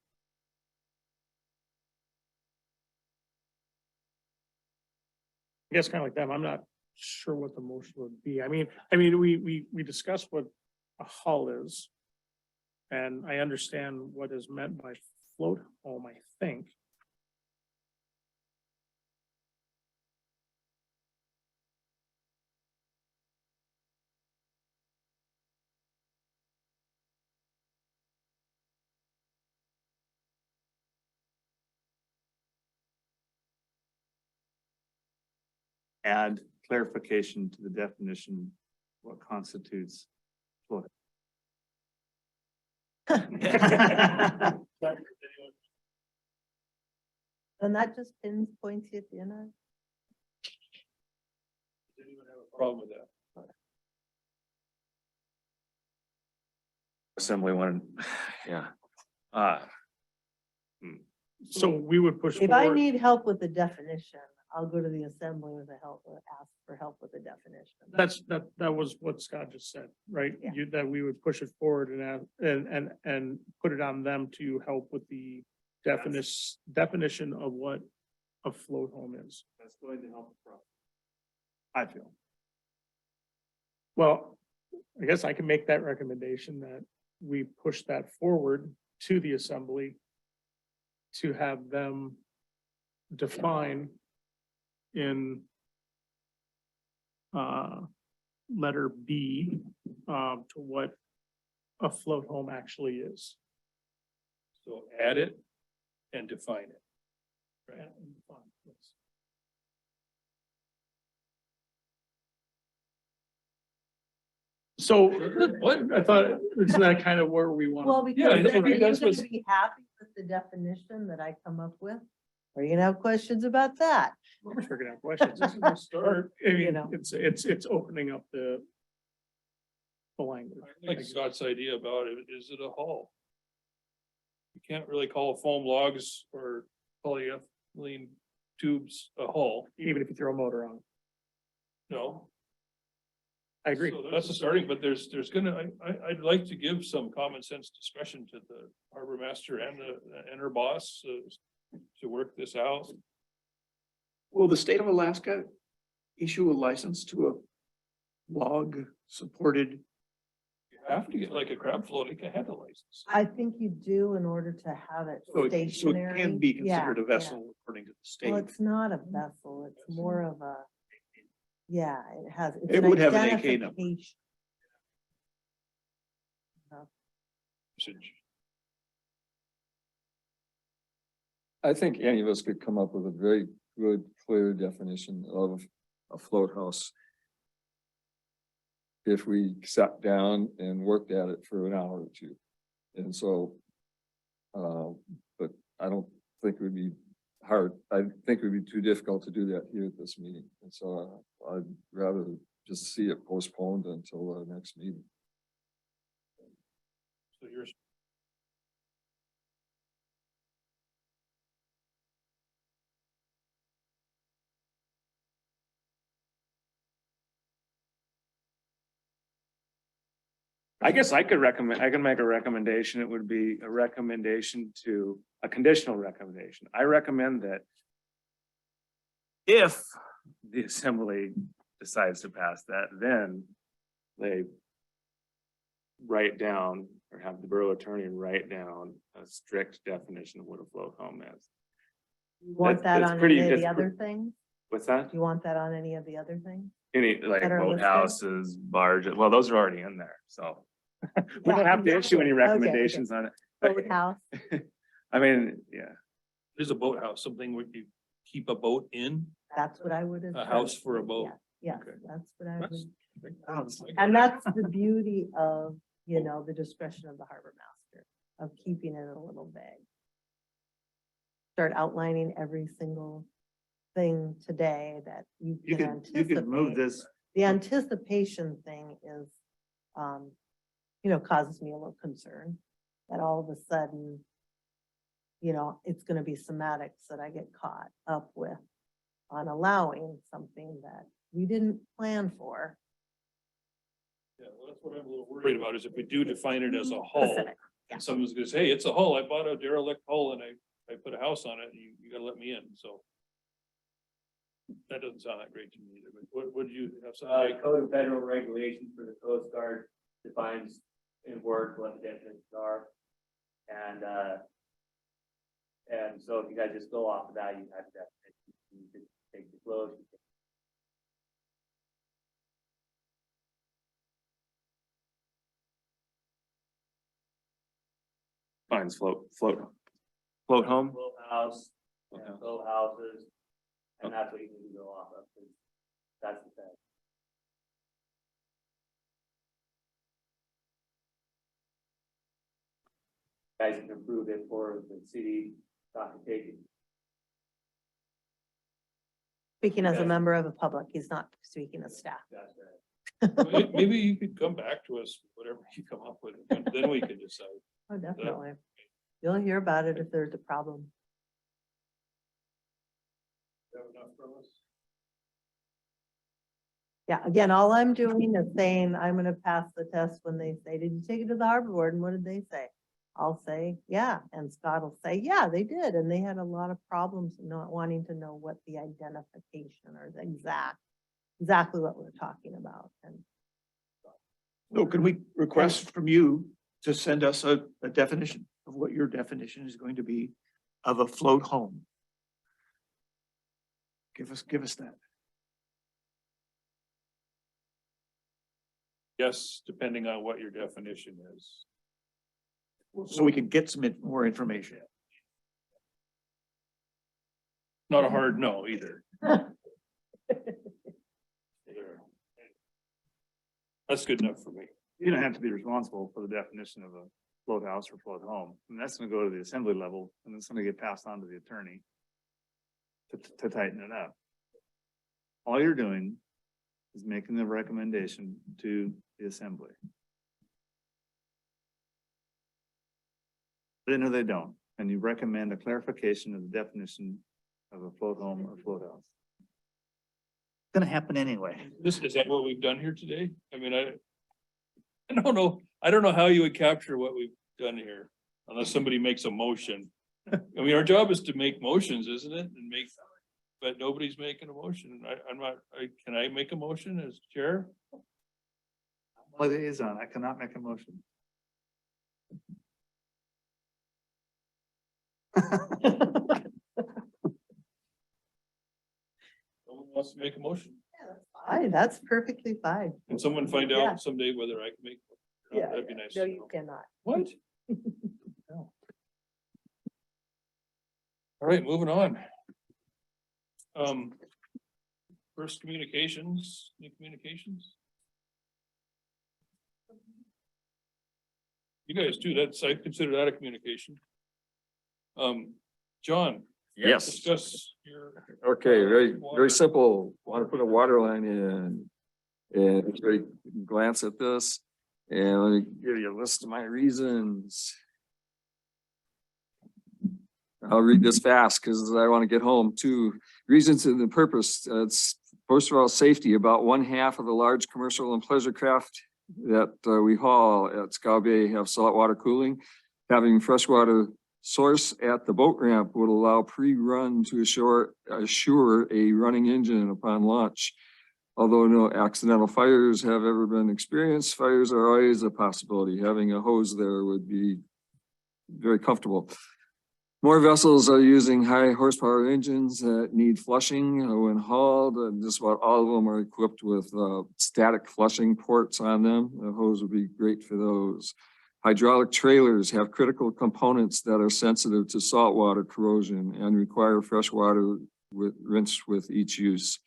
I guess kind of like them, I'm not sure what the motion would be. I mean, we discussed what a hull is. And I understand what is meant by float home, I think. Add clarification to the definition, what constitutes float. and that just pins points you at the end of it. Problem with that? Assembly one, yeah. So we would push If I forward. need help with the definition, I'll go to the assembly with ask for help with the definition. That was what Scott just said, right? Yeah. That we would push it forward and put it on them to help with the definition of what a float home is. That's going to help the problem. I feel. Well, I guess I can make that recommendation that we push that forward to the assembly to have them define in letter B to what a float home actually is. So add it and define it. Right. So What? I thought, isn't that kind of where we want? Well, because I are think you that's gonna what's- be happy with the definition that I come up with? Or are you gonna have questions about that? We're gonna have questions. This is a start. I You mean, know. it's opening up the language. I like Scott's idea about it. Is it a hull? You can't really call foam logs or polyethylene tubes a hull, Even if you throw a motor on. no. I agree. So that's a starting, but there's I'd like to give some common sense discretion to the harbor master and her boss to work this out. Will the state of Alaska issue a license to a log supported? You have to get like a crab float, it can have a license. I think you do in order to have it So it stationary. can be considered a Yeah, yeah. vessel according to the state. Well, it's not a vessel, it's more of a, yeah, it has. it's It would have an AK number. identification. I think any of us could come up with a very good, clear definition of a float house. If we sat down and worked at it for an hour or two. And so, but I don't think it would be hard. I think it would be too difficult to do that here at this meeting. And so I'd rather just see it postponed until our next meeting. So you're I guess I could recommend, I can make a recommendation. It would be a recommendation to, a conditional recommendation. I recommend that if the assembly decides to pass that, then they write down or have the borough attorney write down a strict definition of what a float home is. You want That's- that that's on pretty- any of the that's pre- other things? What's that? Do you want that on any of the other things? Any like that are listed? boathouses, barges, well, those are already in there, so. We Yeah, don't have to issue any exactly. Okay, okay. recommendations on it. But, Boathouse, I mean, yeah, There's a boathouse, something where you keep a boat in, that's what I would have. a said. house for a boat. Yeah, Okay. that's what I That's- would. And that's the beauty of, you know, the discretion of the harbor master, of keeping it a little vague. Start outlining every single thing today that you You can could move anticipate. this, The anticipation thing is, you know, causes me a little concern that all of a sudden, you know, it's gonna be semantics that I get caught up with on allowing something that we didn't plan for. Yeah, well, that's what I'm a little worried about, is if we do define it as a hull, Specific, yeah. and someone's gonna say, hey, it's a hull, I bought a derelict hull and I put a house on it, and you gotta let me in, so. That doesn't sound that great to me either, but what do you have? something? Code of Federal Regulations for the Coast Guard defines in words what the definitions are. And so if you guys just go off of that, you have that, you could take the flows. fines float home. Float house, Okay. and float houses, and that's what you need to go off of, 'cause that's the thing. Guys can approve it for the city, not to take it. Speaking as a Okay. member of the public, he's not speaking as staff. That's right. Maybe you could come back to us, whatever you come up with, and then we can decide. Oh, definitely. You'll hear about it if there's a problem. Have enough from us? Yeah, again, all I'm doing is saying I'm gonna pass the test when they say, did you take it to the harbor board? And what did they say? I'll say, yeah, and Scott will say, yeah, they did, and they had a lot of problems not wanting to know what the identification or the exactly what we're talking about, and so can we request from you to send us a definition of what your definition is going to be of a float home? Give us that. Yes, depending on what your definition is. So we can get some more information. Not a hard no either. That's good enough for me. You don't have to be responsible for the definition of a float house or float home. And that's gonna go to the assembly level and it's gonna get passed on to the attorney to tighten it up. All you're doing is making the recommendation to the assembly. They know they don't, and you recommend a clarification of the definition of a float home or float house. Gonna happen anyway. Is that what we've done here today? I mean, I don't know. I don't know how you would capture what we've done here unless somebody makes a motion. I mean, our job is to make motions, isn't it? And make, but nobody's making a motion. I'm not, can I make a motion as chair? Well, it is on, I cannot make a motion. Someone wants to make a motion. fine, that's perfectly fine. Can someone find Yeah. out someday whether I can make? Yeah, That'd be nice. No, to you know. cannot. What? All right, moving on. First communications, new communications? You guys do, that's, I consider that a communication. John, Yes. Discuss your. Okay, very, Water. very simple. Want to put a water line in. And everybody glance at this and let me give you a list of my reasons. I'll read this fast because I want to get home too. Reasons and the purpose. It's first of all, safety. About 1/2 of the large commercial and pleasure craft that we haul at Scow Bay have saltwater cooling. Having freshwater source at the boat ramp would allow pre-run to assure a running engine upon launch. Although no accidental fires have ever been experienced, fires are always a possibility. Having a hose there would be very comfortable. More vessels are using high horsepower engines that need flushing when hauled, and just about all of them are equipped with static flushing ports on them. The hose would be great for those. Hydraulic trailers have critical components that are sensitive to saltwater corrosion and require fresh water rinsed with each use.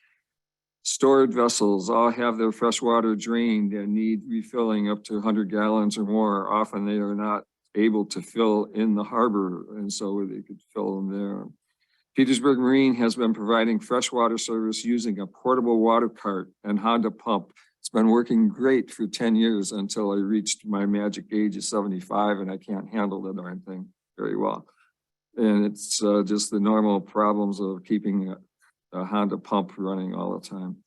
Stored vessels all have their fresh water drained and need refilling up to 100 gallons or more. Often they are not able to fill in the harbor, and so they could fill them there. Petersburg Marine has been providing freshwater service using a portable water cart and Honda pump. It's been working great for 10 years until I reached my magic age of 75 and I can't handle the darn thing very well. And it's just the normal problems of keeping a Honda pump running all the time.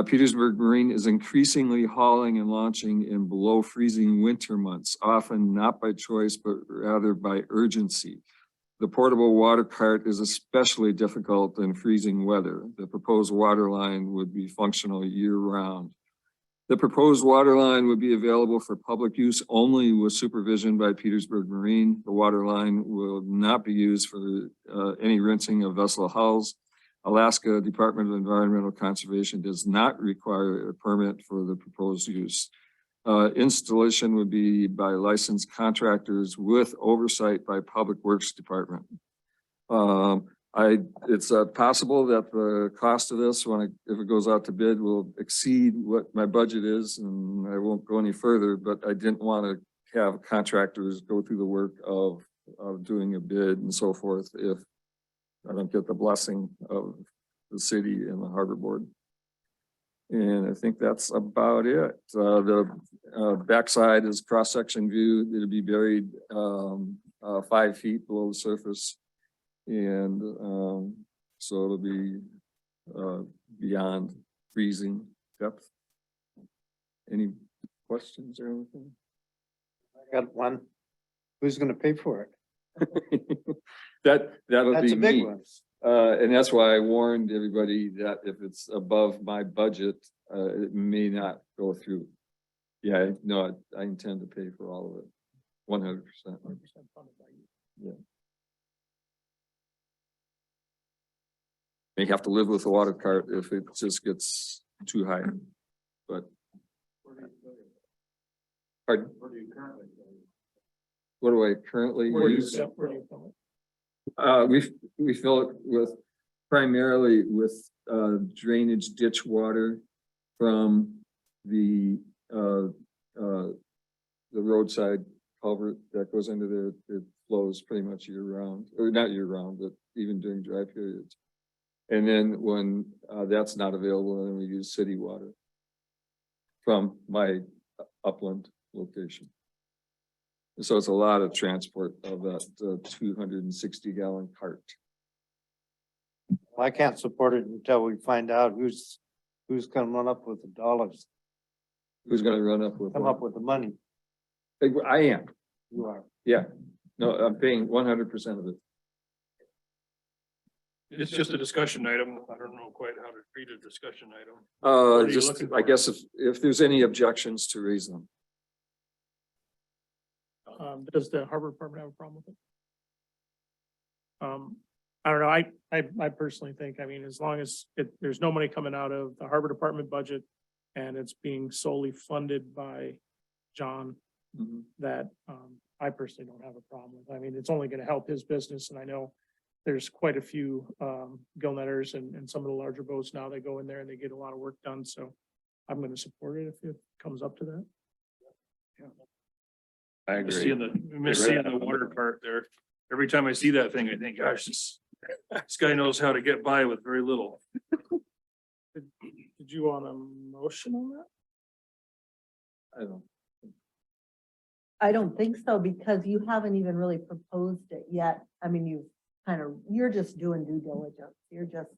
Petersburg Marine is increasingly hauling and launching in below freezing winter months, often not by choice, but rather by urgency. The portable water cart is especially difficult in freezing weather. The proposed water line would be functional year round. The proposed water line would be available for public use only with supervision by Petersburg Marine. The water line will not be used for any rinsing of vessel hulls. Alaska Department of Environmental Conservation does not require a permit for the proposed use. Installation would be by licensed contractors with oversight by Public Works Department. It's possible that the cost of this, if it goes out to bid, will exceed what my budget is, and I won't go any further, but I didn't want to have contractors go through the work of doing a bid and so forth if I don't get the blessing of the city and the harbor board. And I think that's about it. The backside is cross-section view. It'll be buried 5 feet below the surface. And so it'll be beyond freezing depth. Any questions or anything? I got one. Who's gonna pay for it? That'll That's be a big me. one. And that's why I warned everybody that if it's above my budget, it may not go through. Yeah, no, I intend to pay for all of it. 100%. Yeah. May have to live with the water cart if it just gets too high, but. Pardon? What do I currently use? We fill it with primarily with drainage ditch water from the roadside culvert that goes into there. It flows pretty much year round, or not year round, but even during dry periods. And then when that's not available, then we use city water from my upland location. So it's a lot of transport of that 260 gallon cart. I can't support it until we find out who's gonna run up with the dollars, Who's gonna run up with? come what? up with the money. I am, You are. yeah. No, I'm paying 100% of it. It's just a discussion item. I don't know quite how to treat a discussion item. are you Just, looking I for? guess if there's any objections to raise them. Does the harbor department have a problem with it? I don't know. I personally think, I mean, as long as there's no money coming out of the harbor department budget and it's being solely funded by John, that, I personally don't have a problem with. I mean, it's only gonna help his business, and I know there's quite a few, gillnetters and some of the larger boats now that go in there and they get a lot of work done, so I'm gonna support it if it comes up to that. I Miss agree. seeing the water cart there. Every time I see that thing, I think, gosh, this This guy knows how to get by with very little. Did you want a motion on that? I don't. I don't think so, because you haven't even really proposed it yet. I mean, you're just doing due diligence. You're just,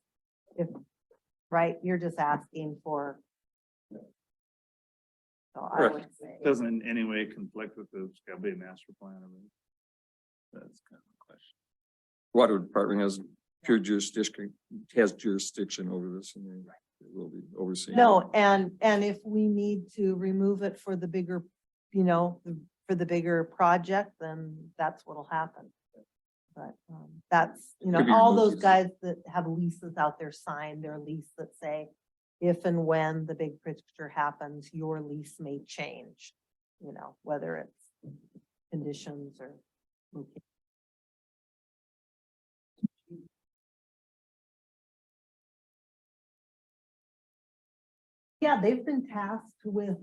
right, you're just asking for. So I would say, Doesn't in any way conflict with the Scott Bay master plan. I mean, that's kind of a question. Water Department has pure jurisdiction, over this and they will be overseeing. no, and if we need to remove it for the bigger, for the bigger project, then that's what'll happen. But that's, Could be all removed those easily. guys that have leases out there sign their lease that say, if and when the big picture happens, your lease may change, whether it's conditions or. Yeah, they've been tasked with,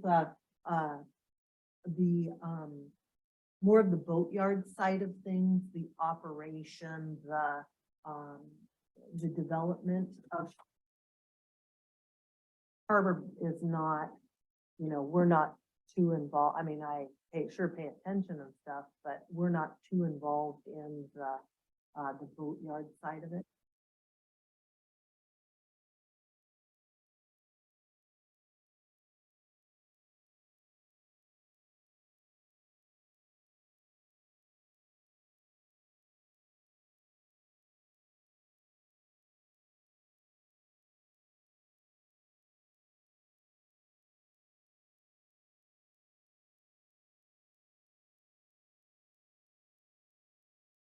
more of the boatyard side of things, the operation, the development of. Harbor is not, we're not too involved. I mean, I sure pay attention and stuff, but we're not too involved in the boatyard side of it.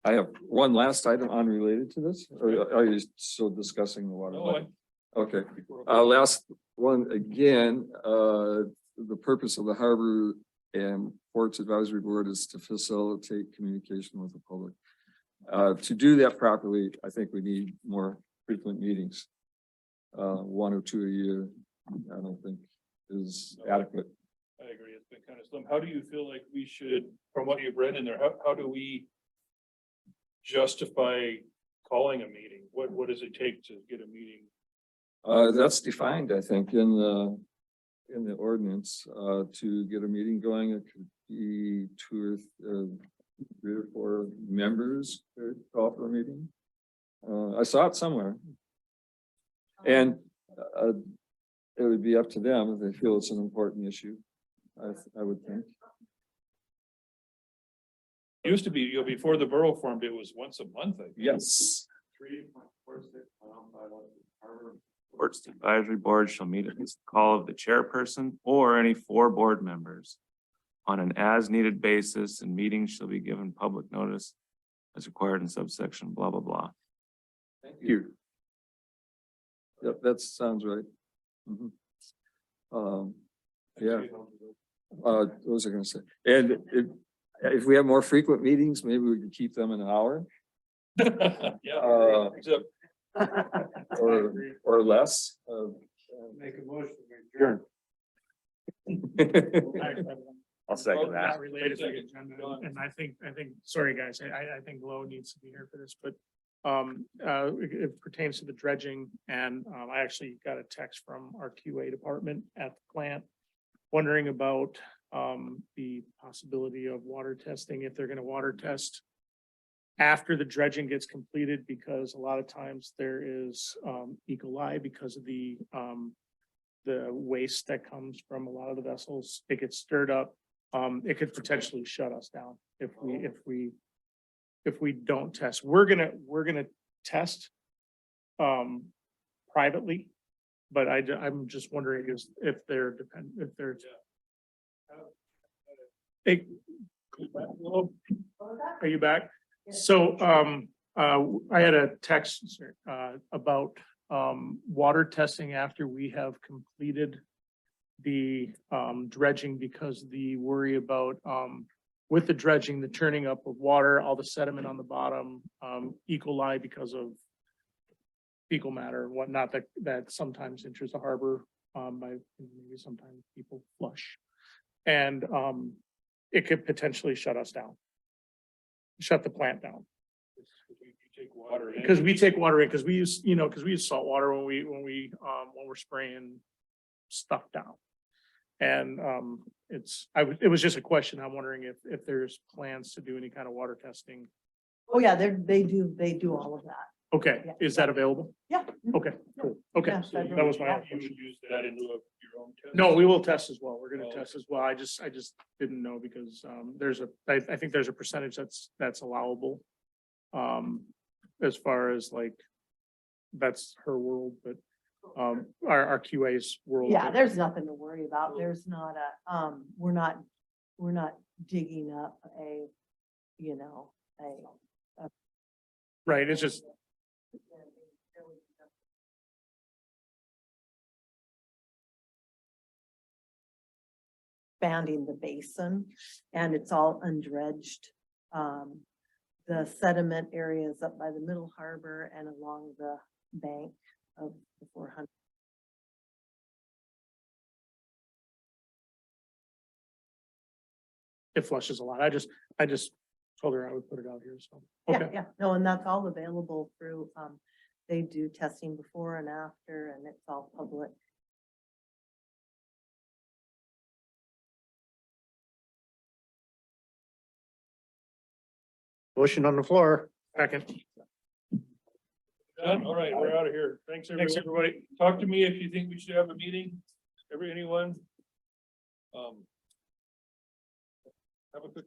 I have one last item unrelated to this, or are you still discussing the water? No, Okay, last one again, the purpose of the Harbor and Ports Advisory Board is to facilitate communication with the public. To do that properly, I think we need more frequent meetings. 1 or 2 a year, I don't think is adequate. I agree. It's been kind of slim. How do you feel like we should, from what you've read in there, how do we justify calling a meeting? What does it take to get a meeting? That's defined, I think, in the ordinance, to get a meeting going. It could be 2 or 3 or 4 members could call for a meeting. I saw it somewhere. And, it would be up to them if they feel it's an important issue. I would think. Used to be, before the borough formed, it was once a month, I think. Yes. Ports Advisory Board shall meet at the call of the chairperson or any 4 board members on an as-needed basis, and meetings shall be given public notice as required in subsection blah, blah, blah. Thank you. Yep, that sounds right. Mhm. Yeah. What was I gonna say? And if we have more frequent meetings, maybe we could keep them an hour. Yeah. Except Or less. Make a motion to adjourn. I'll second that. Not related to the agenda, and I think, sorry, guys, I think Lo needs to be here for this, but it pertains to the dredging, and I actually got a text from our QA department at the plant wondering about the possibility of water testing, if they're gonna water test after the dredging gets completed, because a lot of times there is E. coli because of the waste that comes from a lot of the vessels. It gets stirred up. It could potentially shut us down if we don't test. We're gonna test privately, but I'm just wondering if they're Hey, are you back? So, I had a text, about, water testing after we have completed the, dredging, because the worry about, with the dredging, the turning up of water, all the sediment on the bottom, E. coli because of fecal matter and whatnot, that sometimes enters the harbor, by maybe sometimes people flush. And, it could potentially shut us down. Shut the plant down. Take water in. Because we take water in, because we use, because we use salt water when we're spraying stuff down. And it was just a question. I'm wondering if there's plans to do any kind of water testing. Oh, yeah, they do all of that. Okay, Yeah. is that available? Yeah. Okay, cool. Okay, Yeah, so federal, that was my. yeah. You would use that into your own test? No, we will test as well. We're gonna Oh. test as well. I just didn't know because I think there's a percentage that's allowable. As far as like, that's her world, but our QA's world. Yeah, but- there's nothing to worry about. There's not we're not digging up a. Right, it's just, Expanding the basin and it's all undredged. The sediment areas up by the Middle Harbor and along the bank of the 400. it flushes a lot. I just told her I would put it out here, so. Yeah, Okay, yeah, no, and that's all available through, they do testing before and after and it's all public. Motion on the floor. second. Done? All right, we're out of here. Thanks, Thanks, everybody. everybody. Talk to me if you think we should have a meeting. Anyone? Have a good